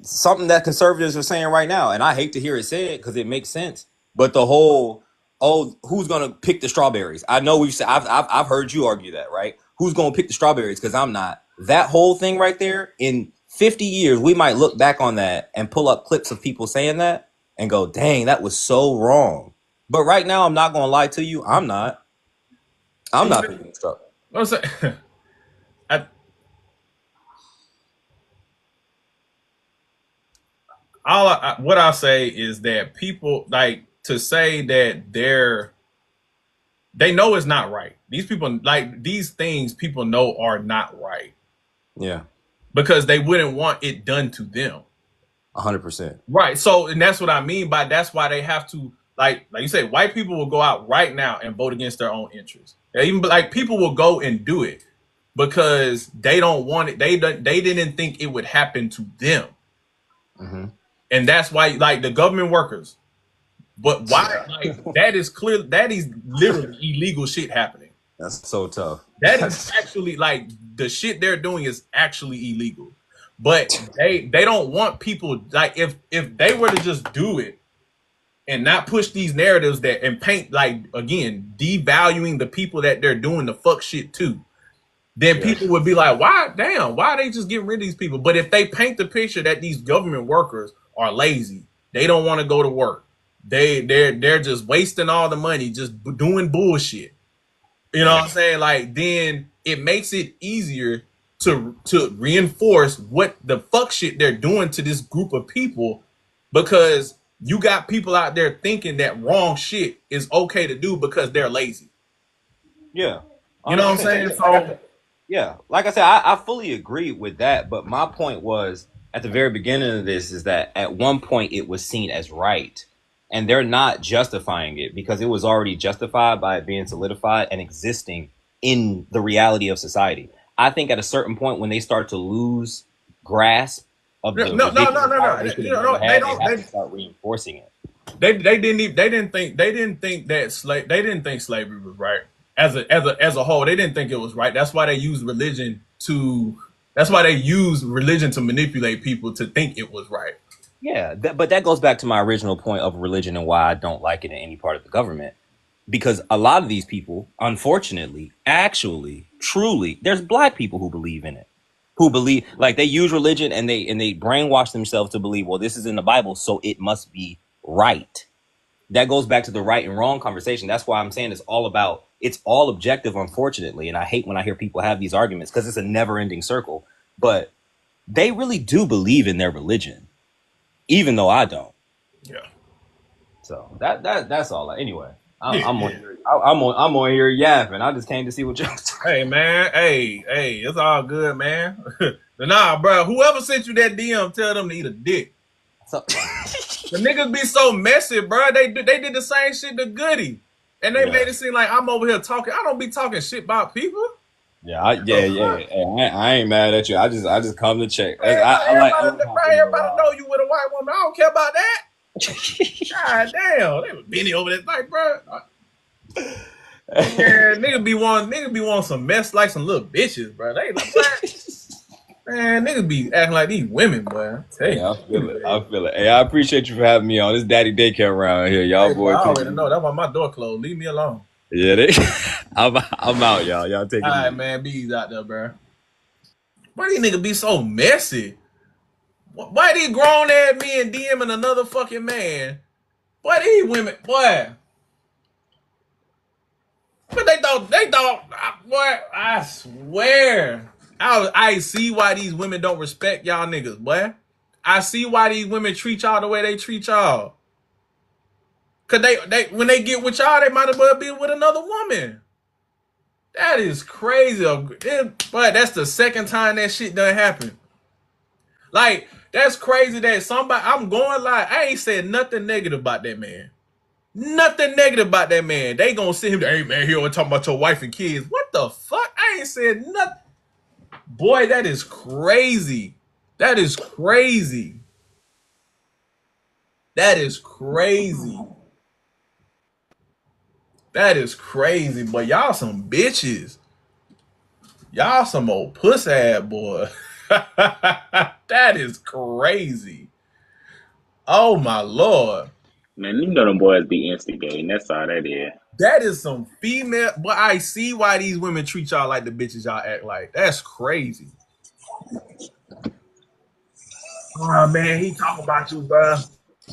something that conservatives are saying right now, and I hate to hear it said because it makes sense. But the whole, oh, who's gonna pick the strawberries? I know we've said I've heard you argue that, right? Who's gonna pick the strawberries? Because I'm not. That whole thing right there. In 50 years, we might look back on that and pull up clips of people saying that and go, "Dang, that was so wrong." But right now, I'm not gonna lie to you. I'm not. I'm not picking the strawberries. I'm saying, I, what I'll say is that people like to say that they know it's not right. These people, like these things people know are not right Yeah, because they wouldn't want it done to them. 100%. Right. So, and that's what I mean by that's why they have to, like you say, white people will go out right now and vote against their own interests. Even like people will go and do it because they don't want it. They didn't think it would happen to them, Mm-hmm. and that's why like the government workers. But why? Like that is clear. That is literally illegal shit happening. That's so tough. That is actually like the shit they're doing is actually illegal. But they don't want people like if they were to just do it and not push these narratives that and paint like again devaluing the people that they're doing the fuck shit to, then Yeah. people would be like, why are they just getting rid of these people? But if they paint the picture that these government workers are lazy, they don't want to go to work, they're just wasting all the money just doing bullshit. You know what I'm saying? Like then it makes it easier to reinforce what the fuck shit they're doing to this group of people because you got people out there thinking that wrong shit is okay to do because they're lazy. Yeah, You know what I'm 100%. saying? Like I So said, yeah, like I said, I fully agree with that. But my point was at the very beginning of this is that at one point it was seen as right, and they're not justifying it because it was already justified by it being solidified and existing in the reality of society. I think at a certain point when they start to lose grasp of no, the no, no, no, ridiculous no, power no. they could You have never know, they had, they don't. have to start reinforcing it. They didn't think that they didn't think slavery was right as a whole. They didn't think it was right. That's why they used religion to. That's why they used religion to manipulate people to think it was right. Yeah, but that goes back to my original point of religion and why I don't like it in any part of the government. Because a lot of these people, unfortunately, actually, truly, there's black people who believe in it, who believe like they use religion and they brainwash themselves to believe, well, this is in the Bible, so it must be right. That goes back to the right and wrong conversation. That's why I'm saying it's all objective, unfortunately. And I hate when I hear people have these arguments because it's a never ending circle. But they really do believe in their religion, even though I don't. Yeah. So that's all. Anyway, Yeah. I'm on here. I'm on here yapping. I just came to see what y'all talking. Hey man. Hey. It's all good, man. Nah, bro. Whoever sent you that DM, tell them to eat a dick. So, The niggas be so messy, bro. They did the same shit to Goody, and they yeah, made it seem like I'm over here talking. I don't be talking shit about people. yeah. Hey, I ain't mad at you. I just come to check. Man, I like bro, hopping in a everybody know while. you with a white woman. I don't care about that. God damn, they was Benny over there, like, bro. Yeah, niggas be wanting some mess like some little bitches, bro. They like, man, niggas be acting like these women, boy. I tell Yeah, you. I feel it. Hey, I appreciate you for having me on. This daddy daycare around here, y'all Hey, bro, boy. I Keep already know. That's why my door closed. Leave me alone. yeah, I'm out, y'all. Y'all take All it right, easy. man. Bees out there, bro. Why these niggas be so messy? Why these grown ass men DMing another fucking man? Why these women, boy? But boy, I swear. I see why these women don't respect y'all niggas, boy. I see why these women treat y'all the way they treat y'all. Cause they when they get with y'all, they might as well be with another woman. That is crazy. But that's the second time that shit done happened. Like, that's crazy that somebody, I'm going like, I ain't said nothing negative about that man. Nothing negative about that man. They gonna sit him there, hey man, he always talking about your wife and kids. What the fuck? I ain't said nothing. Boy, that is crazy. That is crazy. That is crazy. That is crazy. But y'all some bitches. Y'all some old puss ass boy. That is crazy. Oh my lord. Man, you know them boys be instigating. That's all that is. That is some female. But I see why these women treat y'all like the bitches y'all act like. That's crazy. Oh man, he talking about you, bro.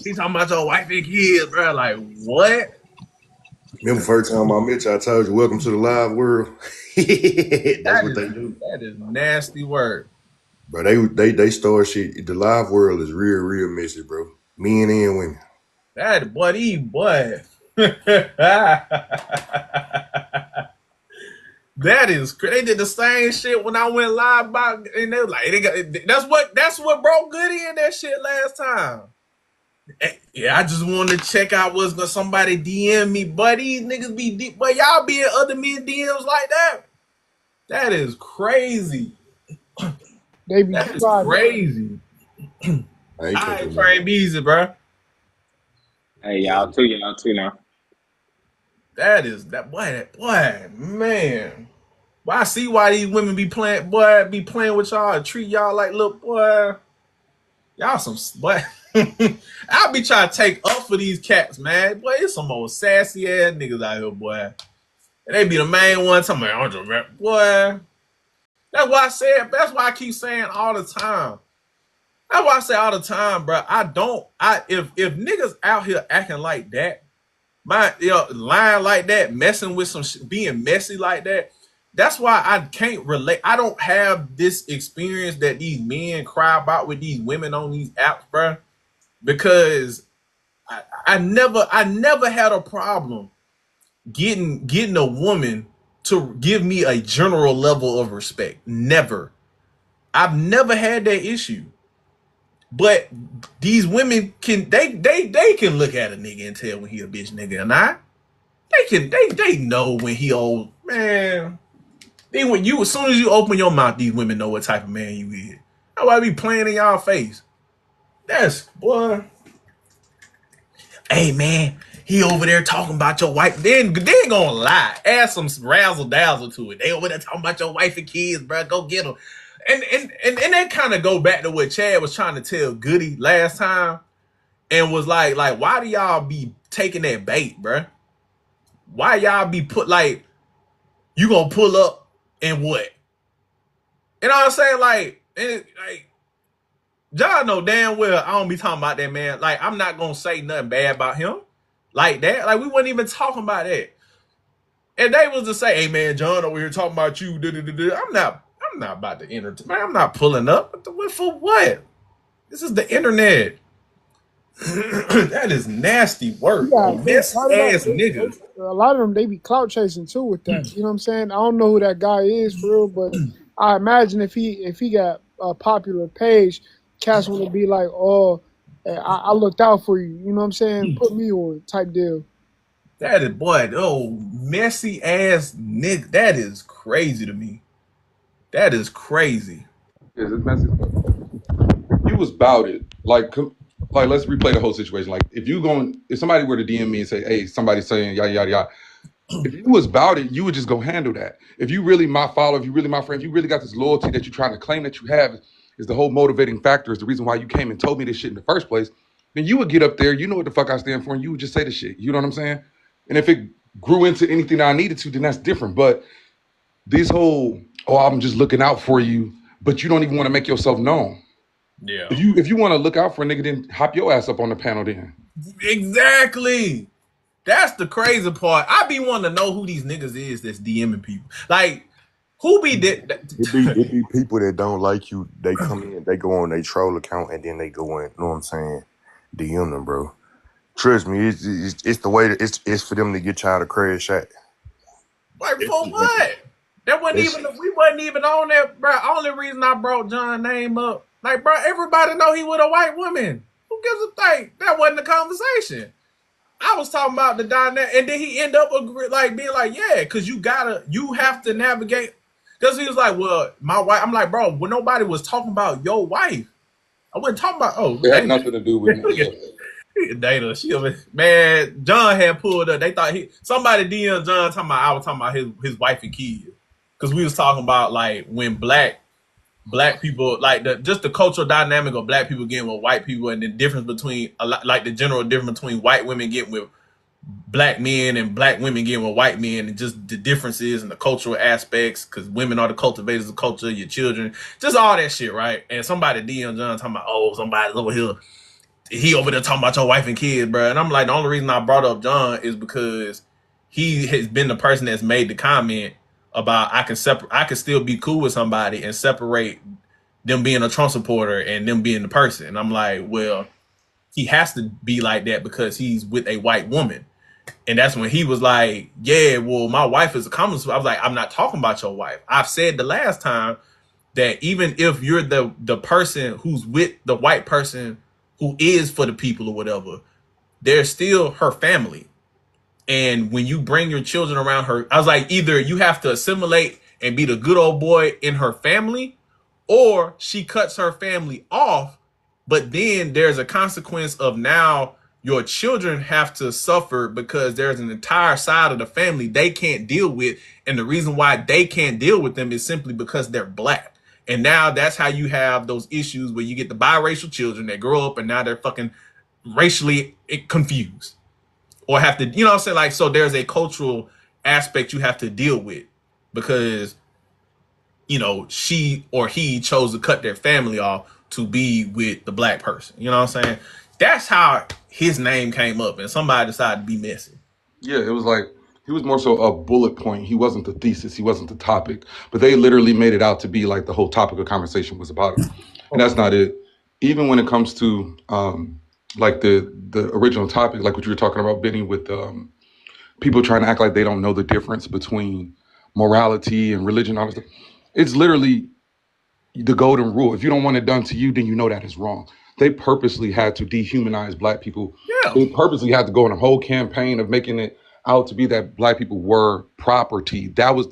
He talking about your wife and kids, bro. Like what? Remember first time I met you, I told you, welcome to the live world. That's what they do. That is nasty word. Bro, they start shit. The live world is real, real messy, bro. Men and women. That buddy, boy. That is crazy. They did the same shit when I went live about, and they were like, that's what broke Goody in that shit last time. Yeah, I just wanted to check out was gonna somebody DM me, but these niggas be deep, but y'all be in other men DMs like that. That is crazy. They be That is private. crazy. I ain't I taking ain't that. trying to be easy, bro. Hey, y'all too now. That is that boy, man. Well, I see why these women be playing with y'all and treat y'all like little boy. Y'all some boy. I'll be trying to take up for these cats, man. Boy, it's some old sassy ass niggas out here, boy. And they be the main one talking about boy. That's why I keep saying all the time. That's why I say all the time, bro. If niggas out here acting like that, lying like that, messing with being messy like that. That's why I can't relate. I don't have this experience that these men cry about with these women on these apps, bro. Because I never had a problem getting a woman to give me a general level of respect. Never. I've never had that issue. But these women they can look at a nigga and tell when he a bitch nigga or not. They know when he old man. Then when you as soon as you open your mouth, these women know what type of man you is. That's why I be playing in y'all face. That's boy. Hey man, he over there talking about your wife. Then they ain't gonna lie. Add some razzle dazzle to it. They over there talking about your wife and kids, bro. Go get them. And that kind of go back to what Chad was trying to tell Goody last time, and was like why do y'all be taking that bait, bro? Why y'all be put like you gonna pull up and what? You know what I'm saying? Like John know damn well I don't be talking about that man. Like I'm not gonna say nothing bad about him like that. Like we wasn't even talking about that. And they was to say, hey man, John over here talking about you. I'm not about to enter. Man, I'm not pulling up. For what? This is the internet. That is nasty work, Yeah, bro. they Messy started off. ass niggas. A lot of them they be clout chasing too with that. You know what I'm saying? I don't know who that guy is for real, but I imagine if he got a popular page, cats want to be like, oh, I looked out for you. You know what I'm saying? Put me on type deal. That is boy, messy ass nigga. That is crazy to me. That is crazy. It's messy. You was about it. Like let's replay the whole situation. Like if somebody were to DM me and say, hey, somebody's saying yada yada yada. If you was about it, you would just go handle that. If you really my follower, if you really my friend, if you really got this loyalty that you're trying to claim that you have is the whole motivating factor, is the reason why you came and told me this shit in the first place, then you would get up there, you know what the fuck I stand for, and you would just say the shit. You know what I'm saying? And if it grew into anything I needed to, then that's different. But these whole, oh, I'm just looking out for you, but you don't even want to make yourself known. Yeah. If you want to look out for a nigga, then hop your ass up on the panel then. Exactly. That's the crazy part. I be wanting to know who these niggas is that's DMing people. Like, who be It be people that don't like you. They come in, they go on their troll account, and then they go in. You know what I'm saying? DM them, bro. Trust me, it's the way that it's for them to get y'all to crash out. like for what? That wasn't even we wasn't even on that, bro. Only reason I brought John's name up, like, bro, everybody know he with a white woman. Who gives a thing? That wasn't the conversation. I was talking about the dynamic, and then he end up being like, yeah, because you have to navigate. Because he was like, well, my wife. I'm like, bro, when nobody was talking about your wife, I wasn't talking about. Oh, It had dang. nothing to do with me. Data, man, John had pulled up. They thought somebody DM John talking about I was talking about his wife and kids, because we was talking about like when black people, like just the cultural dynamic of black people getting with white people, and the difference between like the general difference between white women getting with black men and black women getting with white men, and just the differences and the cultural aspects, because women are the cultivators of culture, your children, just all that shit, right? And somebody DM John talking about, oh, somebody's over here, he over there talking about your wife and kids, bro. And I'm like, the only reason I brought up John is because he has been the person that's made the comment about I can still be cool with somebody and separate them being a Trump supporter and them being the person. And I'm like, well, he has to be like that because he's with a white woman. And that's when he was like, yeah, well, my wife is a common. I was like, I'm not talking about your wife. I've said the last time that even if you're the person who's with the white person who is for the people or whatever, they're still her family. And when you bring your children around her, I was like, either you have to assimilate and be the good old boy in her family, or she cuts her family off. But then there's a consequence of now your children have to suffer because there's an entire side of the family they can't deal with. And the reason why they can't deal with them is simply because they're black. And now that's how you have those issues where you get the biracial children that grow up and now they're fucking racially confused or have to, you know what I'm saying? Like, so there's a cultural aspect you have to deal with because, you know, she or he chose to cut their family off. to be with the black person. You know what I'm saying? That's how his name came up, and somebody decided to be messy. Yeah, it was like he was more so a bullet point. He wasn't the thesis. He wasn't the topic. But they literally made it out to be like the whole topic of conversation was about him, and that's not it. Even when it comes to like the original topic, like what you were talking about, Benny, with people trying to act like they don't know the difference between morality and religion, all that stuff. It's literally the golden rule. If you don't want it done to you, then you know that is wrong. They purposely had to dehumanize black people. Yeah. They purposely had to go on a whole campaign of making it out to be that black people were property. That was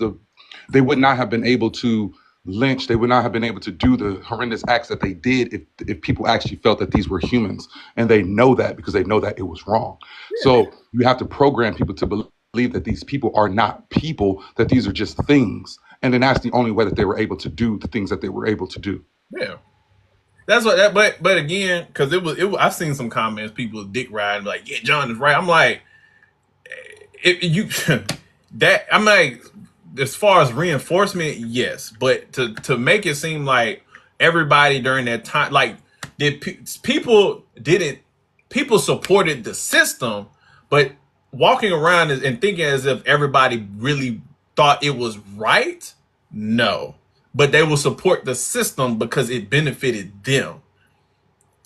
they would not have been able to lynch. They would not have been able to do the horrendous acts that they did if people actually felt that these were humans. And they know that because they know that it was wrong. Yeah. So you have to program people to believe that these people are not people, that these are just things. And then that's the only way that they were able to do the things that they were able to do. Yeah. That's what that, but again, because it was, I've seen some comments, people dick riding like, yeah, John is right. I'm like, you that I'm like, as far as reinforcement, yes, but to make it seem like everybody during that time, like, people supported the system, but walking around and thinking as if everybody really thought it was right, no, but they will support the system because it benefited them.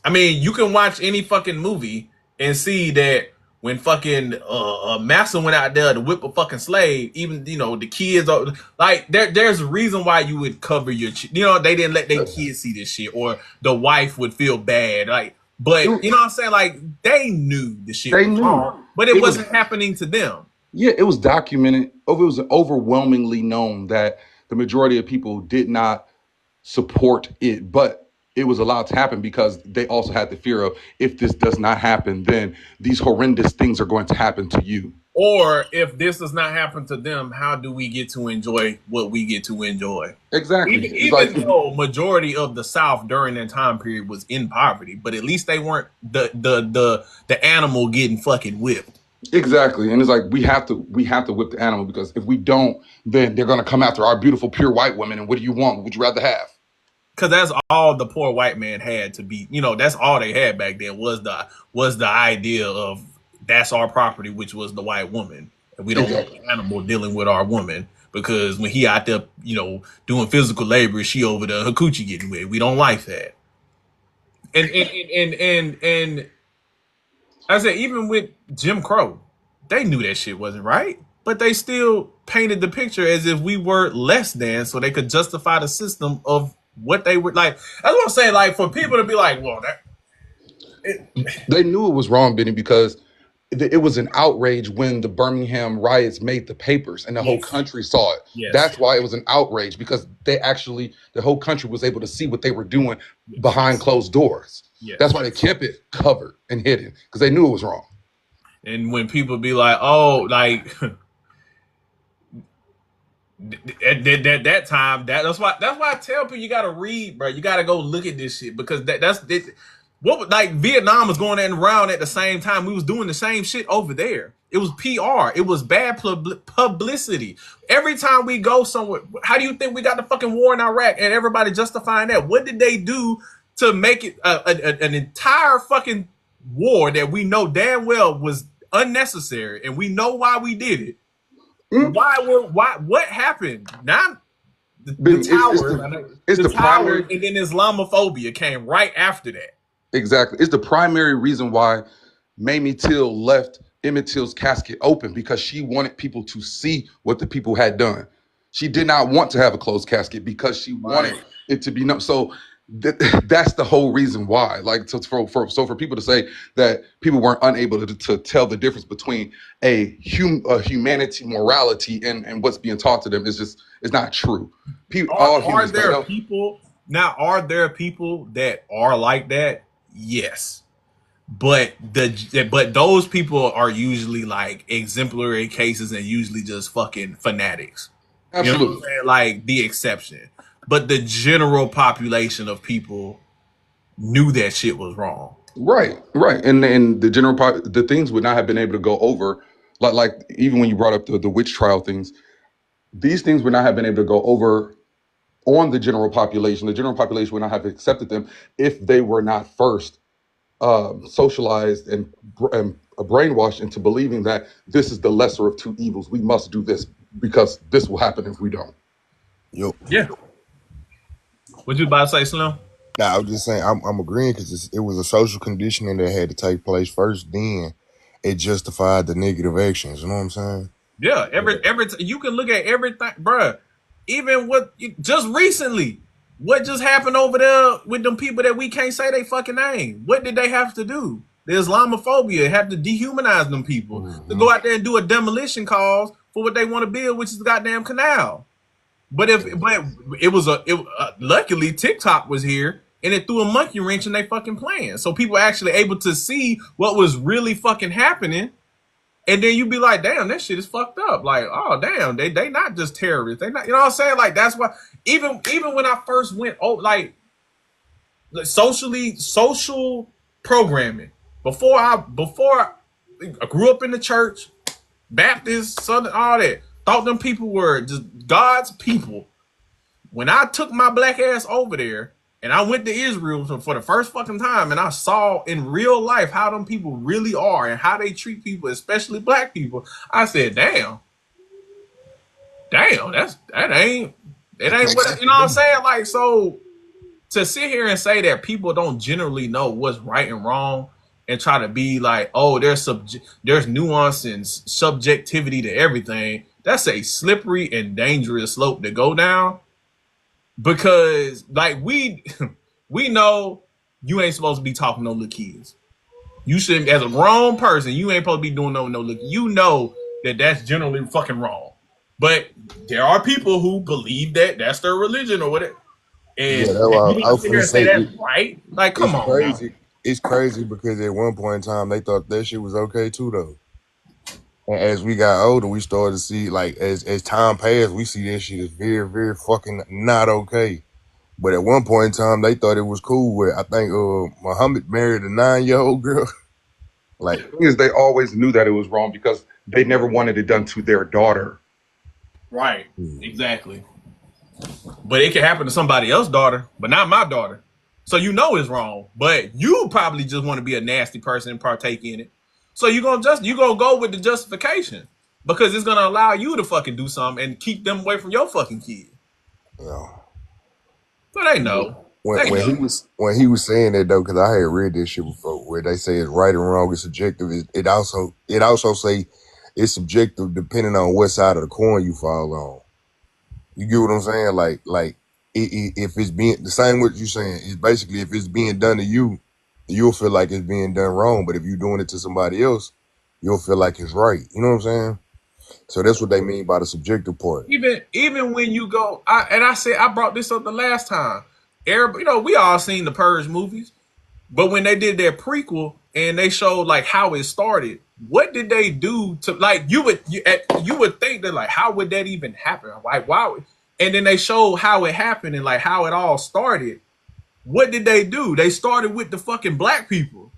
I mean, you can watch any fucking movie and see that when fucking Massa went out there to whip a fucking slave, even, you know, the kids are like, there's a reason why you would cover your, you know, they didn't let their kids see this shit, or the wife would feel bad, like, but you know what I'm saying, like, they knew the shit was wrong, but it wasn't happening to them. Yeah, it was documented. It was overwhelmingly known that the majority of people did not support it, but it was allowed to happen because they also had the fear of, if this does not happen, then these horrendous things are going to happen to you. Or if this does not happen to them, how do we get to enjoy what we get to enjoy? Exactly. Even though majority of the South during that time period was in poverty, but at least they weren't the animal getting fucking whipped. Exactly. And it's like we have to whip the animal, because if we don't, then they're gonna come after our beautiful pure white women. And what do you want? What would you rather have? Because that's all the poor white man had to be, you know, that's all they had back then was the idea of that's our property, which was the white woman. And we don't want the animal dealing with our woman, because when he out there, you know, doing physical labor, she over there, her coochie getting wet. We don't like that. And I said, even with Jim Crow, they knew that shit wasn't right, but they still painted the picture as if we were less than, so they could justify the system of what they were like. That's what I'm saying. Like, for people to be like, well, they knew it was wrong, Benny, because it was an outrage when the Birmingham riots made the papers and the whole country saw it. Yes. That's why it was an outrage, because the whole country was able to see what they were doing behind closed doors. Yes. That's why they kept it covered and hidden, because they knew it was wrong. And when people be like, oh, like at that time, that's why I tell people, you gotta read, bro. You gotta go look at this shit, because that's what, like, Vietnam was going around at the same time. We was doing the same shit over there. It was PR. It was bad publicity. Every time we go somewhere, how do you think we got the fucking war in Iraq and everybody justifying that? What did they do to make it an entire fucking war that we know damn well was unnecessary, and we know why we did it? What happened? Now the towers, it's the primary, and then Islamophobia came right after that. Exactly. It's the primary reason why Mamie Till left Emmett Till's casket open, because she wanted people to see what the people had done. She did not want to have a closed casket because she wanted it to be known. So that's the whole reason why. Like, so for people to say that people weren't unable to tell the difference between a humanity, morality, and what's being taught to them is not true. Are there people that are like that? Yes. But those people are usually like exemplary cases and usually just fucking fanatics. Absolutely. You know what I'm saying? Like, the exception. But the general population of people knew that shit was wrong. Right. And the general the things would not have been able to go over, like even when you brought up the witch trial things, these things would not have been able to go over on the general population. The general population would not have accepted them if they were not first socialized and brainwashed into believing that this is the lesser of two evils. We must do this because this will happen if we don't. Yo, Yeah. What you about to say, Slim? nah, I was just saying I'm agreeing because it was a social conditioning that had to take place first. Then it justified the negative actions. You know what I'm saying? Yeah, you can look at everything, bruh. Even what just recently, what just happened over there with them people that we can't say they fucking name? What did they have to do? The Islamophobia have to dehumanize them people to Mm-hmm. go out there and do a demolition cause for what they want to build, which is the goddamn canal. But it was luckily TikTok was here and it threw a monkey wrench in their fucking plan, so people were actually able to see what was really fucking happening. And then you be like, damn, that shit is fucked up. Like, oh damn, they not just terrorists. They not, you know what I'm saying? Like that's why even when I first went like social programming before I grew up in the church, Baptist, Southern, all that. Thought them people were just God's people. When I took my black ass over there and I went to Israel for the first fucking time and I saw in real life how them people really are and how they treat people, especially black people, I said, damn, that ain't what, you know what I'm saying? Like, so to sit here and say that people don't generally know what's right and wrong and try to be like, oh, there's nuance and subjectivity to everything, that's a slippery and dangerous slope to go down. Because like we know you ain't supposed to be talking to no little kids. You shouldn't, as a grown person, you ain't supposed to be doing no little. You know that that's generally fucking wrong. But there are people who believe that that's their religion or whatever. Yeah, And that's why you I gonna was sit here finna and say say that's right? Like, come it's on now. crazy. It's crazy because at one point in time they thought that shit was okay too, though. And as we got older, we started to see like as time passed, we see that shit is very, very fucking not okay. But at one point in time, they thought it was cool. Where I think Muhammad married a 9-year-old girl. Like, The thing is, they always knew that it was wrong because they never wanted it done to their daughter. Right. Exactly. But it can happen to somebody else's daughter, but not my daughter. So you know it's wrong. But you probably just want to be a nasty person and partake in it. So you gonna go with the justification because it's gonna allow you to fucking do something and keep them away from your fucking kid. you know, So they know. when They when he know. was when he was saying that though, because I had read this shit before, where they say it's right and wrong, it's subjective. It also say it's subjective depending on what side of the coin you fall on. You get what I'm saying? If it's being the same what you saying, it's basically if it's being done to you, you'll feel like it's being done wrong. But if you're doing it to somebody else, you'll feel like it's right. You know what I'm saying? So that's what they mean by the subjective part. Even when you go, I brought this up the last time. Everybody, we all seen the Purge movies. But when they did their prequel and they showed like how it started, what did they do to like you would think that like how would that even happen? Like why? And then they showed how it happened and like how it all started. What did they do? They started with the fucking black people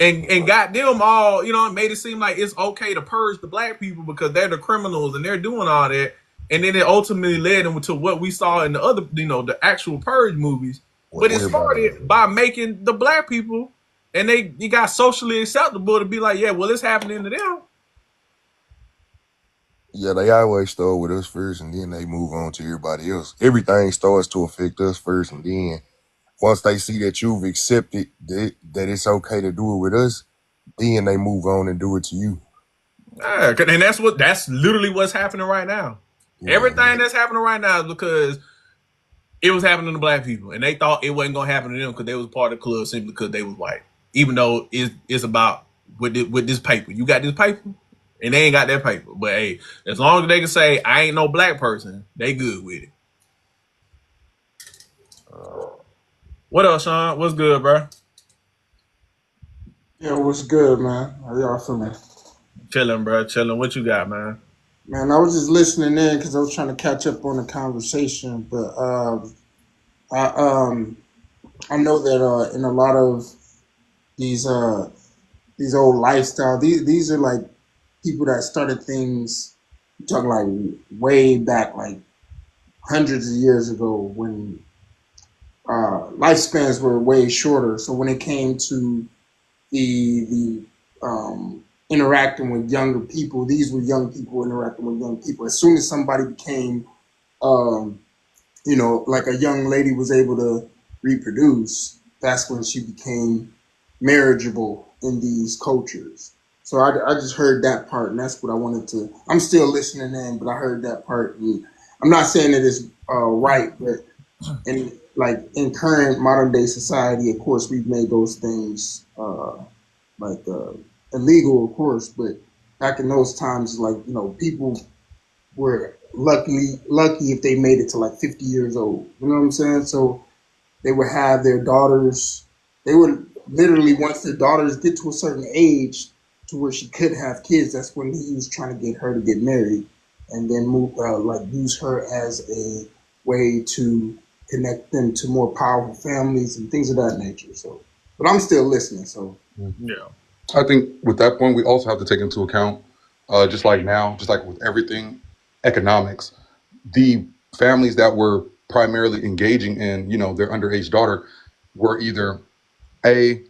and got them all. Made it seem like it's okay to purge the black people because they're the criminals and they're doing all that. And then it ultimately led them to what we saw in the other, the actual purge movies. But it started by making the black people, and you got socially acceptable to be like, yeah, well, it's happening to them. Yeah, they always start with us first, and then they move on to everybody else. Everything starts to affect us first, and then once they see that you've accepted that it's okay to do it with us, then they move on and do it to you. Yeah, and that's literally what's happening right now. Everything that's happening right now is because it was happening to black people, and they thought it wasn't gonna happen to them because they was part of the club simply because they was white. Even though it's about with this paper, you got this paper, and they ain't got that paper. But hey, as long as they can say I ain't no black person, they good with it. What else, Sean? What's good, bro? Yeah, what's good, man? How y'all feeling? Chilling, bro. Chilling. What you got, man? Man, I was just listening in because I was trying to catch up on the conversation, but I I know that in a lot of these old lifestyle, these are like people that started things. I'm talking like way back, like hundreds of years ago when lifespans were way shorter. So when it came to the interacting with younger people, these were young people interacting with young people. As soon as somebody became um, like a young lady was able to reproduce, that's when she became marriageable in these cultures. So I just heard that part, and that's what I wanted to. I'm still listening in, but I heard that part, and I'm not saying it is right, but in current modern day society, of course, we've made those things illegal, of course. But back in those times, people were lucky if they made it to like 50 years old. You know what I'm saying? So they would have their daughters. They would literally, once their daughters get to a certain age to where she could have kids, that's when he was trying to get her to get married, and then use her as a way to connect them to more powerful families and things of that nature. So, but I'm still listening. So Yeah. I think with that point, we also have to take into account, just like now, just like with everything, economics. The families that were primarily engaging in, their underage daughter were either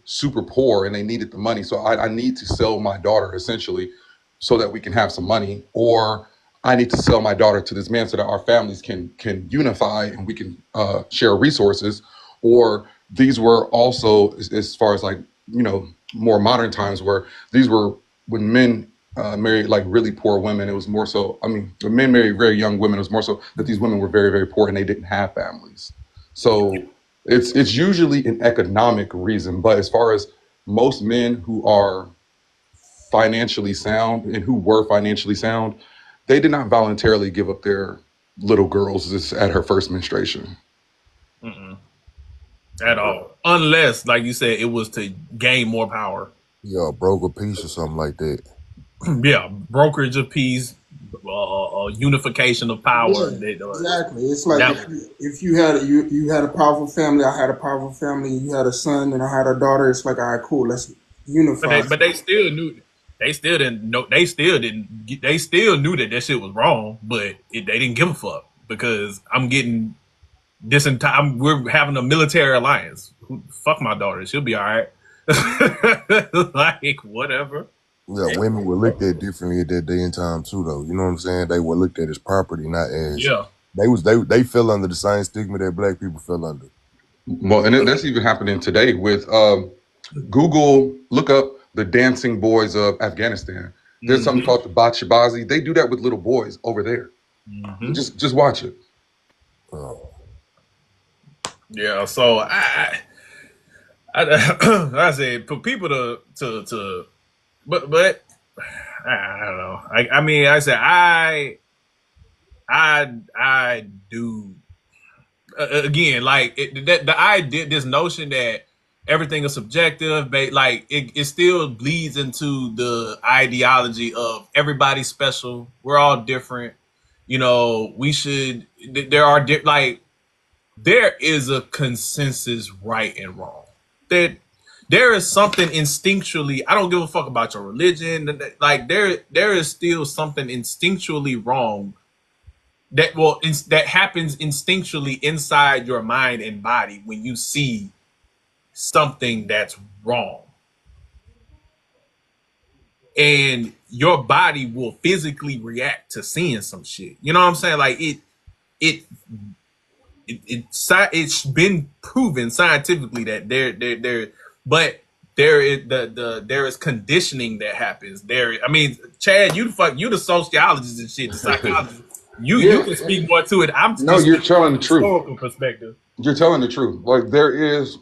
super poor and they needed the money. So I need to sell my daughter essentially so that we can have some money, or I need to sell my daughter to this man so that our families can unify and we can share resources. Or these were also, as far as like, more modern times, where these were when men married like really poor women. It was more so, I mean, when men married very young women, it was more so that these women were very, very poor and they didn't have families. So it's usually an economic reason. But as far as most men who are financially sound and who were financially sound, they did not voluntarily give up their little girls just at her first menstruation. Mm-mm. At all. Unless, like you said, it was to gain more power. Yeah, broke a piece or something like that. Yeah, brokerage of peace, unification of power. yeah, exactly. It's like That if you had a powerful family, I had a powerful family, you had a son and I had a daughter. It's like, all right, cool, let's but unify. they still knew. They still didn't know. They still knew that shit was wrong, but they didn't give a fuck because I'm getting this entire. We're having a military alliance. Fuck my daughter. She'll be all right. Like whatever. Yeah, women were looked at differently at that day and time too, though. You know what I'm saying? They were looked at as property, not as Yeah. they fell under the same stigma that black people fell under. Well, and that's even happening today with Google. Look up the dancing boys of Afghanistan. There's something called the Bachibazi. They do that with little boys over there. Mm-hmm. Just watch it. Yeah. So I said for people to but I don't know. I mean, I said I do again like the idea, this notion that everything is subjective, but like it still bleeds into the ideology of everybody's special. We're all different. We should. There are like there is a consensus right and wrong. That there is something instinctually. I don't give a fuck about your religion. Like there is still something instinctually wrong that happens instinctually inside your mind and body when you see something that's wrong, and your body will physically react to seeing some shit. You know what I'm saying? Like it it's been proven scientifically that but there is there is conditioning that happens there. I mean, Chad, you the sociologist and shit, the psychologist. You Yeah, can speak more to it. I'm no, just you're speaking telling from the a truth. historical perspective. You're telling the truth. Like there's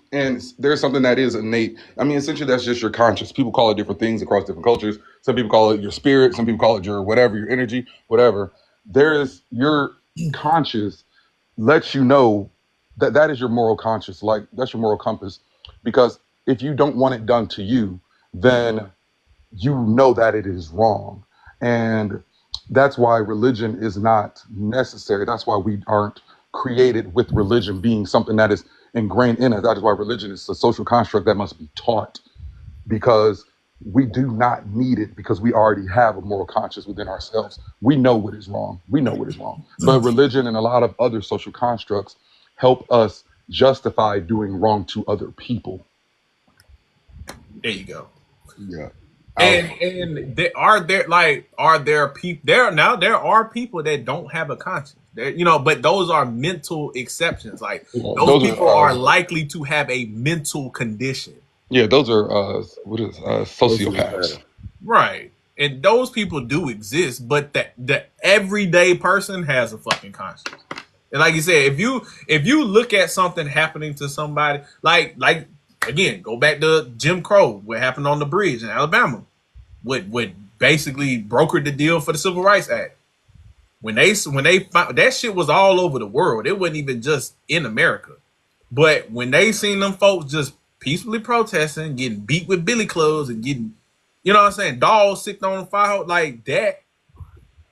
something that is innate. I mean, essentially, that's just your conscience. People call it different things across different cultures. Some people call it your spirit. Some people call it your whatever, your energy, whatever. There is your conscious lets you know that is your moral conscience. Like that's your moral compass. Because if you don't want it done to you, then you know that it is wrong. And that's why religion is not necessary. That's why we aren't created with religion being something that is ingrained in us. That is why religion is a social construct that must be taught, because We do not need it because we already have a moral conscience within ourselves. We know what is wrong. We know what is wrong. But religion and a lot of other social constructs help us justify doing wrong to other people. There you go. Yeah. And are there people there are people that don't have a conscience. But those are mental exceptions. Like Yeah, those those people are are likely to have a mental condition. those are what is sociopaths. Sociopath. Right. And those people do exist, but the everyday person has a fucking conscience. And like you said, if you look at something happening to somebody, like again, go back to Jim Crow, what happened on the bridge in Alabama, what basically brokered the deal for the Civil Rights Act. When they found, that shit was all over the world. It wasn't even just in America. But when they seen them folks just peacefully protesting, getting beat with billy clubs and getting, what I'm saying, dogs sicked on fire like that,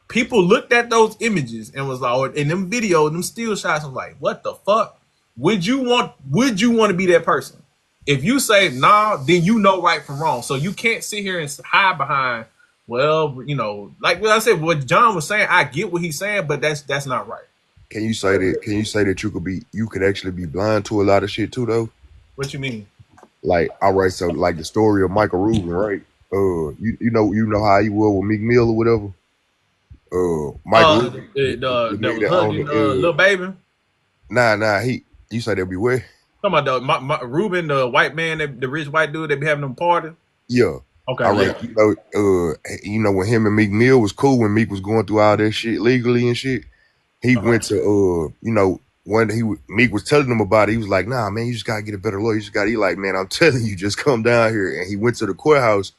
people looked at those images and was like, in them videos, them still shots, was like, what the fuck? Would you want to be that person? If you say nah, then you know right from wrong. So you can't sit here and hide behind, well, like what I said, what John was saying, I get what he's saying, but that's not right. Can you say that? Can you say that you could actually be blind to a lot of shit too, though? What you mean? Like, all right, so like the story of Michael Rubin, right? You know how he was with Meek Mill or whatever. Michael Rubin, the That nigga was that owned hugging little baby. you say they'll be where? Talking about Ruben, the white man, the rich white dude that be having them party. Yeah. Okay, All right, yeah. when him and Meek Mill was cool, when Meek was going through all that shit legally and shit, he went to when Meek was telling him about it, he was like, nah, man, you just gotta get a better lawyer. He like, man, I'm telling you, just come down here. And he went to the courthouse,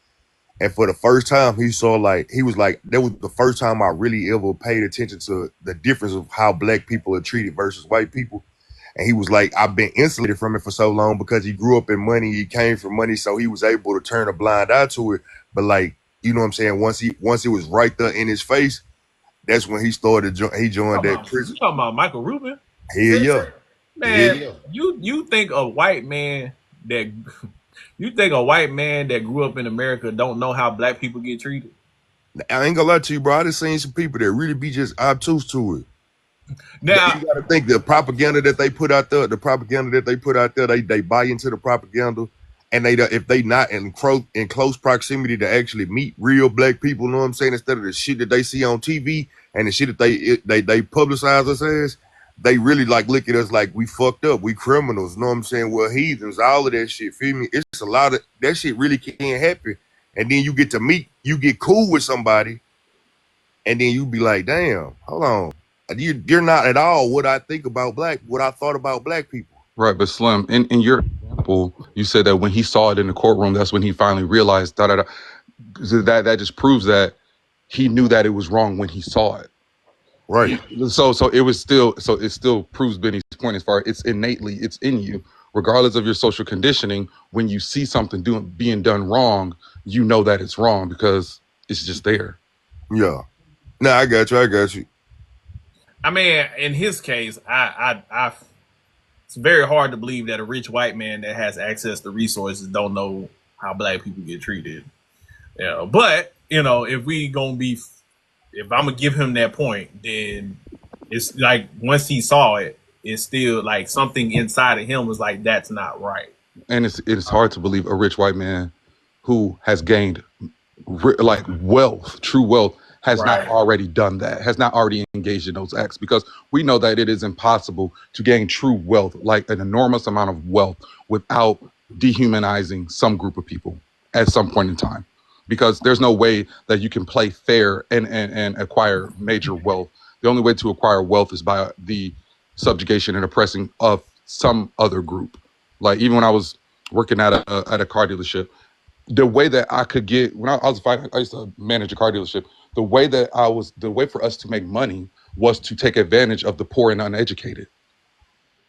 and for the first time he saw, like, he was like, that was the first time I really ever paid attention to the difference of how black people are treated versus white people. And he was like, I've been insulated from it for so long because he grew up in money, he came from money, so he was able to turn a blind eye to it. But like, you know what I'm saying? Once it was right there in his face, that's when he started. He joined that prison. You talking about Michael Rubin? Hell yeah, Man, you think a white man that grew up in America don't know how black people get treated? I ain't gonna lie to you, bro. I just seen some people that really be just obtuse to it. Now, You gotta think the propaganda that they put out there, they buy into the propaganda, and if they not in close proximity to actually meet real black people, you know what I'm saying, instead of the shit that they see on TV and the shit that they publicize us as, they really like look at us like we fucked up, we criminals, you know what I'm saying? Well, heathens, all of that shit, feel me? It's a lot of that shit really can't happen. And then you get cool with somebody, and then you be like, damn, hold on. You're not at all what I thought about black people. Right, but Slim, in your example, you said that when he saw it in the courtroom, that's when he finally realized that just proves that he knew that it was wrong when he saw it. Right. So it still proves Benny's point as far as it's in you, regardless of your social conditioning. When you see something being done wrong, you know that it's wrong because it's just there. Yeah. No, I got you. I mean, in his case, it's very hard to believe that a rich white man that has access to resources don't know how black people get treated. But if I'm gonna give him that point, then it's like once he saw it, it's still like something inside of him was like, that's not right. And it's hard to believe a rich white man who has gained like wealth, true wealth, has not already done that, has not already engaged in those acts, because we know that it is impossible to gain true wealth, like an enormous amount of wealth, without dehumanizing some group of people at some point in time, because there's no way that you can play fair and acquire major wealth. The only way to acquire wealth is by the subjugation and oppressing of some other group. Like even when I was working at a car dealership, the way that I could get, when I used to manage a car dealership, the way for us to make money was to take advantage of the poor and uneducated.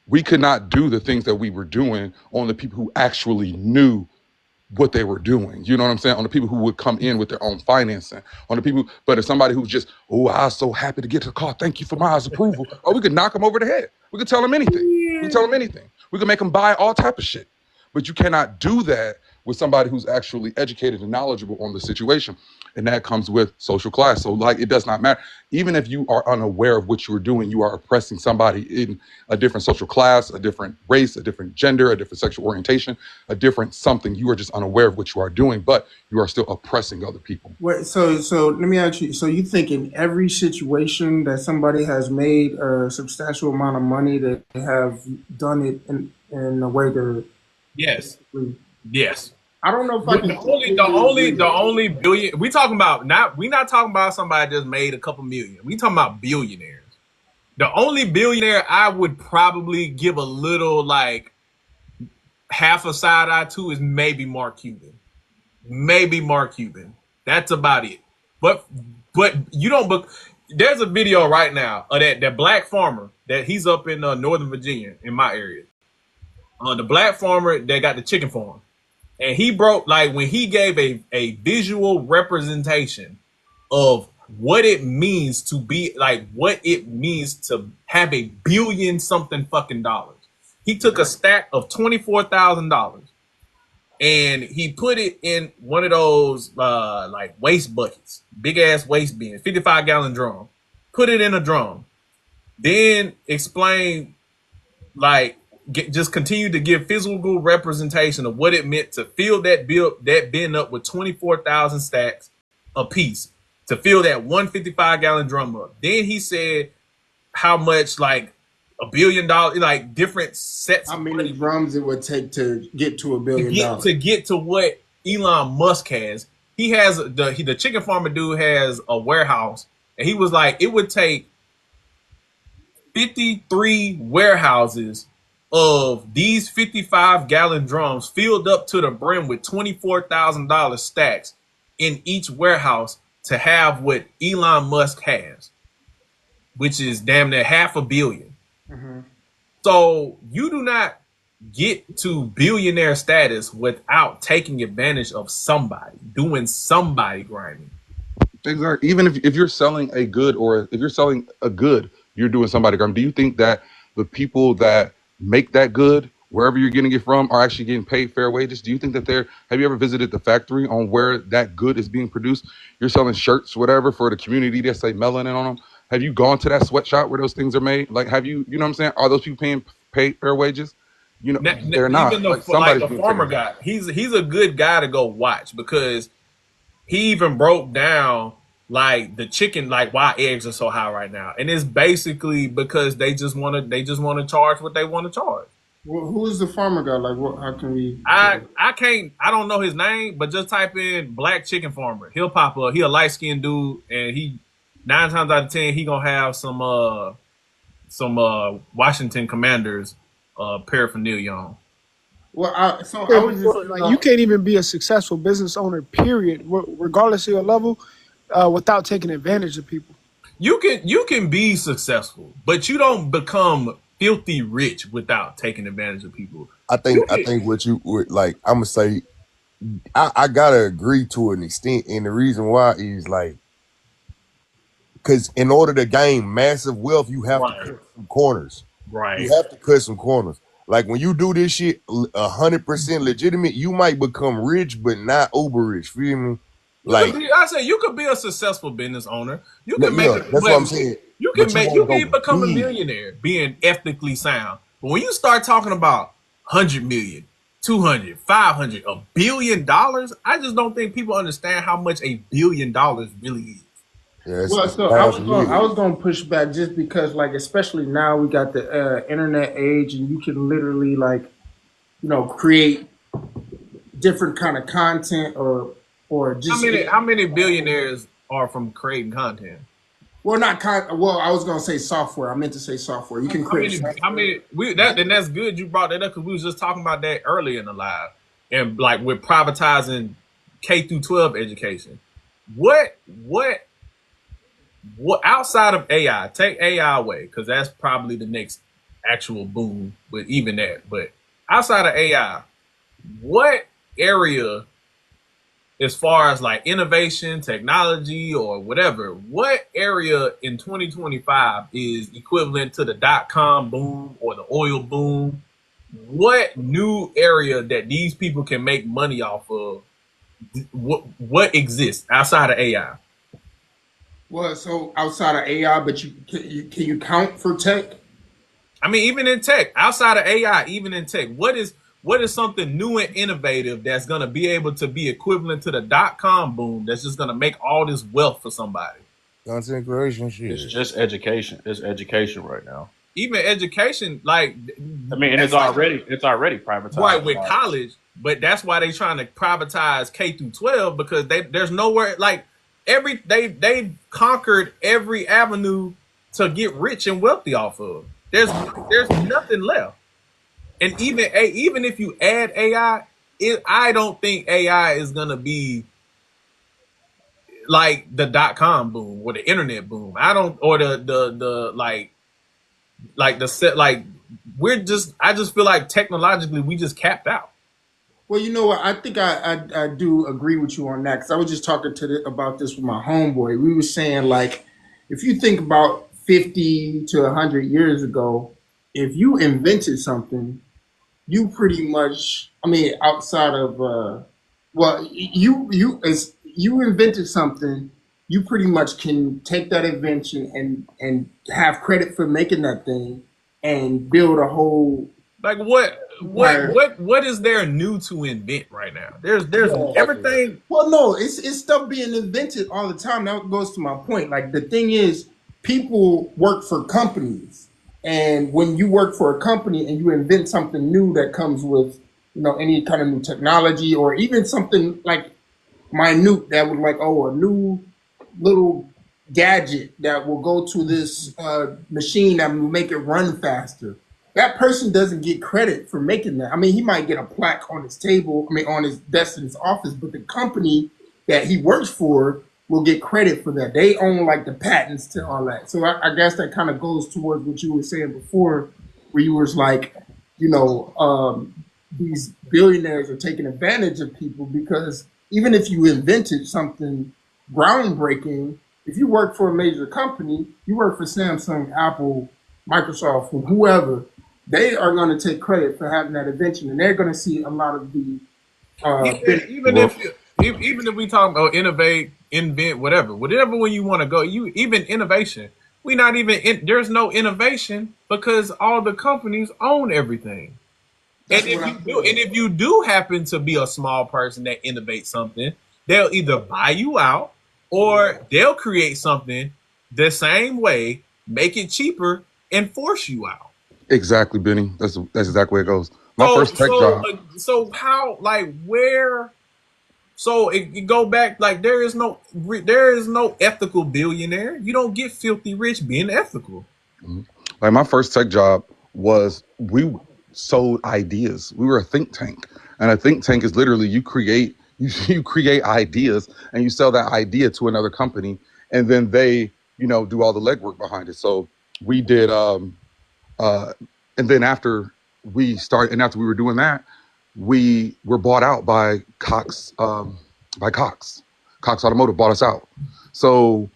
We could not do the things that we were doing on the people who actually knew what they were doing. You know what I'm saying? On the people who would come in with their own financing, on the people, but if somebody who's just, oh, I was so happy to get to the car, thank you for my approval. Oh, we could knock them over the head. We could tell them anything. We could make them buy all type of shit. But you cannot do that with somebody who's actually educated and knowledgeable on the situation. And that comes with social class. So like, it does not matter. Even if you are unaware of what you're doing, you are oppressing somebody in a different social class, a different race, a different gender, a different sexual orientation, a different something. You are just unaware of what you are doing, but you are still oppressing other people. Wait, so let me ask you. So you think in every situation that somebody has made a substantial amount of money, that they have done it in a way to? Yes. Yes. I don't know if I can. The only billion we talking about, we not talking about somebody just made a couple million. We talking about billionaires. The only billionaire I would probably give a little like half a side eye to is maybe Mark Cuban. Maybe Mark Cuban. That's about it. But you don't book. There's a video right now of that black farmer that he's up in Northern Virginia in my area. The black farmer that got the chicken farm. And he broke, like, when he gave a visual representation of what it means to be, like, what it means to have a billion something fucking dollars. He took a stack of $24,000 and he put it in one of those like waste buckets, big ass waste bins, 55-gallon drum. Put it in a drum. Then explain, like, just continue to give physical representation of what it meant to fill that bin up with 24,000 stacks a piece, to fill that 155-gallon drum up. Then he said how much, like, $1 billion, like different sets. How many drums it would take to get to $1 billion? To get to what Elon Musk has. He has the chicken farmer dude has a warehouse, and he was like, it would take 53 warehouses of these 55-gallon drums filled up to the brim with $24,000 stacks in each warehouse to have what Elon Musk has, which is damn near $500 million. Mm-hmm. So you do not get to billionaire status without taking advantage of somebody, doing somebody grinding. Exactly. Even if you're selling a good, or if you're selling a good, you're doing somebody grinding. Do you think that the people that make that good, wherever you're getting it from, are actually getting paid fair wages? Do you think that have you ever visited the factory on where that good is being produced? You're selling shirts, whatever, for the community that say melanin on them. Have you gone to that sweatshop where those things are made? Like, have you, you know what I'm saying? Are those people paying paid fair wages? You know, they're not. Even like, somebody's the farmer guy, he's a good guy to go watch, because he even broke down like the chicken, like why eggs are so high right now, and it's basically because they just want to charge what they want to charge. Well, who is the farmer guy? Like, what? How can we? I don't know his name, but just type in black chicken farmer. He'll pop up. He a light skinned dude, and he 9 times out of 10 he gonna have some Washington Commanders paraphernalia on. Well, I was just like, you can't even be a successful business owner, period, regardless of your level, without taking advantage of people. You can be successful, but you don't become filthy rich without taking advantage of people. I think what you would like, I'm gonna say, I gotta agree to an extent, and the reason why is like, because in order to gain massive wealth, you have to cut some corners. Right. You have to cut some corners. Like, when you do this shit 100% legitimate, you might become rich, but not uber rich. Feel me? Like, I say you could be a successful business owner. You can that's what I'm saying. You can become a millionaire being ethically sound. But when you start talking about 100 million, 200, 500, $1 billion, I just don't think people understand how much $1 billion really is. Yeah, well, so I was going to push back, just because, like, especially now we got the internet age, and you can literally, like, you know, create different kind of content, or just how many billionaires are from creating content? Well, well, I was going to say software. I meant to say software. You can create. And that's good you brought that up, because we was just talking about that earlier in the live, and like with privatizing K-12 education. What outside of AI, take AI away, because that's probably the next actual boom, but even that. But outside of AI, what area, as far as like innovation, technology, or whatever, what area in 2025 is equivalent to the .com boom or the oil boom? what new area that these people can make money off of? What exists outside of AI? Well, so outside of AI, but can you count for tech? I mean, even in tech, outside of AI, even in tech, what is something new and innovative that's gonna be able to be equivalent to the .com boom? That's just gonna make all this wealth for somebody. Content creation It's shit. just education. It's education right now. Even education, like I mean, and that's like it's already right privatized. with college, but that's why they trying to privatize K through 12 because there's nowhere like they conquered every avenue to get rich and wealthy off of. There's nothing left. And even if you add AI, I don't think AI is gonna be like the .com boom or the internet boom. I don't or the like the set like I just feel like technologically we just capped out. Well, you know what? I think I do agree with you on that because I was just talking about this with my homeboy. We were saying like, if you think about 50 to 100 years ago, if you invented something, you pretty much, I mean, outside of, well, as you invented something, you pretty much can take that invention and have credit for making that thing and build a whole Like what what empire. what what is there new to invent right now? There's Yeah. everything. Well, no, it's stuff being invented all the time. That goes to my point. Like the thing is, people work for companies, and when you work for a company and you invent something new that comes with, any kind of new technology or even something like minute that would like, oh, a new little gadget that will go to this machine that will make it run faster. That person doesn't get credit for making that. I mean, he might get a plaque on his table, I mean, on his desk in his office, but the company that he works for will get credit for that. They own like the patents to all that. So I guess that kind of goes towards what you were saying before, where you was like, these billionaires are taking advantage of people because even if you invented something groundbreaking, if you work for a major company, you work for Samsung, Apple, Microsoft, or whoever, they are going to take credit for having that invention, and they're going to see a lot of the Even Well, if even if we talk about innovate, invent, whatever when you want to go, you even innovation. We not even there's no innovation because all the companies own everything. That's what I feel. And if you do happen to be a small person that innovates something, they'll either buy you out or they'll create something the same way, make it cheaper, and force you out. exactly, Benny. That's exactly where it goes. My So first tech so job. so how like where so it go back like there is no ethical billionaire. You don't get filthy rich being ethical. Like my first tech job was we sold ideas. We were a think tank, and a think tank is literally you create ideas and you sell that idea to another company, and then they do all the legwork behind it. So we did, uh, and then after we were doing that, we were bought out by Cox. Cox Automotive bought us out. So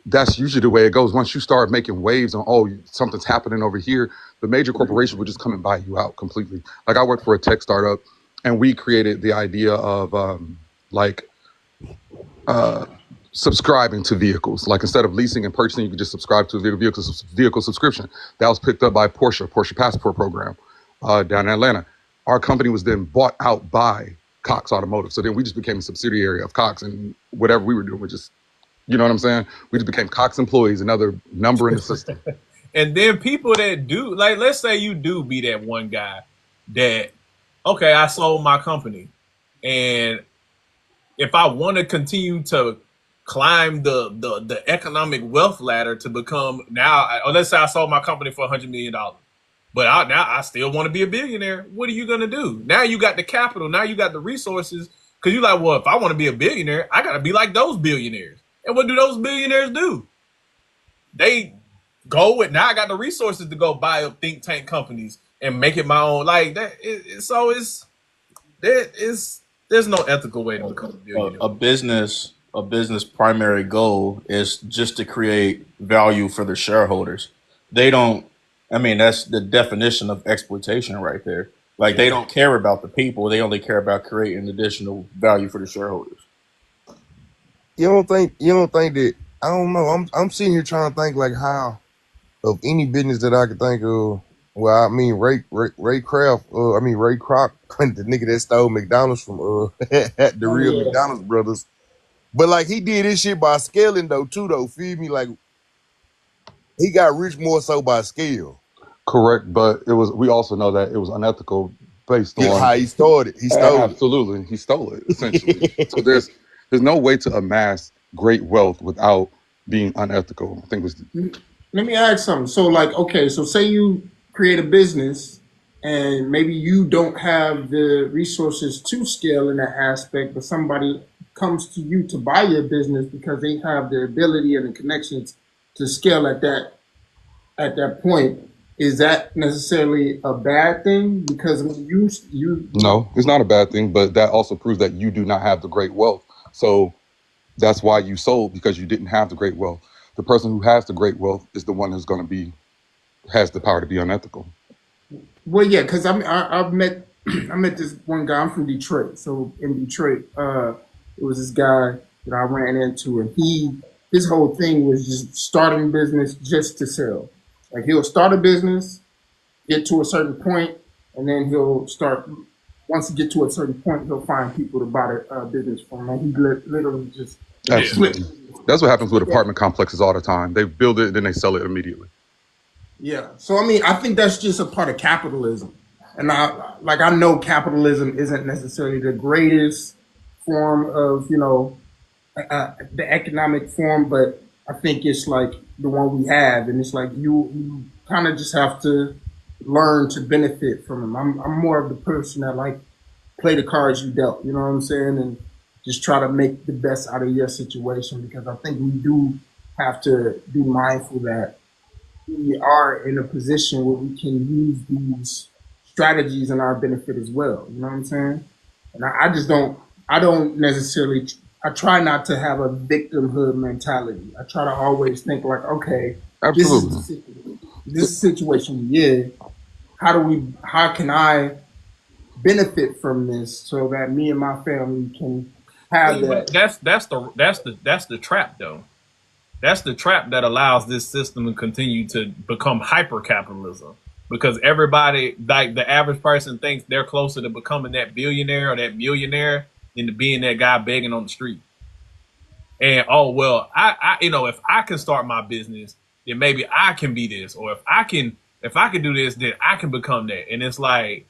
that's usually the way it goes. Once you start making waves on, oh, something's happening over here, the major corporations will just come and buy you out completely. Like I worked for a tech startup, and we created the idea of like uh, subscribing to vehicles. Like instead of leasing and purchasing, you could just subscribe to a vehicle subscription. That was picked up by Porsche Passport program down in Atlanta. Our company was then bought out by Cox Automotive. So then we just became a subsidiary of Cox, and whatever we were doing, we just you know what I'm saying? We just became Cox employees, another number in the system. And then people that do like let's say you do be that one guy that okay, I sold my company and if I want to continue to climb the economic wealth ladder to become now, or let's say I sold my company for $100 million, but now I still want to be a billionaire. What are you gonna do? Now you got the capital. Now you got the resources. Because you're like, well, if I want to be a billionaire, I gotta be like those billionaires. And what do those billionaires do? They go with now. I got the resources to go buy up think tank companies and make it my own. Like that. So there's no ethical way to become a billionaire. A business primary goal is just to create value for the shareholders. They don't. I mean, that's the definition of exploitation right there. Like they don't care about the people; they only care about creating additional value for the shareholders. You don't think that I don't know. I'm sitting here trying to think like how of any business that I could think of. Well, I mean Ray Kraft, I mean Ray Kroc, the nigga that stole McDonald's from the Oh real yeah. McDonald's brothers. But like he did this shit by scaling though too though. Feel me? Like he got rich more so by scale. Correct, but it was. We also know that it was unethical based Yeah, on how he started. He stole absolutely he stole it essentially. So it. there's no way to amass great wealth without being unethical. I think was Let me ask something. So, like, okay, so say you create a business and maybe you don't have the resources to scale in that aspect, but somebody comes to you to buy your business because they have the ability and the connections to scale at that point. Is that necessarily a bad thing? Because when you no, it's not a bad thing, but that also proves that you do not have the great wealth. So that's why you sold, because you didn't have the great wealth. The person who has the great wealth is the one who's going to be has the power to be unethical. Well, yeah, because I've met I met this one guy. I'm from Detroit, so in Detroit, it was this guy that I ran into, and his whole thing was just starting business just to sell. Like he'll start a business, get to a certain point, and then he'll start. Once he get to a certain point, he'll find people to buy the business from him. And he literally just Yeah. split. Absolutely. That's what happens with apartment complexes all the time. They build it, then they sell it immediately. Yeah. So I mean, I think that's just a part of capitalism. And I know capitalism isn't necessarily the greatest form of, the economic form, but I think it's like the one we have, and it's like you kind of just have to learn to benefit from them. I'm more of the person that like play the cards you dealt, you know what I'm saying, and just try to make the best out of your situation, because I think we do have to be mindful that we are in a position where we can use these strategies in our benefit as well. You know what I'm saying? And I just don't. I don't necessarily. I try not to have a victimhood mentality. I try to always think like, okay, this is Absolutely. this situation we in. How do we? How can I benefit from this so that me and my family can have But that? that's the trap though. That's the trap that allows this system to continue to become hyper capitalism, because everybody, like the average person, thinks they're closer to becoming that billionaire or that millionaire than to being that guy begging on the street. And oh well, if I can start my business, then maybe I can be this, or if I can do this, then I can become that. And it's like,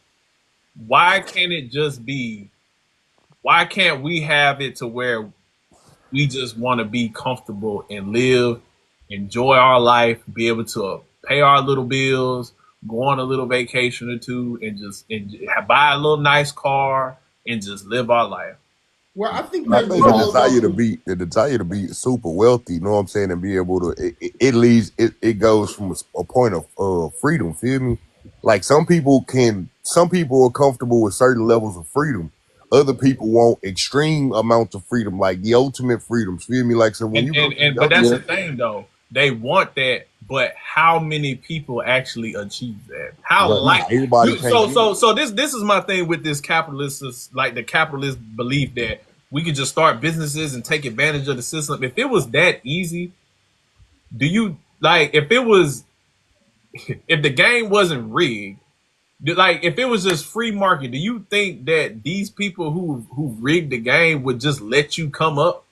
why can't it just be? Why can't we have it to where we just want to be comfortable and live, enjoy our life, be able to pay our little bills, go on a little vacation or two, and buy a little nice car and just live our life. Well, I think I that think the world desire to also. be super wealthy, you know what I'm saying, and be able to it leads it goes from a point of freedom, feel me? Like some people are comfortable with certain levels of freedom. Other people want extreme amounts of freedom, like the ultimate freedoms, feel me? Like so when And you go and to the and but other that's Yeah, the thing though. They want that, but how many people actually achieve that? How right. like everybody you can't so get it. so so this is my thing with this capitalist, like the capitalist belief that we could just start businesses and take advantage of the system. If it was that easy, do you like if the game wasn't rigged, like if it was just free market, do you think that these people who rigged the game would just let you come up?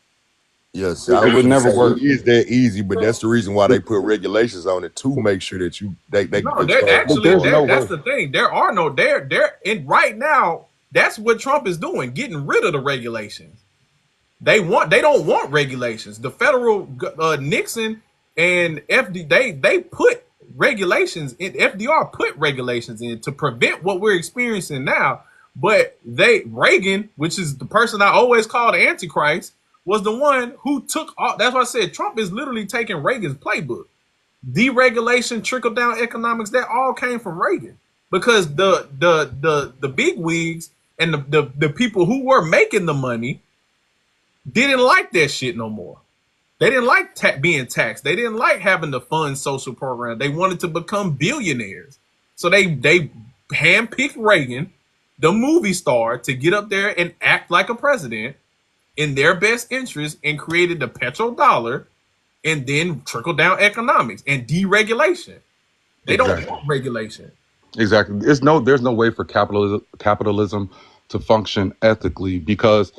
Yes, I It was would gonna never say work. it is that easy, but that's the reason why they put regulations on it to make sure that No, they there charge you But actually there's for it. no that's way. the thing. There are no there and right now that's what Trump is doing, getting rid of the regulations. They don't want regulations. The federal Nixon and FD they put regulations in. FDR put regulations in to prevent what we're experiencing now. But Reagan, which is the person I always call the Antichrist, was the one who took all. That's why I said Trump is literally taking Reagan's playbook. Deregulation, trickle down economics, that all came from Reagan, because the big wigs and the people who were making the money didn't like that shit no more. They didn't like being taxed. They didn't like having to fund social program. They wanted to become billionaires. So they handpicked Reagan, the movie star, to get up there and act like a president in their best interest, and created the petrodollar, and then trickle down economics and deregulation. They don't Exactly. want regulation. Exactly. There's no way for capitalism to function ethically because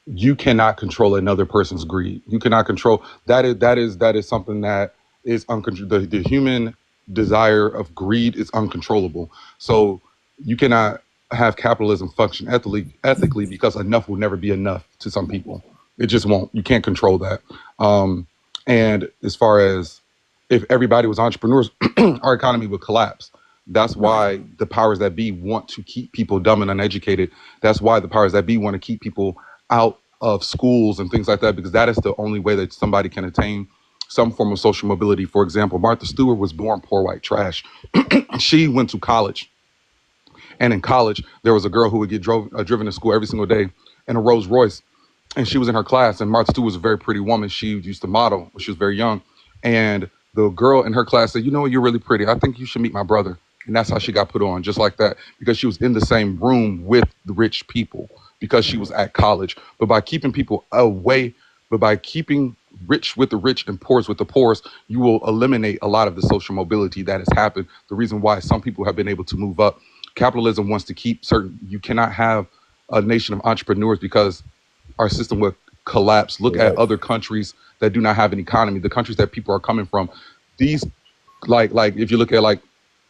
you cannot control another person's greed. You cannot control that is something that is uncontrollable. The human desire of greed is uncontrollable. So you cannot have capitalism function ethically because enough will never be enough to some people. It just won't. You can't control that. And as far as if everybody was entrepreneurs, our economy would collapse. That's why the powers that be want to keep people dumb and uneducated. That's why the powers that be want to keep people out of schools and things like that, because that is the only way that somebody can attain some form of social mobility. For example, Martha Stewart was born poor white trash. She went to college, and in college, there was a girl who would get driven to school every single day in a Rolls Royce, and she was in her class. And Martha Stewart was a very pretty woman. She used to model when she was very young, and the girl in her class said, "You know what? You're really pretty. I think you should meet my brother." And that's how she got put on, just like that, because she was in the same room with the rich people, because she was at college. But by keeping people away, but by keeping rich with the rich and poor with the poorest, you will eliminate a lot of the social mobility that has happened. The reason why some people have been able to move up. Capitalism wants to keep certain, you cannot have a nation of entrepreneurs because our system would collapse. Look at Right. other countries that do not have an economy, the countries that people are coming from. These, like if you look at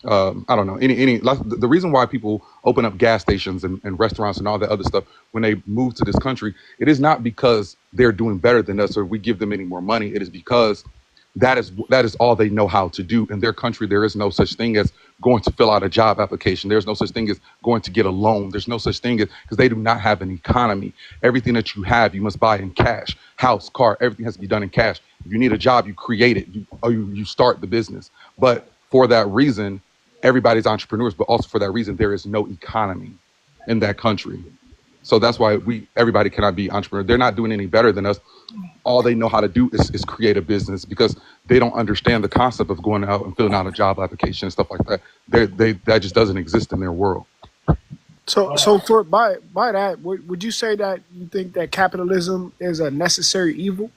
I don't know, like, the reason why people open up gas stations and restaurants and all that other stuff when they move to this country, it is not because they're doing better than us or we give them any more money. It is because that is all they know how to do. In their country, there is no such thing as going to fill out a job application. There's no such thing as going to get a loan. There's no such thing as, because they do not have an economy. Everything that you have, you must buy in cash. House, car, everything has to be done in cash. If you need a job, you create it. You start the business. But for that reason, everybody's entrepreneurs. But also for that reason, there is no economy in that country. So that's why everybody cannot be entrepreneur. They're not doing any better than us. All they know how to do is create a business, because they don't understand the concept of going out and filling out a job application and stuff like that. That just doesn't exist in their world. So for by that, would you say that you think that capitalism is a necessary evil?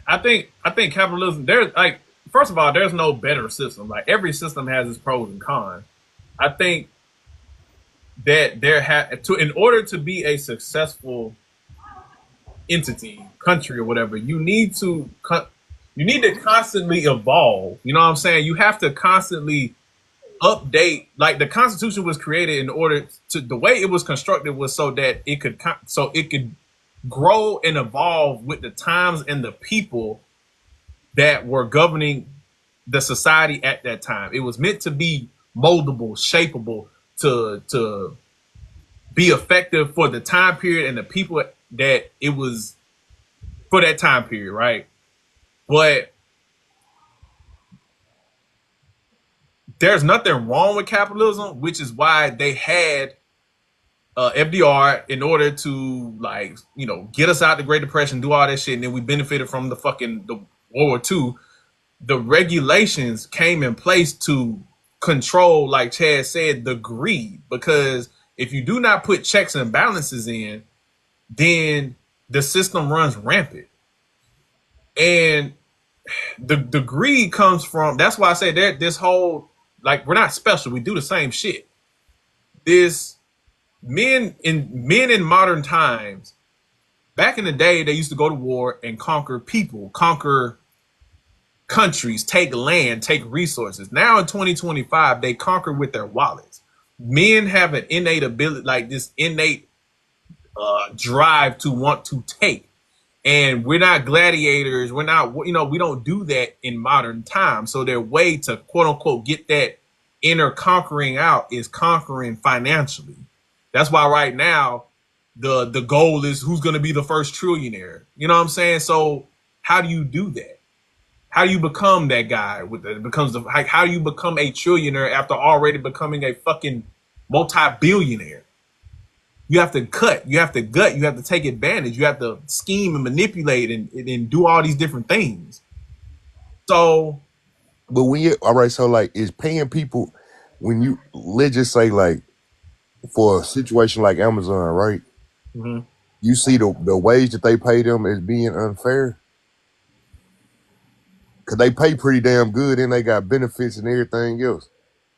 I think capitalism. There's like, first of all, there's no better system. Like, every system has its pros and cons. I think that in order to be a successful entity, country, or whatever, you need to constantly evolve. You know what I'm saying? You have to constantly update. Like, the Constitution was created in order to, the way it was constructed was so that it could grow and evolve with the times and the people that were governing the society at that time. It was meant to be moldable, shapeable, to be effective for the time period and the people that it was for that time period, right? But there's nothing wrong with capitalism, which is why they had FDR in order to, like, get us out the Great Depression, do all that shit, and then we benefited from the World War II. The regulations came in place to control, like Chad said, the greed, because if you do not put checks and balances in, then the system runs rampant. And the greed comes from, that's why I say that this whole, like, we're not special, we do the same shit. This men in modern times, back in the day, they used to go to war and conquer people, conquer countries, take land, take resources. Now in 2025, they conquer with their wallets. Men have an innate ability, like this innate drive to want to take. And we're not gladiators. We're not, we don't do that in modern times. So their way to, quote unquote, get that inner conquering out is conquering financially. That's why right now the goal is who's going to be the first trillionaire. You know what I'm saying? So how do you do that? How do you become that guy how do you become a trillionaire after already becoming a fucking multi-billionaire? You have to cut, you have to gut, you have to take advantage, you have to scheme and manipulate and do all these different things. So, But when you all right, so like, is paying people when you let's just say like for a situation like Amazon, right? Mm-hmm. You see the wage that they pay them as being unfair. Cause they pay pretty damn good and they got benefits and everything else.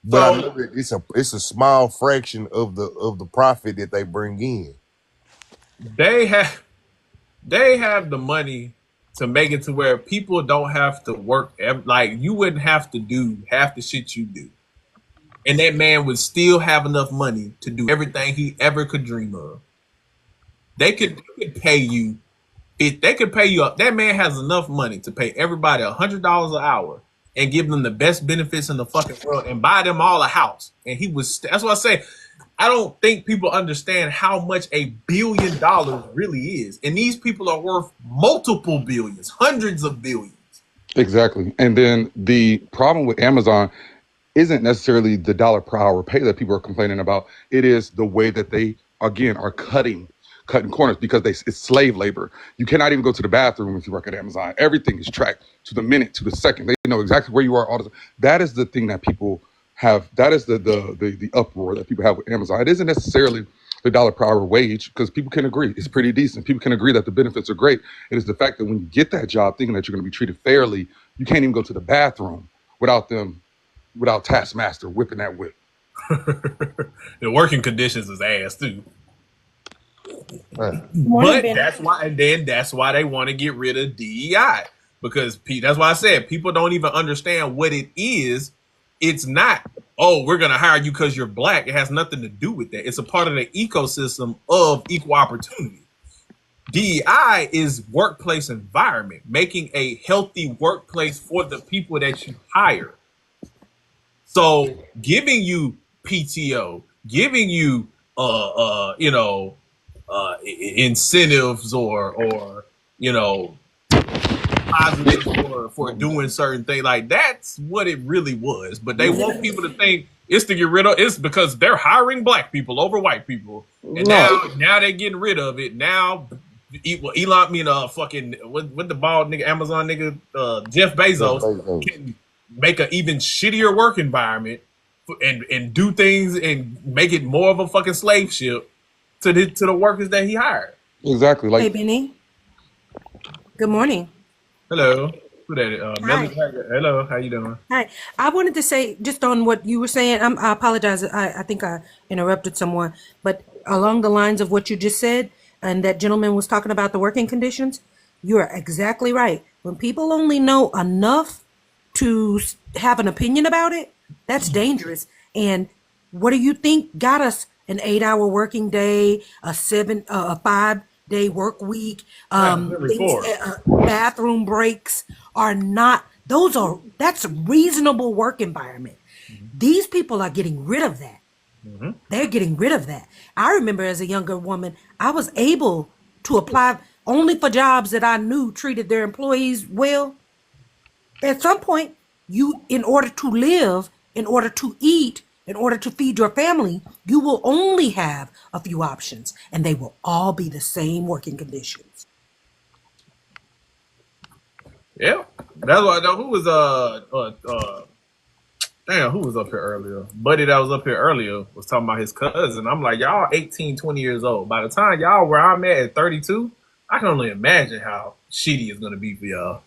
But I know So that it's a small fraction of the profit that they bring in. they have the money to make it to where people don't have to work. Like you wouldn't have to do half the shit you do, and that man would still have enough money to do everything he ever could dream of. They could pay you. If they could pay you up, that man has enough money to pay everybody $100 an hour and give them the best benefits in the fucking world and buy them all a house. And he was. That's what I say. I don't think people understand how much $1 billion really is. And these people are worth multiple billions, hundreds of billions. Exactly. And then the problem with Amazon isn't necessarily the dollar per hour pay that people are complaining about. It is the way that they again are cutting corners because it's slave labor. You cannot even go to the bathroom if you work at Amazon. Everything is tracked to the minute, to the second. They know exactly where you are all the time. That is the thing that people have. That is the uproar that people have with Amazon. It isn't necessarily the dollar per hour wage because people can agree it's pretty decent. People can agree that the benefits are great. It is the fact that when you get that job thinking that you're going to be treated fairly, you can't even go to the bathroom without Taskmaster whipping that whip. The working conditions is ass too. Man, Morning, But Benny. that's why they want to get rid of DEI because that's why I said people don't even understand what it is. It's not, oh, we're gonna hire you because you're black. It has nothing to do with that. It's a part of the ecosystem of equal opportunity. DEI is workplace environment, making a healthy workplace for the people that you hire. So giving you PTO, giving you incentives or you know positives for doing certain things, like that's what it really was. But they want people to think it's to get rid of. It's because they're hiring black people over white people, and No, now they're getting rid of it. Now, Elon, I mean, fucking what the bald nigga, Amazon nigga, Jeff Jeff Bezos Bezos. can make an even shittier work environment and do things and make it more of a fucking slave ship to the workers that he hired. Exactly. Hey, Like Benny. Good morning. Hello, who that? Melody. Hi. Hello, how you doing? Hi. I wanted to say just on what you were saying. I apologize. I think I interrupted someone, but along the lines of what you just said, and that gentleman was talking about the working conditions. You are exactly right. When people only know enough to have an opinion about it, that's dangerous. And what do you think got us an 8 hour working day, a 5 day work week, That's really things, four. bathroom breaks are not, that's a reasonable work environment. These people are getting rid of that. Mm-hmm. They're getting rid of that. I remember as a younger woman, I was able to apply only for jobs that I knew treated their employees well. At some point, in order to live, in order to eat, in order to feed your family, you will only have a few options, and they will all be the same working conditions. Yeah, that's why. Who was damn, who was up here earlier? Buddy that was up here earlier was talking about his cousin. I'm like, y'all 18, 20 years old. By the time y'all where I'm at 32, I can only imagine how shitty it's gonna be for y'all.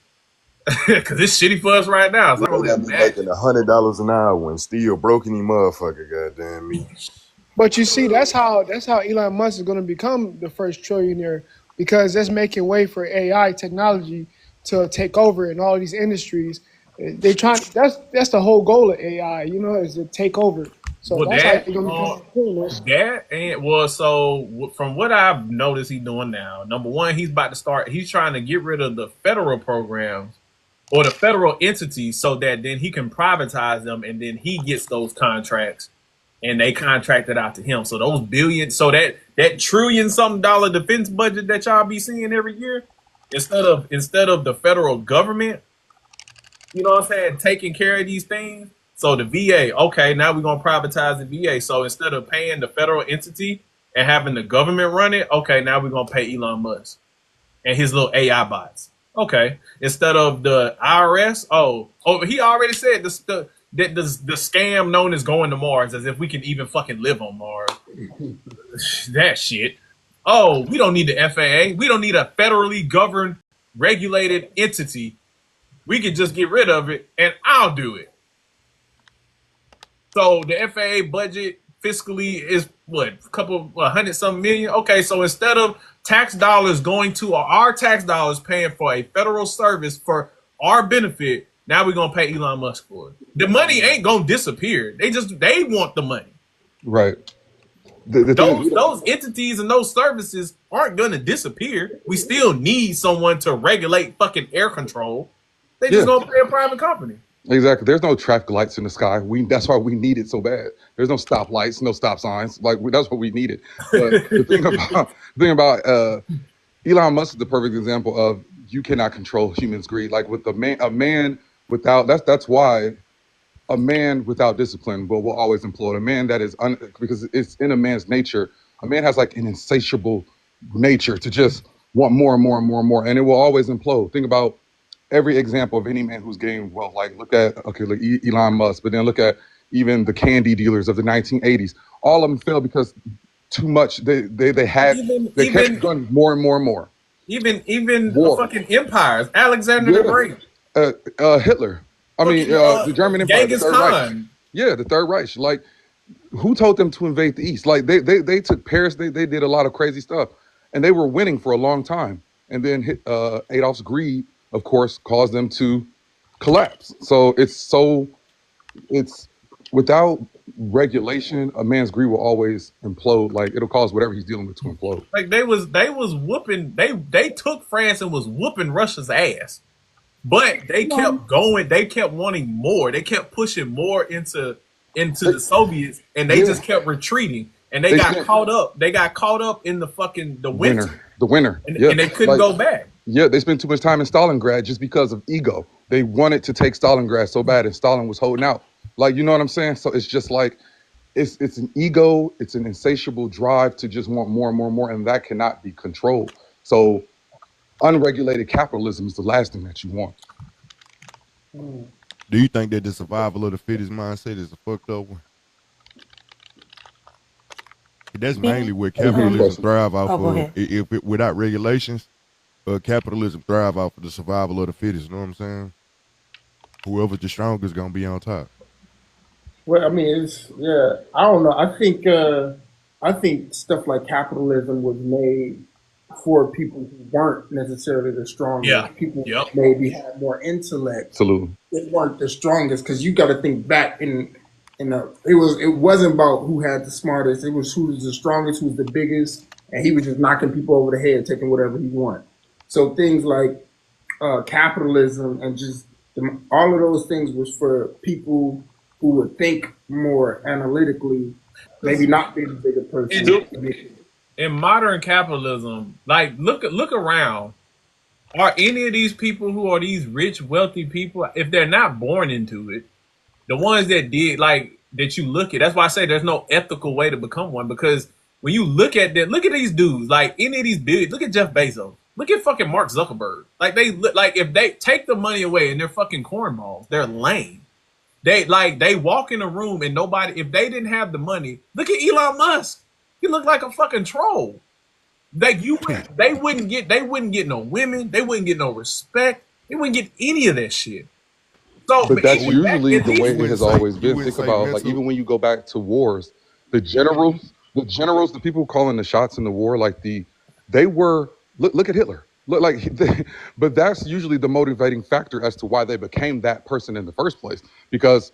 Cause it's shitty for us right now. So Yeah, I can they only got me making imagine. $100 an hour and still broke any motherfucker. Goddamn me. But you see, that's how Elon Musk is going to become the first trillionaire because that's making way for AI technology to take over in all these industries. They trying that's the whole goal of AI, is to take over. So Well, that's how they're going to become a trillionaire. that and well, so from what I've noticed, he's doing now. Number one, he's about to start. He's trying to get rid of the federal programs or the federal entities so that then he can privatize them and then he gets those contracts and they contract it out to him. So those billions, so that trillion something dollar defense budget that y'all be seeing every year, instead of the federal government, you know what I'm saying, taking care of these things. So the VA, okay, now we're gonna privatize the VA. So instead of paying the federal entity and having the government run it, okay, now we're gonna pay Elon Musk and his little AI bots. Okay, instead of the IRS, he already said that the scam known as going to Mars, as if we can even fucking live on Mars. That shit. Oh, we don't need the FAA. We don't need a federally governed, regulated entity. We could just get rid of it, and I'll do it. So the FAA budget fiscally is what, a couple, 100-something million. Okay, so instead of tax dollars going to our tax dollars paying for a federal service for our benefit, now we're gonna pay Elon Musk for it. The money ain't gonna disappear. They want the money. Right. The thing is, Those entities and those services aren't gonna disappear. We still need someone to regulate fucking air control. They just gonna pay a private company. exactly. There's no traffic lights in the sky. That's why we need it so bad. There's no stop lights, no stop signs. Like that's what we needed. But the thing about Elon Musk is the perfect example of you cannot control humans' greed. Like with a man without that's why a man without discipline will always implode. A man that is because it's in a man's nature. A man has like an insatiable nature to just want more and more and more and more, and it will always implode. Think about every example of any man who's gained wealth. Like look at like Elon Musk, but then look at even the candy dealers of the 1980s. All of them failed because too much. They kept going more and more and more. Even fucking empires. Alexander the Great. Hitler. I mean, the German Empire, the Third Reich. Yeah, the Third Reich. Like, who told them to invade the East? Like, they took Paris. They did a lot of crazy stuff, and they were winning for a long time. And then Adolf's greed, of course, caused them to collapse. So it's without regulation, a man's greed will always implode. Like, it'll cause whatever he's dealing with to implode. Like they was whooping. They took France and was whooping Russia's ass. But they kept going. They kept wanting more. They kept pushing more into the Soviets, and they just kept retreating. And they got caught up. They got caught up in the fucking winter. The winter. And they couldn't go back. Yeah, they spent too much time in Stalingrad just because of ego. They wanted to take Stalingrad so bad, and Stalin was holding out. Like, you know what I'm saying? So it's just like it's an ego. It's an insatiable drive to just want more and more and more, and that cannot be controlled. So unregulated capitalism is the last thing that you want. Do you think that the survival of the fittest mindset is a fucked up one? That's mainly what capitalism thrive off of. Without regulations, capitalism thrive off of the survival of the fittest. You know what I'm saying? Whoever's the strongest is gonna be on top. Well, I mean, I don't know. I think stuff like capitalism was made for people who weren't necessarily the strongest. Yeah. People maybe had more intellect. Absolutely. They weren't the strongest, because you got to think back it wasn't about who had the smartest. It was who was the strongest, who was the biggest, and he was just knocking people over the head, taking whatever he wanted. So things like capitalism and just all of those things was for people who would think more analytically, maybe not be the bigger person. In modern capitalism, like look around. Are any of these people who are these rich, wealthy people, if they're not born into it, the ones that did, like, that you look at, that's why I say there's no ethical way to become one, because when you look at these dudes, like any of these billions, look at Jeff Bezos, look at fucking Mark Zuckerberg. Like if they take the money away and they're fucking cornballs, they're lame. They walk in a room and nobody, if they didn't have the money, look at Elon Musk. He looked like a fucking troll. Like they wouldn't get no women. They wouldn't get no respect. They wouldn't get any of that shit. So, but that's usually the way it has always been. Think about, like, even when you go back to wars, the generals, the people calling the shots in the war, like they were. Look at Hitler. But that's usually the motivating factor as to why they became that person in the first place, because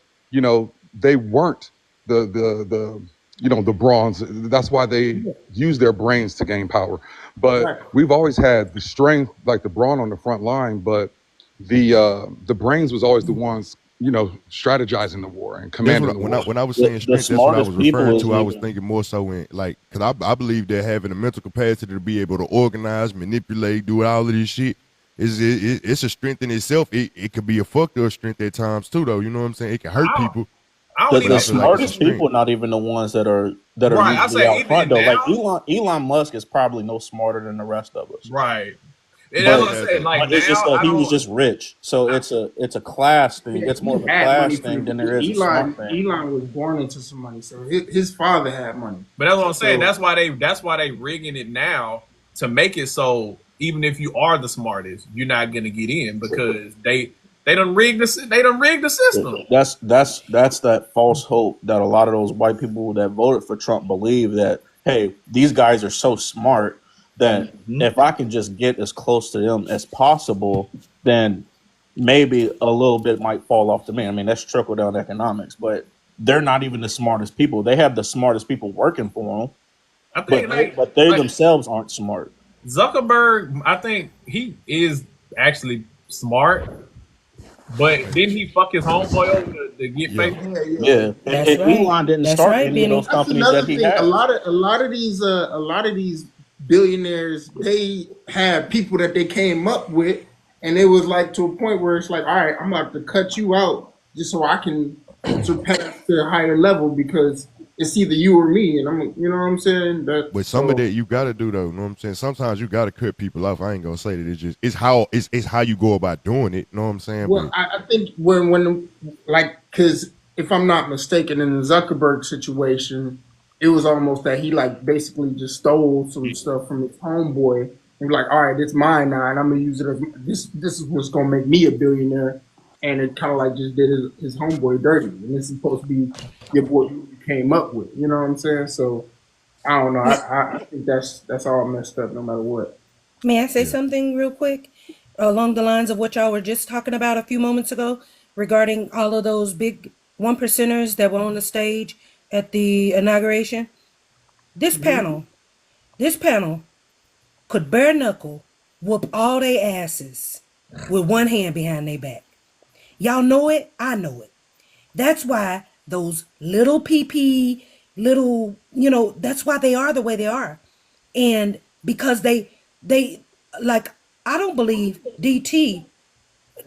they weren't the bronze. That's why they use their brains to gain power. But we've always had the strength, like the brawn on the front line, but the brains was always the ones strategizing the war and commanding the war. When I was saying strength, that's what I was referring to. I was thinking more so in, like, because I believe that having the mental capacity to be able to organize, manipulate, do all of this shit it's a strength in itself. It could be a fucked up strength at times too, though. You know what I'm saying? It can hurt people. The smartest people are not even the ones that are usually out front though. Like Elon Musk is probably no smarter than the rest of us. Right. And that's but what I'm saying. Like it's just now, that I he was don't. just rich. So it's a class thing. Yeah, It's more he of a had money class from thing than the there is a smart thing. Elon was born into some money, so his father had money. But that's what I'm saying. So That's why they rigging it now to make it so even if you are the smartest, you're not gonna get in because they done rigged the system. That's that false hope that a lot of those white people that voted for Trump believe that, hey, these guys are so smart that Mm-hmm. if I can just get as close to them as possible, then maybe a little bit might fall off to me. I mean, that's trickle down economics, but they're not even the smartest people. They have the smartest people working for them, I but think like they like themselves aren't smart. Zuckerberg, I think he is actually smart, but didn't he fuck his homeboy over to get Yeah. Facebook? yeah. Yeah, That's and right. Elon didn't That's start right, any of those Benny. That's companies that another he thing. A has. lot of a lot of these billionaires, they have people that they came up with, and it was like to a point where it's like, all right, I'm about to cut you out just so I can surpass to a higher level because it's either you or me, and you know what I'm saying? That But some of so. that you gotta do though, you know what I'm saying? Sometimes you gotta cut people off. I ain't gonna say that it's how you go about doing it, you know what I'm saying? Well, But I think when like because if I'm not mistaken, in the Zuckerberg situation, it was almost that he like basically just stole some stuff from his homeboy and like, all right, it's mine now, and I'm gonna use it as this. This is what's gonna make me a billionaire, and it kind of like just did his homeboy dirty, and this is supposed to be your boy you came up with. You know what I'm saying? So I don't know. I think that's all messed up, no matter what. May I say yeah. something real quick along the lines of what y'all were just talking about a few moments ago regarding all of those big one percenters that were on the stage at the inauguration? This Mm-hmm. panel, this panel could bare knuckle whoop all they asses with one hand behind their back. Y'all know it, I know it. That's why those little PP, little, that's why they are the way they are. And because they like, I don't believe DT,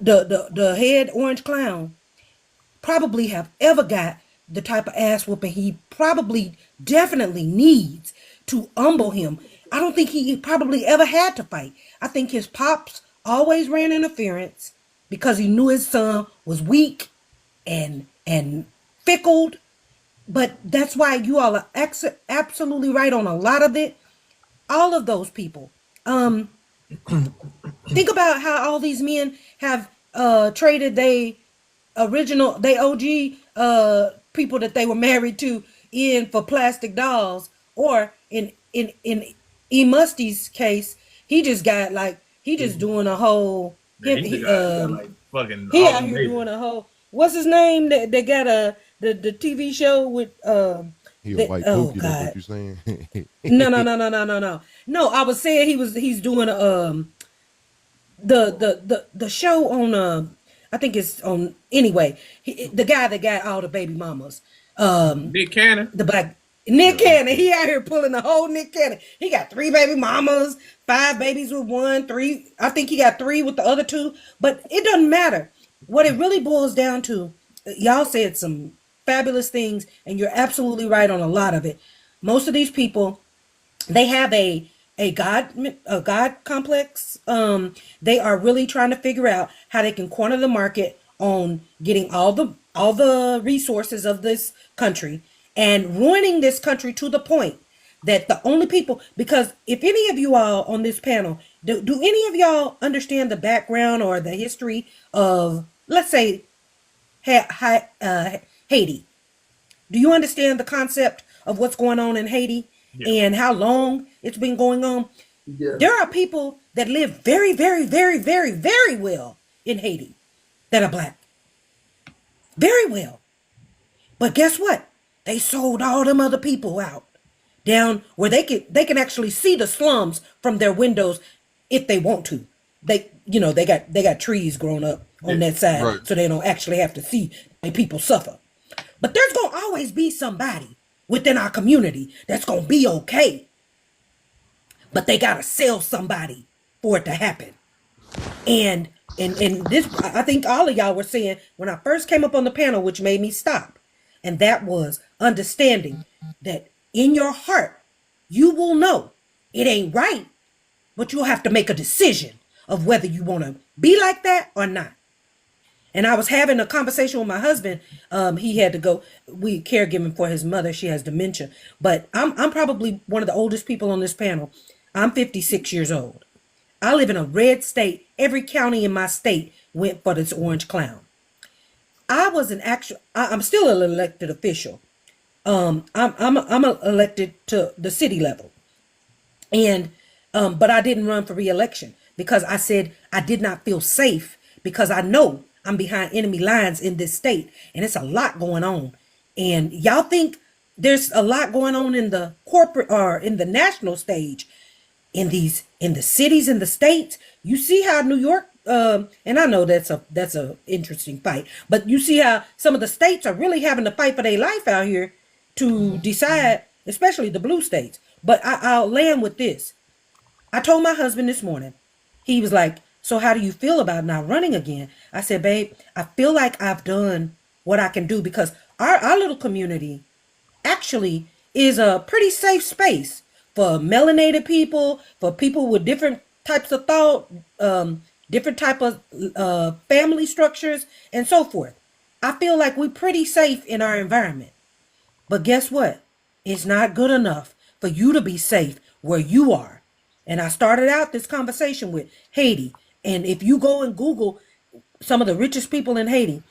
the head orange clown, probably have ever got the type of ass whooping he probably definitely needs to humble him. I don't think he probably ever had to fight. I think his pops always ran interference because he knew his son was weak and fickled. But that's why you all are absolutely right on a lot of it. All of those people. Um, think about how all these men have traded they OG people that they were married to in for plastic dolls, or in E Musty's case, he just got like he just doing a whole Man, him he he, got like fucking he all out them here babies. doing a whole what's his name that got the TV show with He a that white oh pookie, that's what god you saying. no I was saying he's doing the show on I think it's on anyway. The guy that got all the baby mamas, Nick Cannon. the black Nick Yeah, Nick Cannon. Cannon. He out here pulling the whole Nick Cannon. He got 3 baby mamas, 5 babies with one, three. I think he got 3 with the other 2. But it doesn't matter. What it really boils down to, y'all said some fabulous things, and you're absolutely right on a lot of it. Most of these people, they have a god complex. They are really trying to figure out how they can corner the market on getting all the resources of this country and ruining this country to the point that the only people, because if any of you all on this panel, do any of y'all understand the background or the history of, let's say, Haiti? Do you understand the concept of what's going on in Haiti Yeah. and how long it's been going on? Yeah. There are people that live very, very, very, very, very well in Haiti that are black. Very well. But guess what? They sold all them other people out down where they can actually see the slums from their windows if they want to. They got trees growing up on Yeah. that side Right. so they don't actually have to see people suffer. But there's gonna always be somebody within our community that's gonna be okay. But they gotta sell somebody for it to happen. And this, I think all of y'all were saying when I first came up on the panel, which made me stop, and that was understanding that in your heart you will know it ain't right, but you'll have to make a decision. of whether you want to be like that or not. And I was having a conversation with my husband. He had to go. We caregiving for his mother. She has dementia. But I'm probably one of the oldest people on this panel. I'm 56 years old. I live in a red state. Every county in my state went for this orange clown. I was an actual. I'm still an elected official. I'm elected to the city level, and but I didn't run for re-election because I said I did not feel safe because I know I'm behind enemy lines in this state, and it's a lot going on. And y'all think there's a lot going on in the corporate or in the national stage, in the cities in the states. You see how New York, and I know that's a interesting fight, but you see how some of the states are really having to fight for their life out here to decide, especially the blue states. But I'll land with this. I told my husband this morning. He was like, so how do you feel about not running again? I said, babe, I feel like I've done what I can do because our little community actually is a pretty safe space for melanated people, for people with different types of thought, different type of family structures, and so forth. I feel like we're pretty safe in our environment. But guess what? It's not good enough for you to be safe where you are. And I started out this conversation with Haiti. And if you go and Google some of the richest people in Haiti,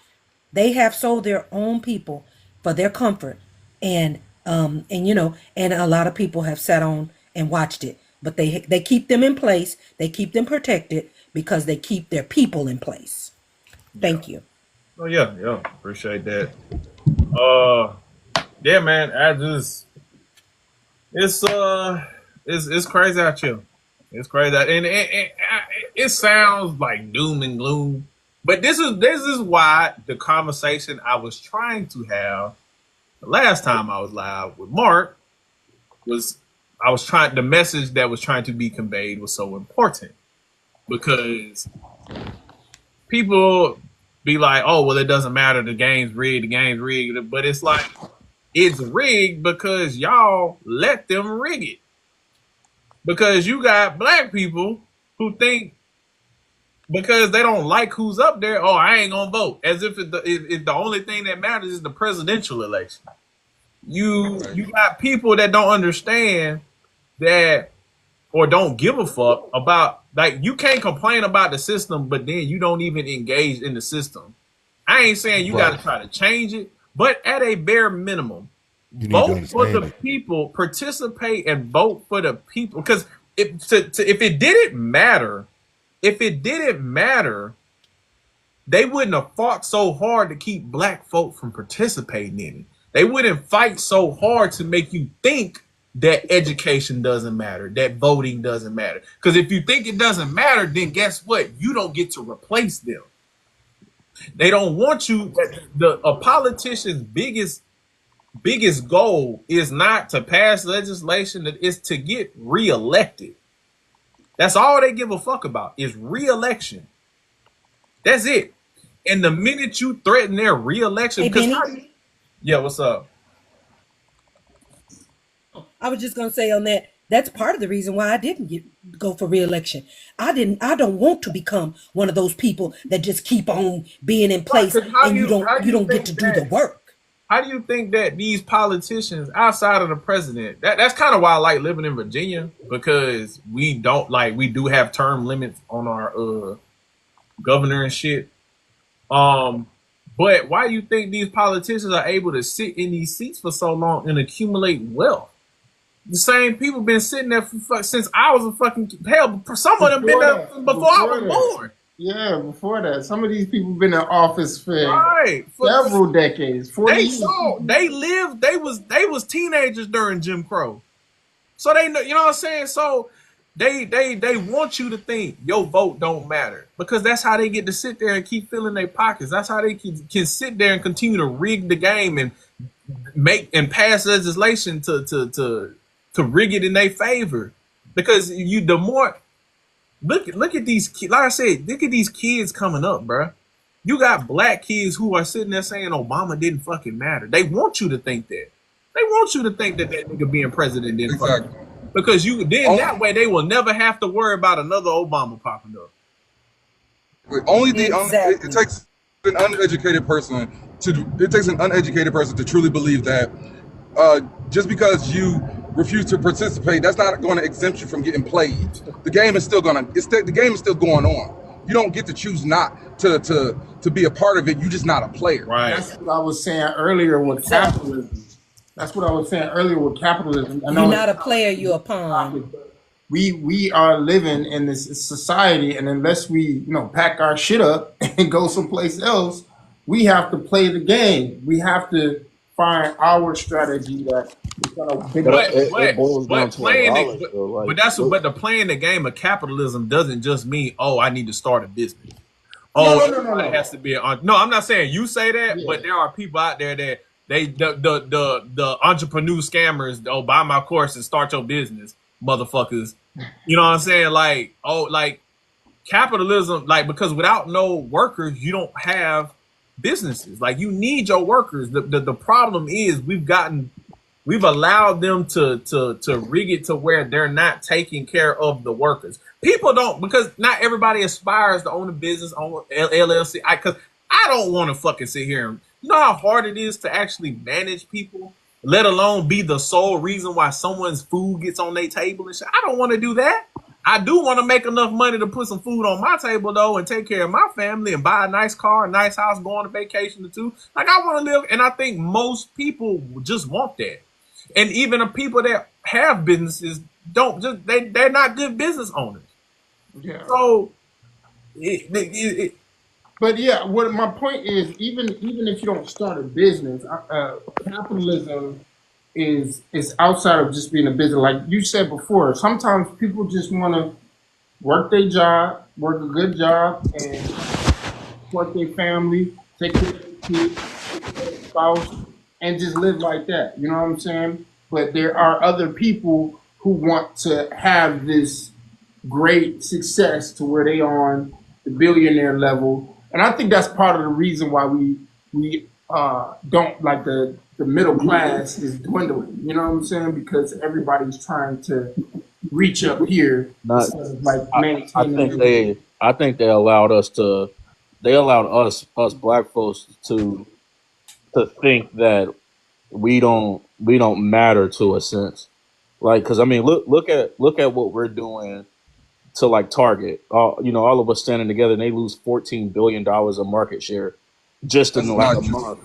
they have sold their own people for their comfort. And a lot of people have sat on and watched it. But they keep them in place. They keep them protected because they keep their people in place. Thank you. Oh yeah, appreciate that. Yeah, man. It's crazy out here. It's crazy, and it sounds like doom and gloom, but this is why the conversation I was trying to have the last time I was live with Mark was the message that was trying to be conveyed was so important because people be like, oh well, it doesn't matter, the game's rigged, but it's like it's rigged because y'all let them rig it. Because you got black people who think because they don't like who's up there, oh, I ain't gonna vote. As if if the only thing that matters is the presidential election. You got people that don't understand that or don't give a fuck about, like, you can't complain about the system, but then you don't even engage in the system. I ain't saying you got to try to change it, but at a bare minimum, vote for the people, participate and vote for the people. Because if it didn't matter, they wouldn't have fought so hard to keep black folk from participating in it. They wouldn't fight so hard to make you think that education doesn't matter, that voting doesn't matter. Because if you think it doesn't matter, then guess what? You don't get to replace them. They don't want you. A politician's biggest goal is not to pass legislation, that is to get reelected. That's all they give a fuck about is reelection. That's it. And the minute you threaten their reelection, yeah, what's up? I was just gonna say on that. That's part of the reason why I didn't go for reelection. I don't want to become one of those people that just keep on being in place and you don't get to do the work. How do you think that these politicians outside of the president, that's kind of why I like living in Virginia, because we do have term limits on our governor and shit. But why do you think these politicians are able to sit in these seats for so long and accumulate wealth? The same people been sitting there since I was a fucking hell. Some of them been there before I was born. Yeah, before that, some of these people been in office for several decades. 40 years. They lived. They was teenagers during Jim Crow, so they know. You know what I'm saying? So they want you to think your vote don't matter, because that's how they get to sit there and keep filling their pockets. That's how they can sit there and continue to rig the game and make and pass legislation to rig it in their favor. Because the more look at these kids, like I said, look at these kids coming up, bro. You got black kids who are sitting there saying Obama didn't fucking matter. They want you to think that. They want you to think that nigga being president didn't fucking matter. Because that way they will never have to worry about another Obama popping up. Only it Exactly. takes an uneducated person to truly believe that just because you refuse to participate, that's not going to exempt you from getting played. The game is still the game is still going on. You don't get to choose not to be a part of it. You're just not a player. Right. That's what I was saying earlier with Exactly. capitalism. That's what I was saying earlier with capitalism. I You're know it's not a not player, like you're a the pawn. topic, but we are living in this society, and unless we pack our shit up and go someplace else, we have to play the game. We have to find our strategy that is going to But benefit. it boils down to a Playing knowledge, it, though. Like, look, but the playing the game of capitalism doesn't just mean, oh, I need to start a business. No, Oh, no, no, no, everybody no. has to be no. I'm not saying you say that, Yeah. but there are people out there that the entrepreneur scammers. Oh, buy my course and start your business, motherfuckers. You know what I'm saying? Like, oh, like capitalism, like, because without no workers, you don't have businesses. Like, you need your workers. The problem is we've allowed them to rig it to where they're not taking care of the workers. People don't, because not everybody aspires to own a business, own LLC. Because I don't want to fucking sit here and, you know how hard it is to actually manage people, let alone be the sole reason why someone's food gets on their table and shit. I don't want to do that. I do want to make enough money to put some food on my table though, and take care of my family and buy a nice car, a nice house, go on a vacation or two. Like, I want to live, and I think most people just want that. And even the people that have businesses don't just they're not good business owners. Yeah. So But yeah, what my point is, even if you don't start a business, capitalism is outside of just being a business. Like you said before, sometimes people just want to work their job, work a good job, and support their family, take care of their kids, take care of their spouse, and just live like that. You know what I'm saying? But there are other people who want to have this great success to where they on the billionaire level, and I think that's part of the reason why we don't like the middle class is dwindling. You know what I'm saying? Because everybody's trying to reach up here not. instead of like I think maintaining. they allowed us to. They allowed us black folks to think that we don't matter to a sense. Like, because I mean, look at what we're doing to like Target. All of us standing together, and they lose $14 billion of market share just in That's like not a just month.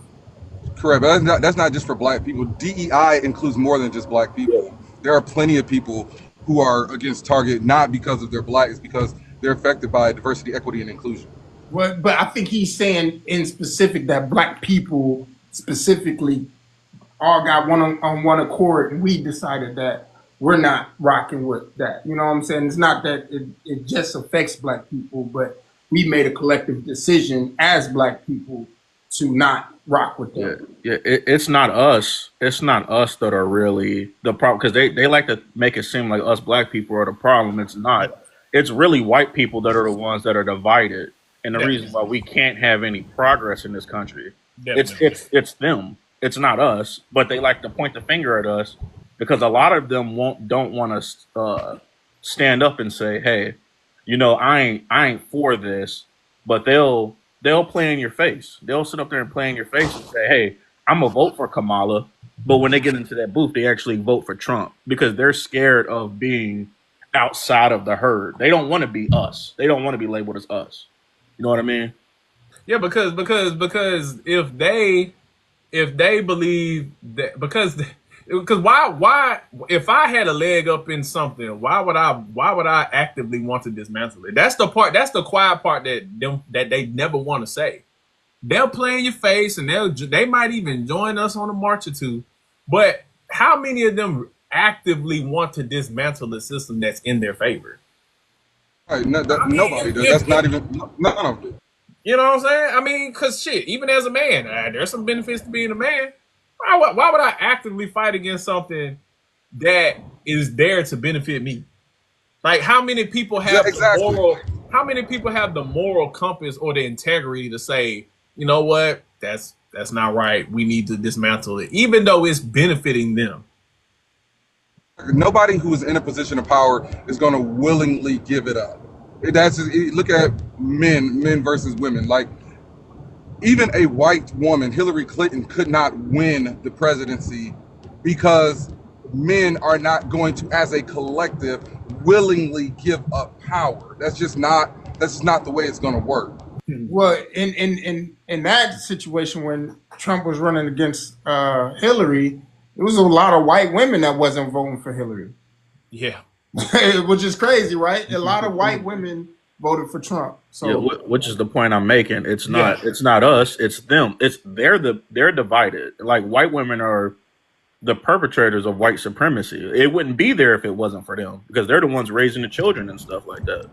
correct, but that's not just for black people. DEI includes more than just black Yeah. people. There are plenty of people who are against Target, not because of their black, it's because they're affected by diversity, equity, and inclusion. Well, but I think he's saying in specific that black people specifically all got on one accord, and we decided that we're not rocking with that. You know what I'm saying? It's not that it just affects black people, but we made a collective decision as black people to not rock with Yeah, them. yeah. It's not us. It's not us that are really the problem, because they like to make it seem like us black people are the problem. It's not. It's really white people that are the ones that are divided, and the reason why we can't have any progress in this country. It's definitely. it's them. It's not us. But they like to point the finger at us because a lot of them don't want to stand up and say, "Hey, I ain't for this," but they'll play in your face. They'll sit up there and play in your face and say, "Hey, I'm gonna vote for Kamala," but when they get into that booth, they actually vote for Trump because they're scared of being outside of the herd. They don't want to be us. They don't want to be labeled as us. You know what I mean? Yeah, because if they believe that, because why if I had a leg up in something, why would I actively want to dismantle it? That's the quiet part that they never want to say. They'll play in your face, and they might even join us on a march or two, but how many of them actively want to dismantle the system that's in their favor? Right, I mean, nobody does. That's not even none of it. you know what I'm saying? I mean, because shit, even as a man, there's some benefits to being a man. Why would I actively fight against something that is there to benefit me? Like, how many people Yeah, have the exactly. moral? How many people have the moral compass or the integrity to say, you know what, that's not right. We need to dismantle it, even though it's benefiting them. Nobody who is in a position of power is going to willingly give it up. Look at men versus women. Like, even a white woman, Hillary Clinton, could not win the presidency because men are not going to, as a collective, willingly give up power. That's just not the way it's going to work. Well, in that situation when Trump was running against Hillary, it was a lot of white women that wasn't voting for Hillary, Yeah. which is crazy, right? A lot of white women voted for Trump. So Yeah, which is the point I'm making. It's Yeah. not us, it's them. They're divided. Like, white women are the perpetrators of white supremacy. It wouldn't be there if it wasn't for them, because they're the ones raising the children and stuff like that.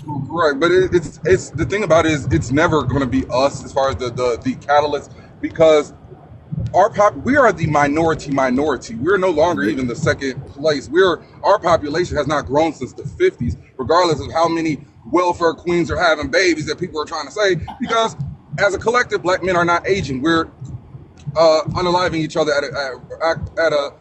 Right, but it's the thing about it is it's never going to be us as far as the catalyst, because we are the minority. We're no longer even the second place. Our population has not grown since the 50s, regardless of how many welfare queens are having babies that people are trying to say, because as a collective, black men are not aging. We're unaliving each other at a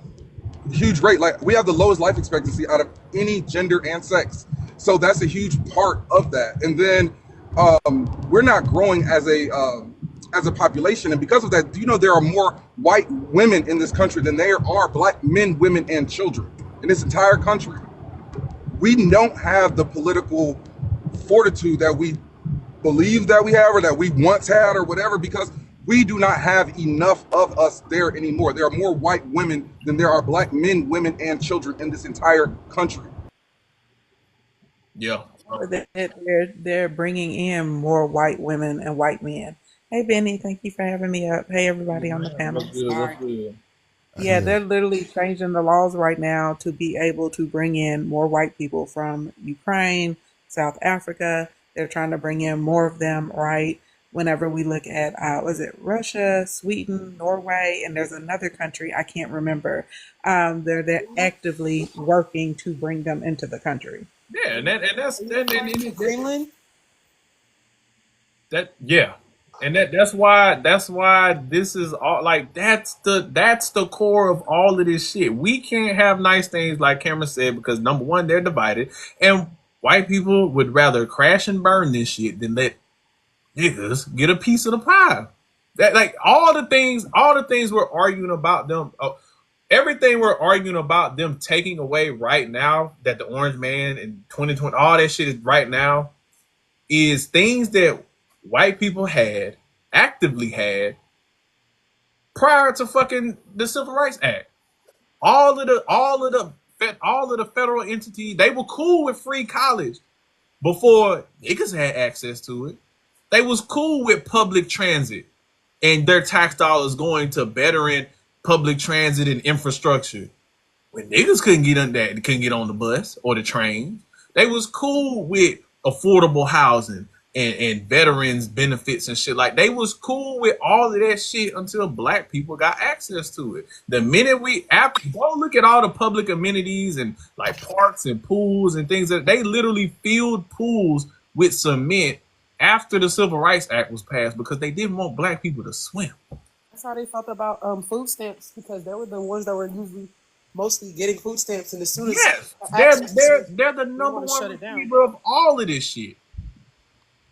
huge rate. Like, we have the lowest life expectancy out of any gender and sex, so that's a huge part of that. And then we're not growing as a population, and because of that, do you know there are more white women in this country than there are black men, women, and children in this entire country? We don't have the political fortitude that we believe that we have, or that we once had, or whatever, because we do not have enough of us there anymore. There are more white women than there are black men, women, and children in this entire country. Yeah. They're bringing in more white women and white men. Hey, Benny, thank you for having me up. Hey, everybody on the panel. That's good. That's good. Yeah, they're literally changing the laws right now to be able to bring in more white people from Ukraine, South Africa. They're trying to bring in more of them, right? Whenever we look at, was it Russia, Sweden, Norway, and there's another country, I can't remember. They're actively working to bring them into the country. Yeah, and that's Greenland? that's why this is all, like, that's the core of all of this shit. We can't have nice things, like Cameron said, because number one, they're divided, and white people would rather crash and burn this shit than let niggas get a piece of the pie. That, like, all the things we're arguing about them, everything we're arguing about them taking away right now, that the Orange Man in 2020, all that shit is right now, is things that white people actively had prior to fucking the Civil Rights Act. All of the federal entities, they were cool with free college before niggas had access to it. They was cool with public transit and their tax dollars going to bettering public transit and infrastructure. When niggas couldn't get on the bus or the train, they was cool with affordable housing and veterans benefits and shit. Like, they was cool with all of that shit until black people got access to it. The minute go look at all the public amenities and like parks and pools and things, that they literally filled pools with cement after the Civil Rights Act was passed, because they didn't want black people to swim. That's how they felt about food stamps, because they were the ones that were usually mostly getting food stamps, and as soon as they're the number one receiver of all of this shit.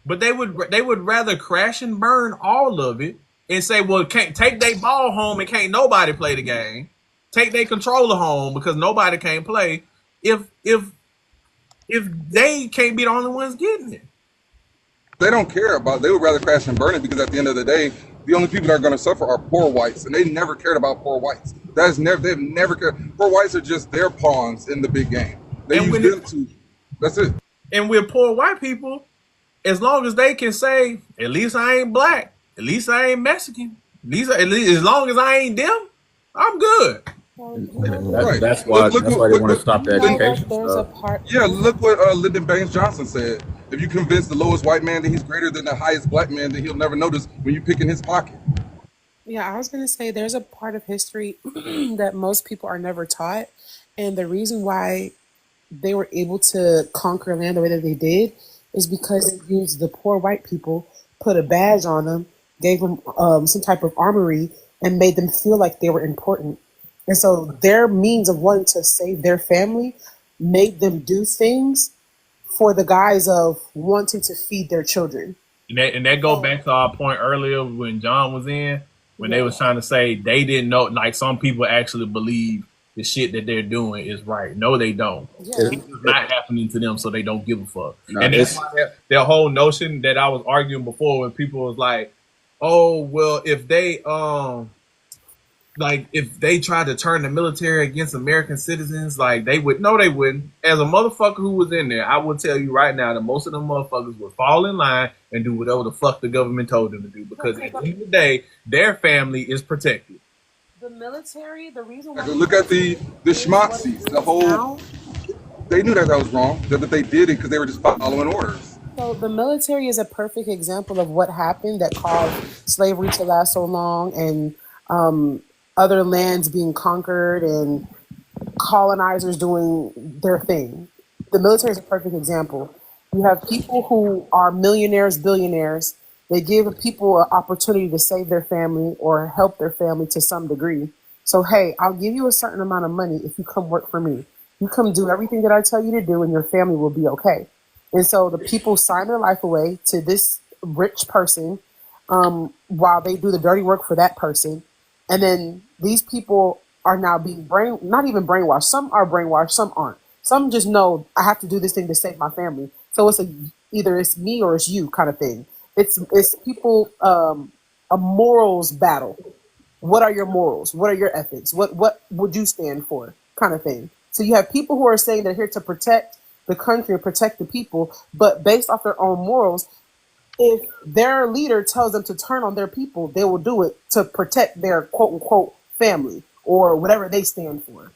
But they would rather crash and burn all of it and say, well, can't take their ball home and can't nobody play the game. Take their controller home because nobody can't play. If they can't be the only ones getting it. They don't care about. They would rather crash and burn it, because at the end of the day, the only people that are going to suffer are poor whites, and they never cared about poor whites. They've never cared. Poor whites are just their pawns in the big game. They use them to. That's it. And with poor white people, as long as they can say, at least I ain't black, at least I ain't Mexican, at least as long as I ain't them, I'm good. Right. That's why they want to stop the education stuff. Yeah, look what Lyndon Baines Johnson said. If you convince the lowest white man that he's greater than the highest black man, then he'll never notice when you pick in his pocket. Yeah, I was going to say there's a part of history that most people are never taught. And the reason why they were able to conquer land the way that they did is because they used the poor white people, put a badge on them, gave them some type of armory, and made them feel like they were important. And so their means of wanting to save their family made them do things for the guise of wanting to feed their children. And that go back to our point earlier when John was in, when they was trying to say they didn't know, like some people actually believe the shit that they're doing is right. No, they don't. Yeah. It's not happening to them, so they don't give a fuck. No, And that's it's why their whole notion that I was arguing before when people was like, oh, well, if they like if they tried to turn the military against American citizens, like they would. No, they wouldn't. As a motherfucker who was in there, I will tell you right now that most of them motherfuckers would fall in line and do whatever the fuck the government told them to do, because at the end of the day, their family is protected. The military, the reason why Look at the schmazzies, the whole. now, They knew that was wrong. That they did it because they were just following orders. so the military is a perfect example of what happened that caused slavery to last so long, and other lands being conquered and colonizers doing their thing. The military is a perfect example. You have people who are millionaires, billionaires. They give people an opportunity to save their family or help their family to some degree. So, hey, I'll give you a certain amount of money if you come work for me. You come do everything that I tell you to do, and your family will be okay. And so the people sign their life away to this rich person while they do the dirty work for that person. And then these people are now being not even brainwashed. Some are brainwashed, some aren't. Some just know I have to do this thing to save my family. So it's either it's me or it's you kind of thing. It's people a morals battle. What are your morals? What are your ethics? What would you stand for? Kind of thing. So you have people who are saying they're here to protect the country and protect the people, but based off their own morals, if their leader tells them to turn on their people, they will do it to protect their quote unquote family or whatever they stand for.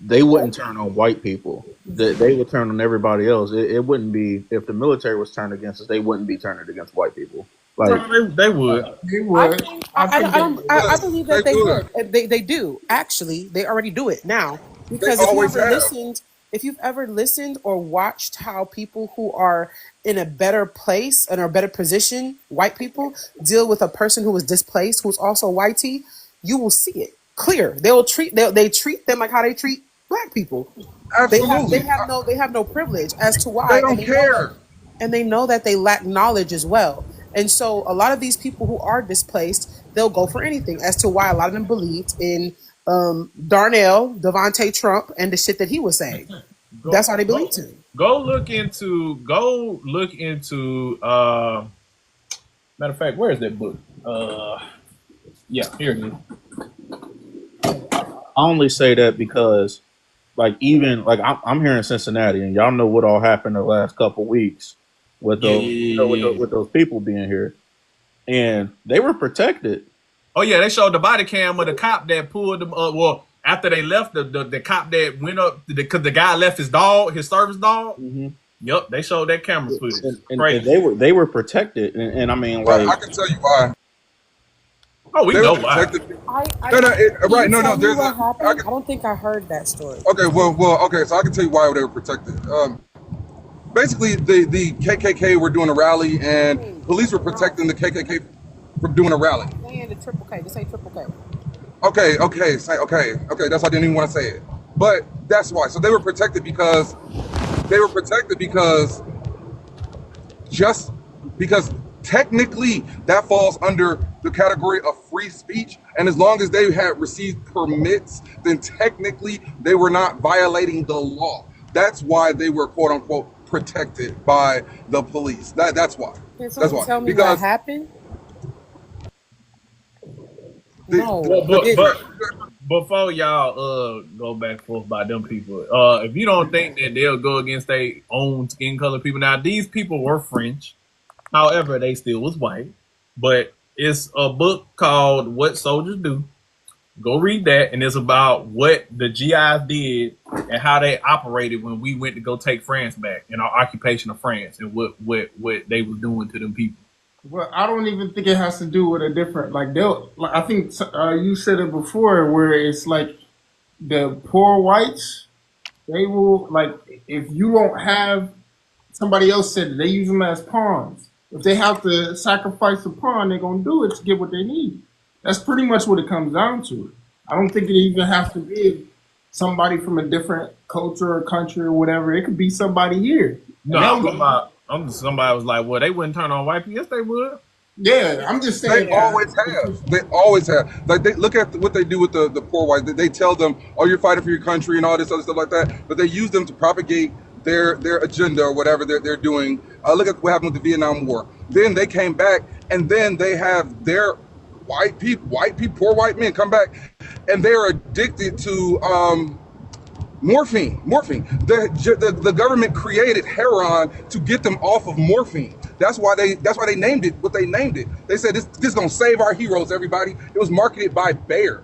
They wouldn't turn on white people. They would turn on everybody else. It wouldn't be, if the military was turned against us, they wouldn't be turning against white people. Like, No, they would. They would. I believe that They they would. would. They do. Actually, they already do it now. They Because always have. if you've ever listened or watched how people who are in a better place and a better position, white people, deal with a person who is displaced, who's also white, you will see it clear. They treat them like how they treat black people. Absolutely. They have no privilege as to why. They don't care. And they know that they lack knowledge as well. And so a lot of these people who are displaced, they'll go for anything, as to why a lot of them believed in Darnell, Devontae Trump, and the shit that he was saying. That's how they believed him. Go look into matter of fact, where is that book? Yeah, here it is. I only say that because, like, even like I'm here in Cincinnati, and y'all know what all happened the last couple weeks with those, with those people being here, and they were protected. Oh yeah, they showed the body cam of the cop that pulled them up. Well, after they left, the cop that went up because the guy left his dog, his service dog. Mm-hmm. Yep, they showed that camera footage. And they were protected, and I mean, like, I can tell you why. Oh, we They know were why. protected. Right? No. There's what happened? I I don't think I heard that story. Okay, okay. So I can tell you why they were protected. Basically, the KKK were doing a rally, and police were protecting the KKK from doing a rally. Saying the triple K. Just say triple K. Okay. That's why I didn't even want to say it. But that's why. So they were protected because just because technically that falls under the category of free speech, and as long as they had received permits, then technically they were not violating the law. That's why they were quote unquote protected by the police. That's why. Can That's why. tell me Because what happened? the- No. But before y'all go back and forth by them people, if you don't think that they'll go against their own skin color people, now these people were French, however they still was white. But it's a book called What Soldiers Do. Go read that, and it's about what the GIs did and how they operated when we went to go take France back in our occupation of France, and what they were doing to them people. Well, I don't even think it has to do with a different, like, they'll, like, I think you said it before, where it's like the poor whites, they will, like, if you don't have, somebody else said it, they use them as pawns. If they have to sacrifice a pawn, they're going to do it to get what they need. That's pretty much what it comes down to. I don't think it even has to be somebody from a different culture or country or whatever. It could be somebody here. No, And that was, somebody was like, well, they wouldn't turn on white people. Yes, they would. yeah, I'm just They saying. Yeah. always have. They always have. Like they look at what they do with the poor whites. They tell them, "Oh, you're fighting for your country" and all this other stuff like that. But they use them to propagate their agenda or whatever they're doing. Look at what happened with the Vietnam War. Then they came back, and then they have their white people, poor white men come back, and they're addicted to morphine. The government created heroin to get them off of morphine. That's why they named it what they named it. They said this is gonna save our heroes, everybody. It was marketed by Bayer,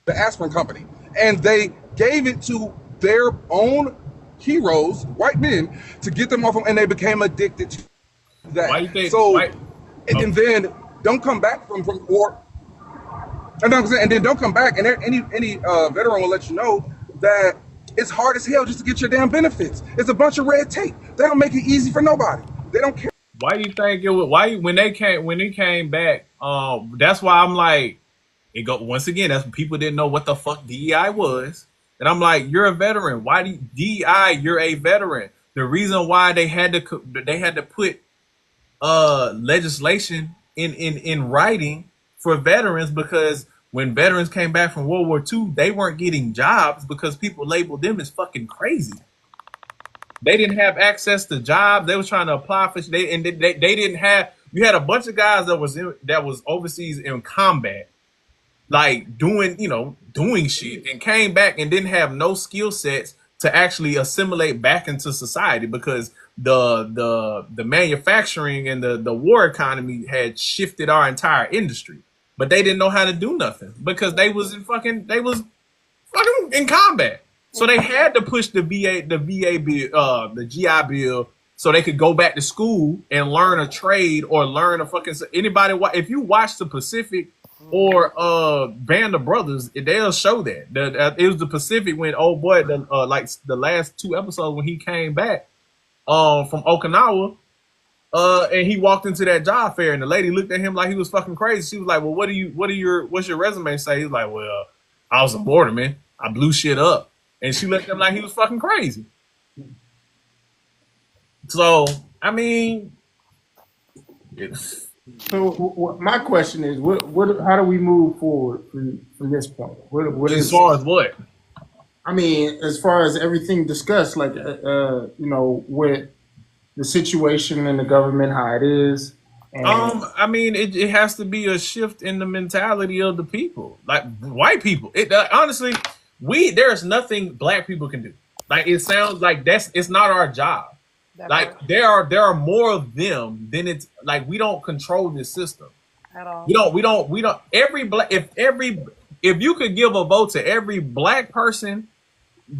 the aspirin company, and they gave it to their own heroes, white men, to get them off them, and they became addicted to that. Why you think? So, Why? and then don't come back from war. And then don't come back. And any veteran will let you know that it's hard as hell just to get your damn benefits. It's a bunch of red tape. They don't make it easy for nobody. They don't care. Why do you think it was? Why when they came back? That's why I'm like, it go once again. That's when people didn't know what the fuck DEI was, and I'm like, you're a veteran. Why do DEI? You're a veteran. The reason why they had to put legislation in writing for veterans, because when veterans came back from World War II, they weren't getting jobs because people labeled them as fucking crazy. They didn't have access to jobs. They was trying to apply for they didn't have. You had a bunch of guys that was overseas in combat, like doing shit, and came back and didn't have no skill sets to actually assimilate back into society because the manufacturing and the war economy had shifted our entire industry. But they didn't know how to do nothing because they was fucking in combat. So they had to push the VA bill, the GI Bill, so they could go back to school and learn a trade or learn a fucking anybody. If you watch the Pacific or Band of Brothers, they'll show that. It was the Pacific when old boy, like the last 2 episodes when he came back from Okinawa, and he walked into that job fair, and the lady looked at him like he was fucking crazy. She was like, "Well, what's your resume say?" He's like, "Well, I was a borderman. I blew shit up." And she looked at him like he was fucking crazy. So, I mean, So my question is, how do we move forward from this point? What as is, far as what? I mean, as far as everything discussed, like with the situation in the government, how it is. And I mean, it has to be a shift in the mentality of the people, like white people. It honestly, there's nothing black people can do. Like it sounds like it's not our job. That Like part there are more of them than it's like we don't control this system. at all. We don't if you could give a vote to every black person,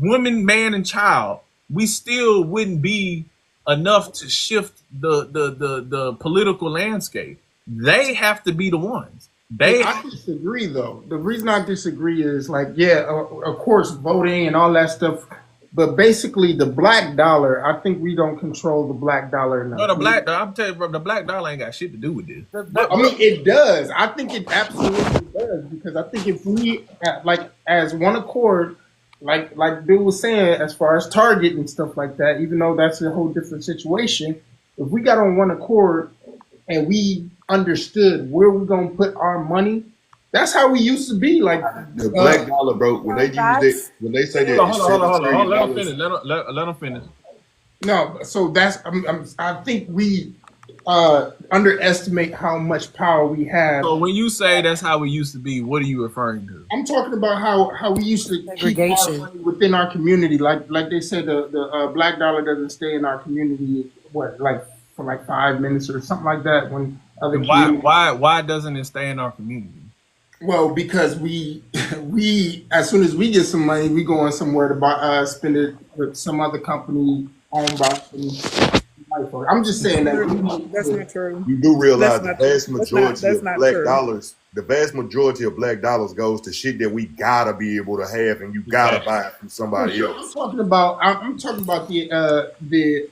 woman, man, and child, we still wouldn't be enough to shift the political landscape. They have to be the ones. I disagree, though. The reason I disagree is like, yeah, of course, voting and all that stuff. But basically, the black dollar, I think we don't control the black dollar enough. I'm telling you, bro, the black dollar ain't got shit to do with this. I mean, it does. I think it absolutely does, because I think if we, like, as one accord, like Bill was saying, as far as Target and stuff like that, even though that's a whole different situation, if we got on one accord and we understood where we're gonna put our money, that's how we used to be. Like The black dollar, bro. When they use it, when they say that, Hold on. Let them $7 finish. Let them finish. no, so that's I think we underestimate how much power we have. So when you say that's how we used to be, what are you referring to? I'm talking about how we used to keep our Segregation. money within our community. Like they said, the black dollar doesn't stay in our community. What, like for like 5 minutes or something like that? When other Why doesn't it stay in our community? Well, because we as soon as we get some money, we going somewhere to buy spend it with some other company owned by some. I'm just saying that That's not true. You do realize That's the not vast true. That's majority of not black true. dollars, the vast majority of black dollars goes to shit that we gotta be able to have, and you gotta buy it from somebody I'm else. talking about the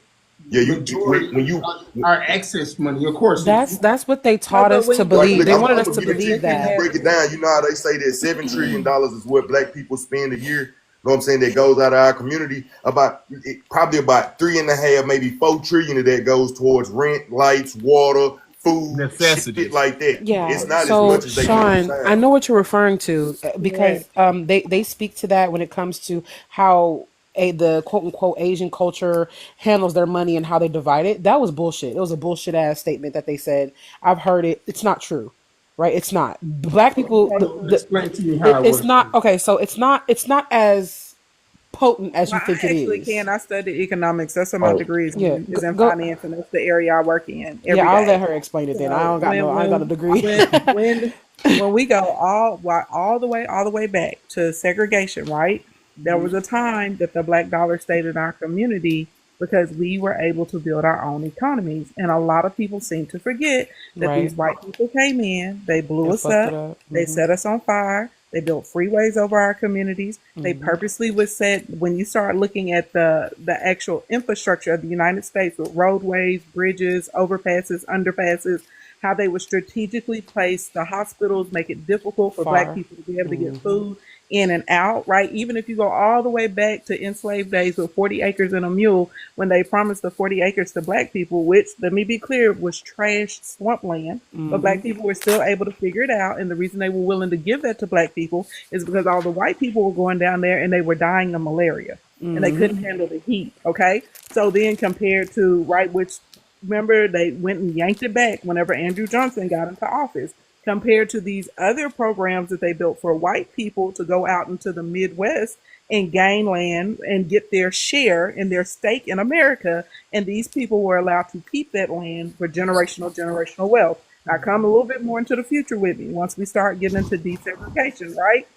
Yeah, majority, when you our excess money, of course. That's what they taught but us when to you- believe. look, They I'm wanted gonna us to give it to you. believe When you that. break it down, you know how they say that $7 trillion is what black people spend a year. know what I'm saying, that goes out of our community, probably about 3.5, maybe 4 trillion of that goes towards rent, lights, water, food, shit Necessities. like that. Yeah. It's not as So, much as they make it Sean, I sound. know what you're referring to Correct. because they speak to that when it comes to how the quote unquote Asian culture handles their money and how they divide it. That was bullshit. It was a bullshit ass statement that they said. I've heard it. It's not true, right? It's not. Black people. Okay. Explain to me how it It's was not true. okay. So it's not. It's not as potent as Well, you think I it actually is. can. I studied economics. That's what my Oh, degree is Yeah. in, is in Go. finance, and that's the area I work in Yeah. every I'll let day. her explain it then. I So don't got no. I ain't got a degree. when when we go all the way back to segregation, right? There was a time that the black dollar stayed in our community because we were able to build our own economies, and a lot of people seem to forget that Right. these white people came in, they blew And us fucked it up, up. they set us on fire, they built freeways over our communities. They purposely was set when you start looking at the actual infrastructure of the United States with roadways, bridges, overpasses, underpasses, how they would strategically place the hospitals, make it difficult for black Far. people to be able to get food in and out, right? Even if you go all the way back to enslaved days with 40 acres and a mule, when they promised the 40 acres to black people, which, let me be clear, was trash swampland, but black people were still able to figure it out. And the reason they were willing to give that to black people is because all the white people were going down there and they were dying of malaria and they couldn't handle the heat. Okay. So then compared to, right, which remember they went and yanked it back whenever Andrew Johnson got into office, compared to these other programs that they built for white people to go out into the Midwest and gain land and get their share and their stake in America. And these people were allowed to keep that land for generational wealth. Now, come a little bit more into the future with me once we start getting into desegregation, right?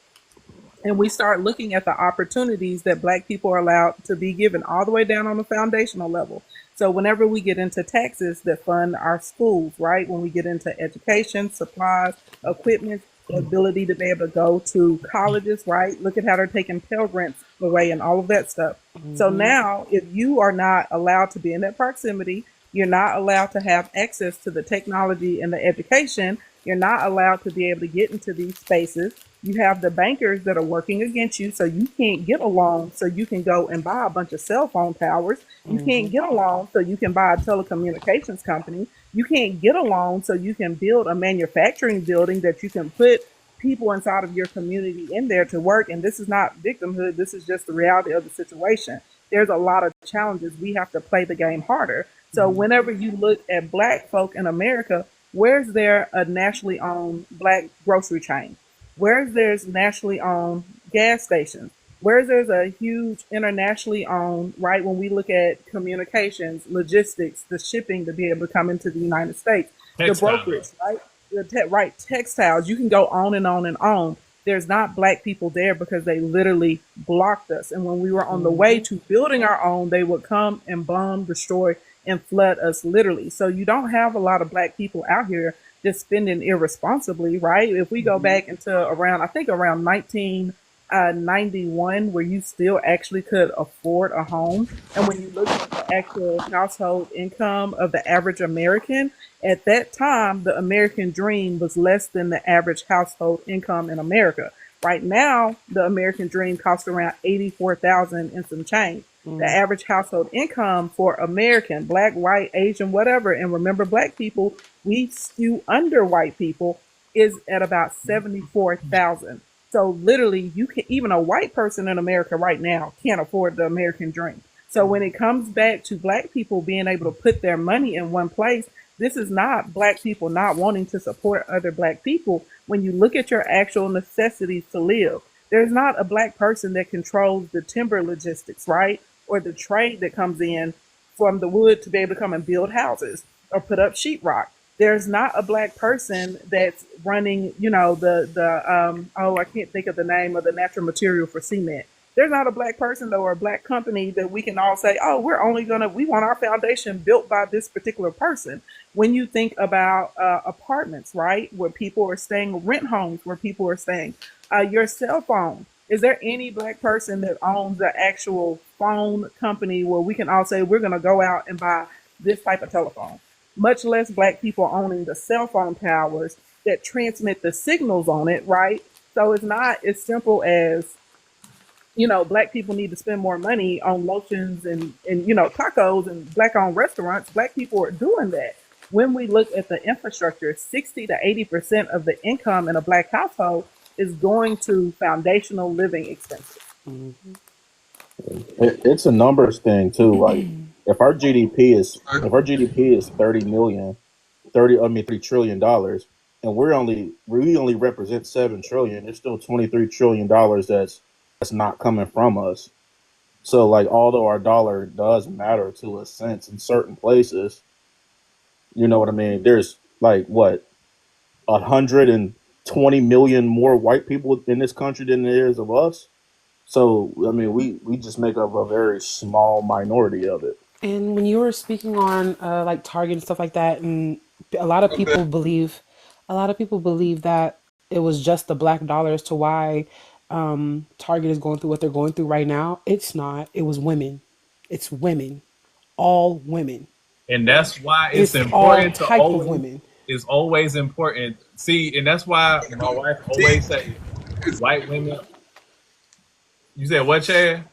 And we start looking at the opportunities that black people are allowed to be given all the way down on the foundational level. So whenever we get into taxes that fund our schools, right? When we get into education, supplies, equipment, the ability to be able to go to colleges, right? Look at how they're taking Pell Grants away and all of that stuff. So now, if you are not allowed to be in that proximity, you're not allowed to have access to the technology and the education, you're not allowed to be able to get into these spaces. You have the bankers that are working against you, so you can't get a loan so you can go and buy a bunch of cell phone towers. You can't get a loan so you can buy a telecommunications company. You can't get a loan so you can build a manufacturing building that you can put people inside of your community in there to work. And this is not victimhood, this is just the reality of the situation. There's a lot of challenges. We have to play the game harder. So whenever you look at black folk in America, where's there a nationally owned black grocery chain? Where's there's nationally owned gas stations? Where's there's a huge internationally owned, right? When we look at communications, logistics, the shipping to be able to come into the United States, the brokerage, Textiles. right? Right, textiles. You can go on and on and on. There's not black people there because they literally blocked us. And when we were on the way to building our own, they would come and bomb, destroy, and flood us literally. So you don't have a lot of black people out here just spending irresponsibly, right? If we go back into around, I think around 1991, where you still actually could afford a home. And when you look at the actual household income of the average American, at that time, the American dream was less than the average household income in America. Right now, the American dream costs around 84,000 and some change. The average household income for American, black, white, Asian, whatever, and remember, black people, we skew under white people, is at about 74,000. So literally, you can, even a white person in America right now can't afford the American dream. So when it comes back to black people being able to put their money in one place, this is not black people not wanting to support other black people. When you look at your actual necessities to live, there's not a black person that controls the timber logistics, right? Or the trade that comes in from the wood to be able to come and build houses or put up sheetrock. There's not a black person that's running, you know, the I can't think of the name of the natural material for cement. There's not a black person though, or a black company that we can all say, oh, we want our foundation built by this particular person. When you think about apartments, right, where people are staying, rent homes where people are staying, your cell phone. Is there any black person that owns the actual phone company where we can all say we're going to go out and buy this type of telephone? Much less black people owning the cell phone towers that transmit the signals on it, right? So it's not as simple as Black people need to spend more money on lotions and tacos and black owned restaurants. Black people are doing that. When we look at the infrastructure, 60 to 80% of the income in a black household is going to foundational living expenses. It's a numbers thing too. Like if our GDP is if our GDP is 30 million, 30 trillion dollars, and we only represent 7 trillion. It's still 23 trillion dollars that's not coming from us. So like although our dollar does matter to a sense in certain places, you know what I mean? There's like what 120 million more white people in this country than there is of us. So I mean, we just make up a very small minority of it. And when you were speaking on like Target and stuff like that, and a lot of Okay. people believe, a lot of people believe that it was just the black dollar as to why Target is going through what they're going through right now. It's not. It was women. It's women, all women. And that's why it's It's all important to type of always, women. it's always important. See, and that's why my wife always say white women. You said what, Chad?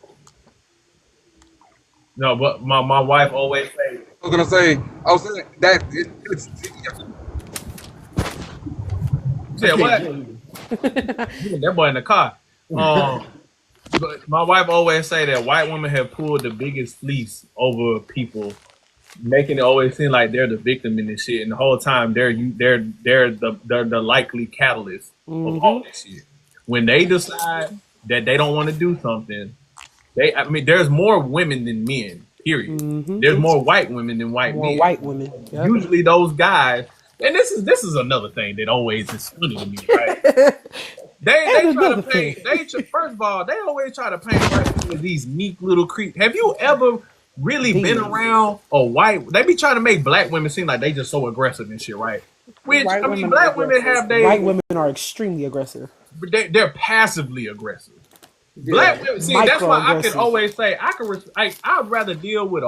No, but my wife always say. I was saying that it's You I said can't what? hear you. That boy in the car. But my wife always say that white women have pulled the biggest fleece over people, making it always seem like they're the victim in this shit, and the whole time they're the likely catalyst of all this shit. When they decide that they don't want to do something, there's more women than men. Period. There's more white women than white More men. white women. Yep. Usually, those guys, and this is another thing that always is funny to me, right? They And try to another thing. paint. First of all, they always try to paint white people as these meek little creeps. Have you ever really been Demons. around a white? They be trying to make black women seem like they just so aggressive and shit, right? Which White I mean, women are black women aggressive. have White women are extremely aggressive. they're passively aggressive. Yeah. Black women, see, that's why I can Microaggressive. always say I'd rather deal with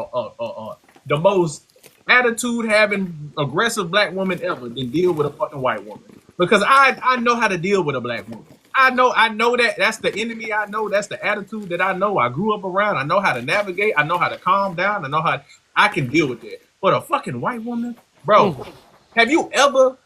the most attitude having aggressive black woman ever than deal with a fucking white woman, because I know how to deal with a black woman. I know that's the enemy. I know that's the attitude that I know. I grew up around. I know how to navigate. I know how to calm down. I know how I can deal with it. But a fucking white woman, bro, have you ever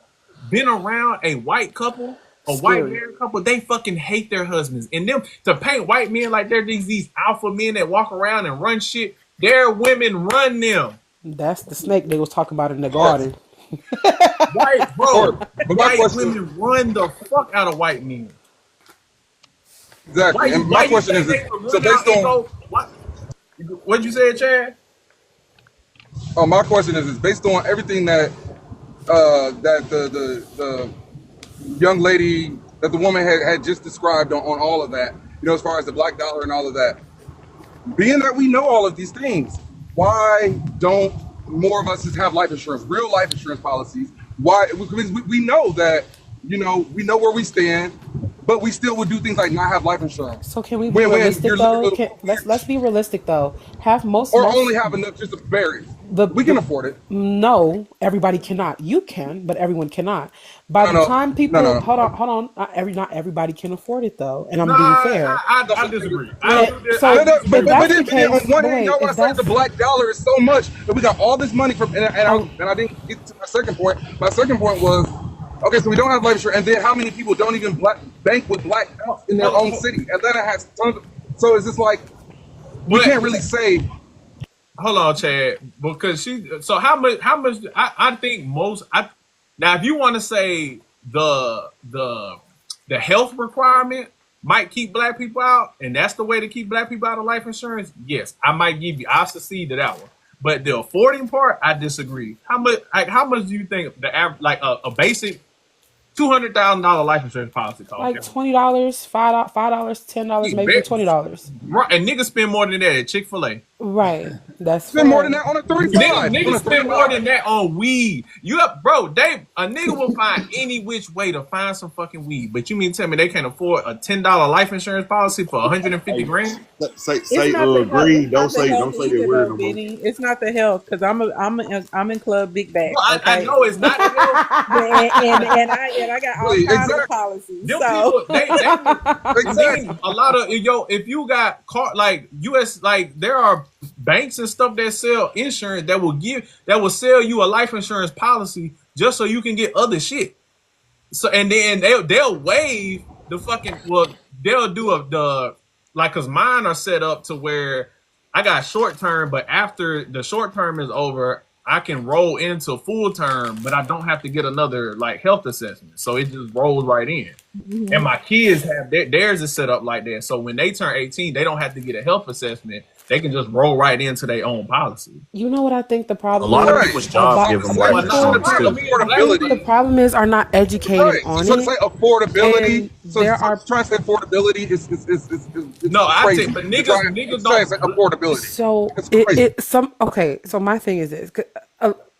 been around a white couple, a white Scary. married couple? They fucking hate their husbands, and them to paint white men like they're these alpha men that walk around and run shit. Their women run them. That's the snake they was talking about in the hard, garden. White hard. bro, But my white question is women run the fuck out of white men. exactly, and Why my you question think is they would so run based out and on go? What? What'd you say, Chad? my question is based on everything that that the young lady that the woman had just described on all of that, as far as the black dollar and all of that. Being that we know all of these things, why don't more of us just have life insurance, real life insurance policies? Why? Because we know that, we know where we stand, but we still would do things like not have life insurance. So can we be When realistic you're though? literally, Can let's be realistic though. Have most or most only have enough just to bury it. We the can afford it. no, everybody cannot. You can, but everyone cannot. By No, the no, time no, people no. hold on, not everybody can afford it though, and No, I'm being fair. No, I disagree. no, I no, So no, if disagree. but that's then, the on case, one but hand, wait, y'all if want to say the that's black dollar is so much that we got all this money from, oh, and I didn't get to my second point. My second point was, okay, so we don't have life insurance, and then how many people don't even bank with black banks in their own city? Atlanta has tons of, so it's just like, we But can't really say, hold on, Chad, because so how much I think most now if you want to say the health requirement might keep black people out, and that's the way to keep black people out of life insurance, yes, I'll succeed to that one. But the affording part, I disagree. How much do you think like a basic $200,000 life insurance policy costs? like $20, $5, $10, Yeah, maybe even $20. right, and niggas spend more than that at Chick-fil-A. Right. That's Spend more than fair. that on a Niggas 3-5. spend more than that on weed. You up, bro? A nigga will find any which way to find some fucking weed. But you mean to tell me they can't afford a $10 life insurance policy for 150 Hey, grand? It's say not the health. It's green. not the health Don't say that either, word though, no more. Benny. It's not the health because I'm in Club Big Bro, Back. I Okay, know it's not the health. and I got all kinds of Exactly. policies. Them So people, they and Exactly. then a lot of if you got car like US, like there are banks and stuff that sell insurance that will sell you a life insurance policy just so you can get other shit. So and then they'll waive the fucking they'll do the like cause mine are set up to where I got short term, but after the short term is over, I can roll into full term, but I don't have to get another like health assessment. So it just rolls right in. And mhm. my kids have theirs is set up like that. So when they turn 18, they don't have to get a health assessment. They can just roll right into their own policy. You know what I think the A problem lot of Right. is people's jobs about give them So life Well, not people? the insurance like problem. too. Me and I black think affordability. the people. problem is are not educated Right. on So to it, say affordability, and so there are trying to say affordability No, is I crazy. think, but To try niggas to try and say don't. affordability. so It's crazy. it some okay. So my thing is this: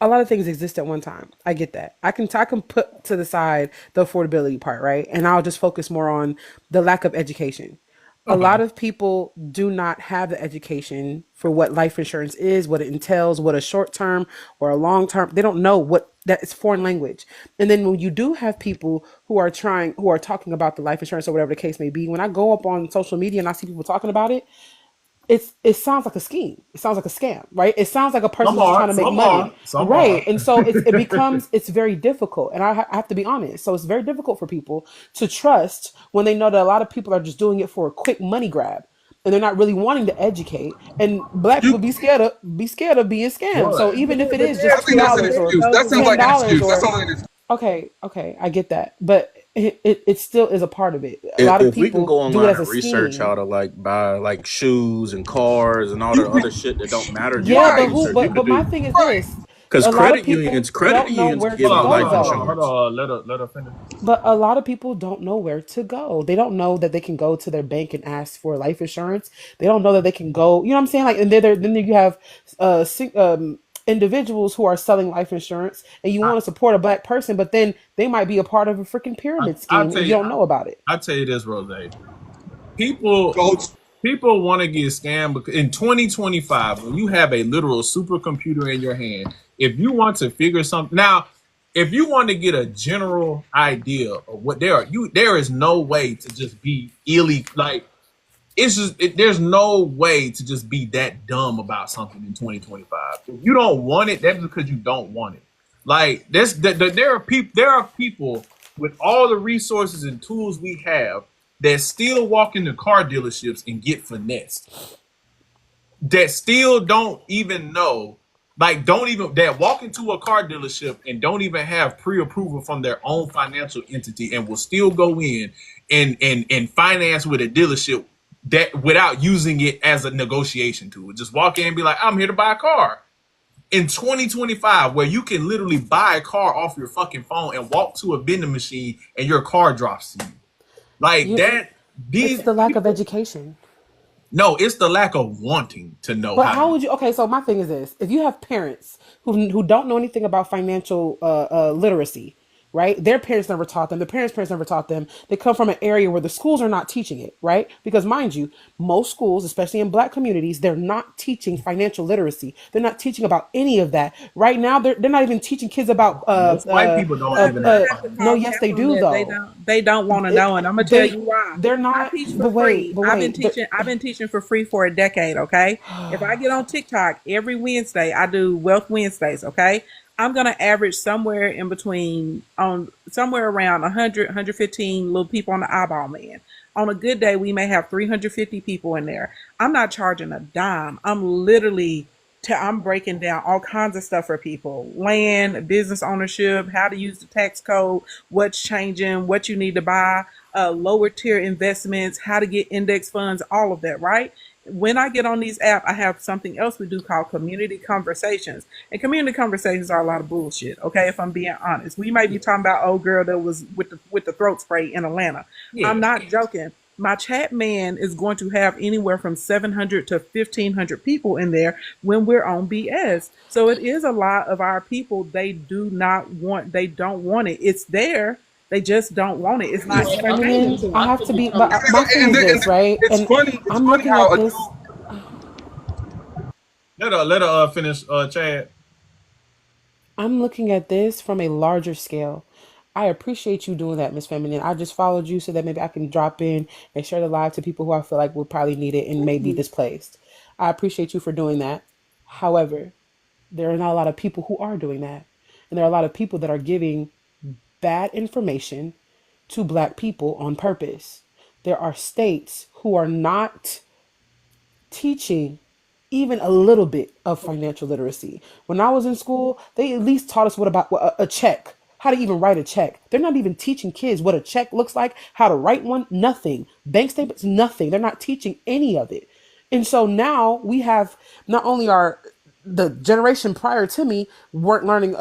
a lot of things exist at one time. I get that. I can put to the side the affordability part, right? And I'll just focus more on the lack of education. A Okay. lot of people do not have the education for what life insurance is, what it entails, what a short term or a long term. They don't know what that is foreign language. And then when you do have people who are talking about the life insurance or whatever the case may be, when I go up on social media and I see people talking about it, it sounds like a scheme. It sounds like a scam, right? It sounds like a person Some just trying are, to make some money, are, some right? are. And so it becomes it's very difficult, and I have to be honest. So it's very difficult for people to trust when they know that a lot of people are just doing it for a quick money grab, and they're not really wanting to educate. And black people You, be scared of being scammed. So What? even if it But is just I there's think two that's an no dollars there's or excuse. no That sounds direct ten like an dollars excuse. That's or only an excuse. okay, I get that, but it still is a part of it. A lot of If we can go people do it online as a and research how scheme. to like buy like shoes and cars and all the You other shit that don't matter, just Yeah, do right, but who? research. You could But my do thing is right. this: because a lot of people credit don't know unions where give to Hold you on, go, hold life on, hold on, though. hold insurance. on. Let her finish. But a lot of people don't know where to go. They don't know that they can go to their bank and ask for life insurance. They don't know that they can go. You know what I'm saying? Like, and then you have individuals who are selling life insurance, and you I, want to support a black person, but then they might be a part of a freaking pyramid I'll scheme, tell and you you, don't know about it. I'll tell you this, Rose. People, Coach, people want to get scammed because in 2025, when you have a literal supercomputer in your hand, if you want to figure something now, if you want to get a general idea of what there is no way to just be illegal. Like there's no way to just be that dumb about something in 2025. If you don't want it, that's because you don't want it. Like there are people with all the resources and tools we have that still walk into car dealerships and get finessed, that still don't even know, like don't even that walk into a car dealership and don't even have pre-approval from their own financial entity and will still go in and finance with a dealership that without using it as a negotiation tool. Just walk in and be like, I'm here to buy a car. In 2025, where you can literally buy a car off your fucking phone and walk to a vending machine and your car drops to you. Like You, that, it's these the lack of people, education. no, it's the lack of wanting to know But how to how do. would you? Okay, so my thing is this: if you have parents who don't know anything about financial literacy, right? Their parents never taught them. Their parents never taught them. They come from an area where the schools are not teaching it, right? Because mind you, most schools, especially in Black communities, they're not teaching financial literacy. They're not teaching about any of that right now. They're not even teaching kids about Most white people don't even I know. have to no, call yes cap they on do that. though. They don't want to know, and I'm gonna tell They you why. they're I not. teach for But wait, free. but wait. I've been teaching for free for a decade. Okay, if I get on TikTok every Wednesday, I do Wealth Wednesdays. Okay, I'm gonna average somewhere in between on somewhere around 100, 115 little people on the eyeball man. On a good day, we may have 350 people in there. I'm not charging a dime. I'm breaking down all kinds of stuff for people: land, business ownership, how to use the tax code, what's changing, what you need to buy, lower tier investments, how to get index funds, all of that, right? When I get on these apps, I have something else we do called community conversations. And community conversations are a lot of bullshit, okay, if I'm being honest. We might be talking about old girl that was with the throat spray in Atlanta. I'm Yeah, not joking. my chat man is going to have anywhere from 700 to 1,500 people in there when we're on BS. So it is a lot of our people. They don't want it. It's there. They just don't want it. It's not Yeah, I think entertaining Feminine, to I them. I have think to it be, comes. but my thing is And this, right? it's And funny. It's I'm funny looking how at adults. this. Let her finish, Chad. I'm looking at this from a larger scale. I appreciate you doing that, Miss Feminine. I just followed you so that maybe I can drop in and share the live to people who I feel like would probably need it and may be displaced. I appreciate you for doing that. However, there are not a lot of people who are doing that. And there are a lot of people that are giving bad information to Black people on purpose. There are states who are not teaching even a little bit of financial literacy. When I was in school, they at least taught us what a check, how to even write a check. They're not even teaching kids what a check looks like, how to write one, nothing. Bank statements, nothing. They're not teaching any of it. And so now we have not only our the generation prior to me weren't learning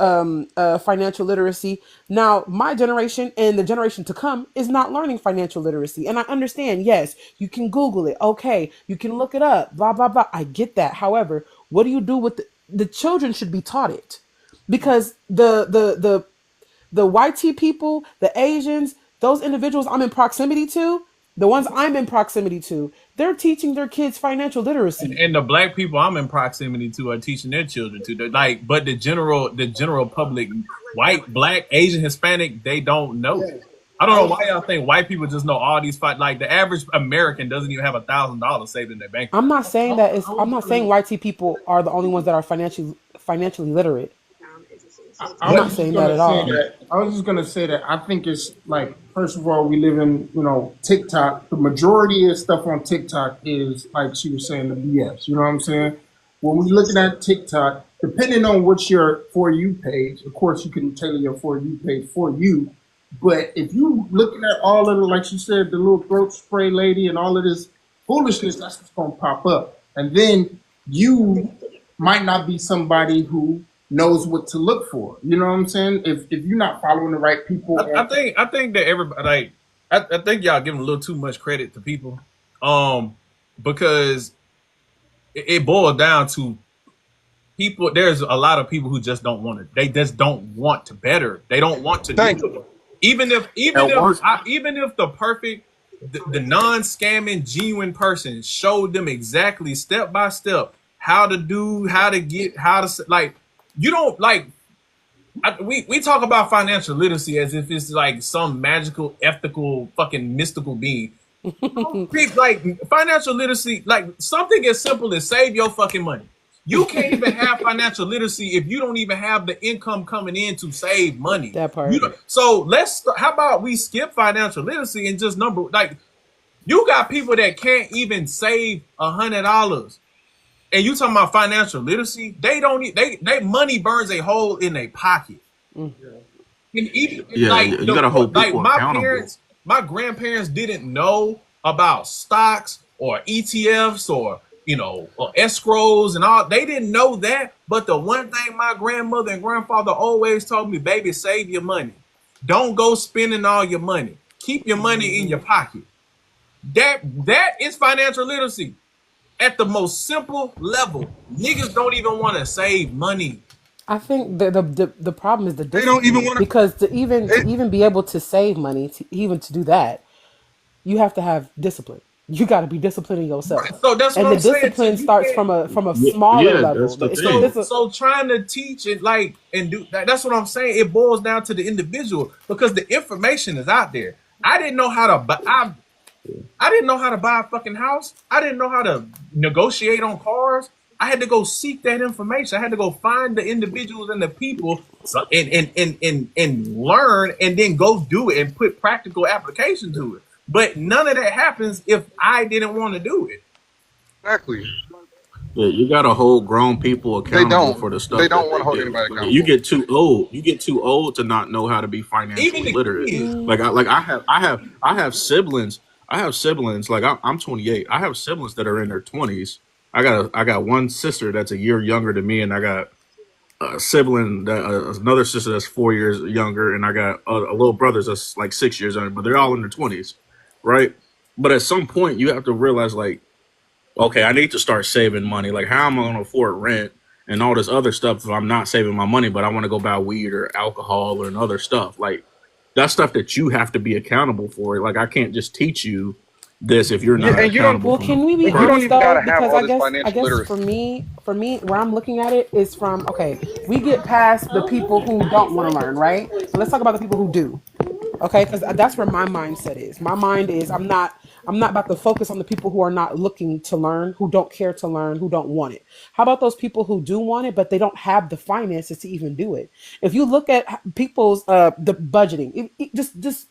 financial literacy. Now my generation and the generation to come is not learning financial literacy. And I understand, yes, you can Google it. Okay, you can look it up, blah, blah, blah. I get that. However, what do you do with the children should be taught it? Because the YT people, the Asians, those individuals I'm in proximity to, the ones I'm in proximity to, they're teaching their kids financial literacy. And the black people I'm in proximity to are teaching their children to. They're like, but the general public, white, black, Asian, Hispanic, they don't know. Yeah, I don't I know was. why y'all think white people just know all these fight. Like the average American doesn't even have $1,000 saved in their bank I'm account. not saying that it's I I'm was not saying gonna. YT people are the only ones that are financially literate. I I'm was not just saying that gonna at say all. that. I was just gonna say that I think it's like, first of all, we live in, TikTok. The majority of stuff on TikTok is, like she was saying, the BS. You know what I'm saying? When we looking at TikTok, depending on what's your For You page, of course you can tailor your For You page for you. But if you looking at all of the, like she said, the little throat spray lady and all of this foolishness, that's what's gonna pop up. And then you might not be somebody who knows what to look for. You know what I'm saying? If you're not following the right people I on think I think that everybody like I think y'all giving a little too much credit to people, because it boils down to people. There's a lot of people who just don't want to. They just don't want to better. They don't want to do Thank it. you. Even if the perfect, the non-scamming, genuine person showed them exactly step by step how to do, how to get, how to like. You don't like. We talk about financial literacy as if it's like some magical, ethical, fucking mystical being. Like financial literacy, like something as simple as save your fucking money. You can't even have financial literacy if you don't even have the income coming in to save money. That You part. don't, so how about we skip financial literacy and just number like you got people that can't even save $100, and you talking about financial literacy? They don't they money burns a hole in their pocket. Mm. And even Yeah, like you got to hold like people my accountable. parents, my grandparents didn't know about stocks or ETFs or escrows and all. They didn't know that. But the one thing my grandmother and grandfather always told me, baby, save your money. Don't go spending all your money. Keep your money in your Hmm. pocket. That is financial literacy at the most simple level. Niggas don't even want to save money. I think the problem is the They don't even discipline, want because to to. even be able to save money, to even to do that, you have to have discipline. You got to be disciplining yourself, So that's what and the I'm saying. To discipline you starts can't. from a Yeah, smaller yeah, that's level. the It's a thing. So trying to teach it like and do that's what I'm saying. It boils down to the individual because the information is out there. I didn't know how to buy. I didn't know how to buy a fucking house. I didn't know how to negotiate on cars. I had to go seek that information. I had to go find the individuals and the people and learn and then go do it and put practical application to it. But none of that happens if I didn't want to do it. Exactly. Yeah, you got to hold grown people They accountable don't. for the They stuff that don't want they to hold do. anybody Like, you accountable. get too old. You get too old to not know how to be Even financially the literate. kids. I have siblings. I have siblings. Like I'm 28. I have siblings that are in their 20s. I got one sister that's a year younger than me, and I got a sibling that another sister that's 4 years younger, and I got a little brother that's like 6 years younger. But they're all in their 20s, right? But at some point, you have to realize, like, okay, I need to start saving money. Like, how am I going to afford rent and all this other stuff if I'm not saving my money, but I want to go buy weed or alcohol or other stuff? Like, that's stuff that you have to be accountable for. Like, I can't just teach you this if you're Yeah, not and you don't accountable Well, for can we be and you don't honest purchasing. even though? gotta have Because all I this guess I financial guess literacy. for me, where I'm looking at it is from okay, we get past the people who don't want to learn, right? So let's talk about the people who do. Okay, because that's where my mindset is. My mind is I'm not about to focus on the people who are not looking to learn, who don't care to learn, who don't want it. How about those people who do want it, but they don't have the finances to even do it? If you look at people's the budgeting, just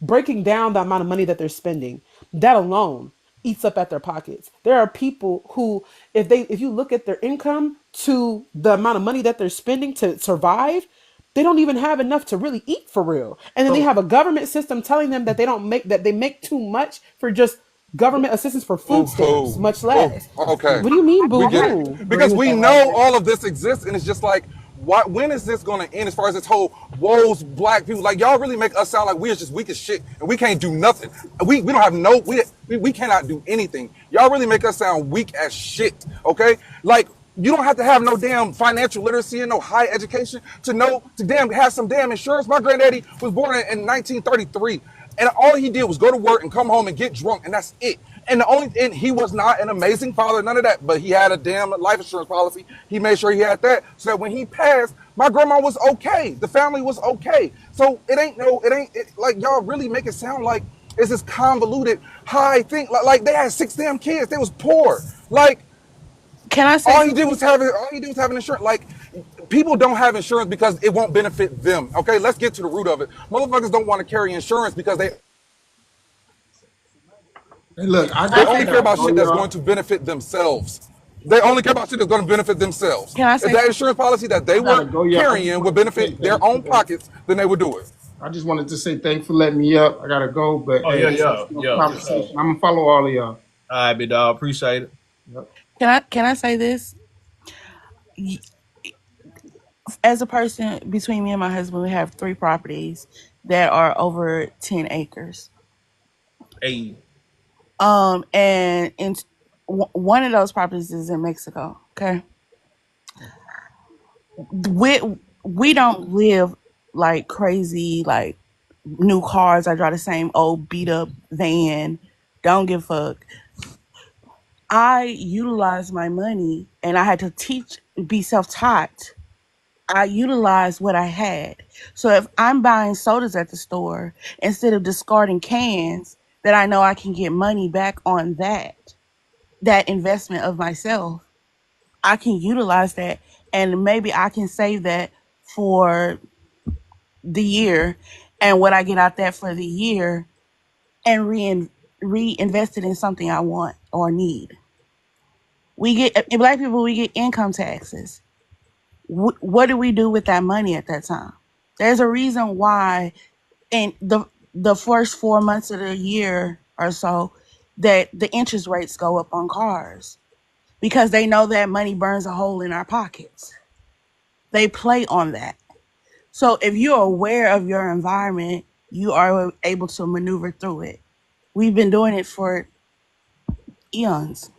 breaking down the amount of money that they're spending, that alone eats up at their pockets. There are people who, if you look at their income to the amount of money that they're spending to survive, they don't even have enough to really eat for real. And then they So have a government system telling them that they make too much for just government assistance for food boo stamps, hoo. much Boo. less. Okay. What do you mean We boo get it. hoo? Agree Because with we that know logic. all of this exists and it's just like when is this gonna end as far as this whole woes black people? Like y'all really make us sound like we're just weak as shit and we can't do nothing. We don't have no we cannot do anything. Y'all really make us sound weak as shit, okay? Like you don't have to have no damn financial literacy and no high education to know to damn have some damn insurance. My granddaddy was born in 1933, and all he did was go to work and come home and get drunk, and that's it. And he was not an amazing father, none of that, but he had a damn life insurance policy. He made sure he had that so that when he passed, my grandma was okay. The family was okay. So like y'all really make it sound like it's this convoluted high thing. Like they had 6 damn kids. They was poor. Like Can I say something? all he did was have an insurance. Like people don't have insurance because it won't benefit them. Okay, let's get to the root of it. Motherfuckers don't want to carry insurance because Hey, look, they I only care gotta about go, shit that's going y'all. to benefit themselves. They only care about shit that's going to benefit themselves. Can I If say that something? insurance policy that they I gotta were go, y'all. I just carrying would wanted to say benefit their thanks for own pockets, then they would do it. I just wanted to say thanks for letting me up. I gotta go, but Oh hey, yeah, this yeah, is a yeah, for sure. conversation. I'm gonna follow all of y'all. All right, big dog. Appreciate it. Yep. Can I say this? As a person, between me and my husband, we have 3 properties that are over 10 acres. Hey, And one of those properties is in Mexico. Okay, we we don't live like crazy, like new cars. I drive the same old beat up van. Don't give a fuck. I utilize my money, and I had to be self taught. I utilized what I had. So if I'm buying sodas at the store instead of discarding cans, that I know I can get money back on that investment of myself, I can utilize that, and maybe I can save that for the year, and what I get out that for the year and reinvest it in something I want or need. We get black people, we get income taxes. What do we do with that money at that time? There's a reason why in the first 4 months of the year or so that the interest rates go up on cars, because they know that money burns a hole in our pockets. They play on that. So if you're aware of your environment, you are able to maneuver through it. We've been doing it for eons.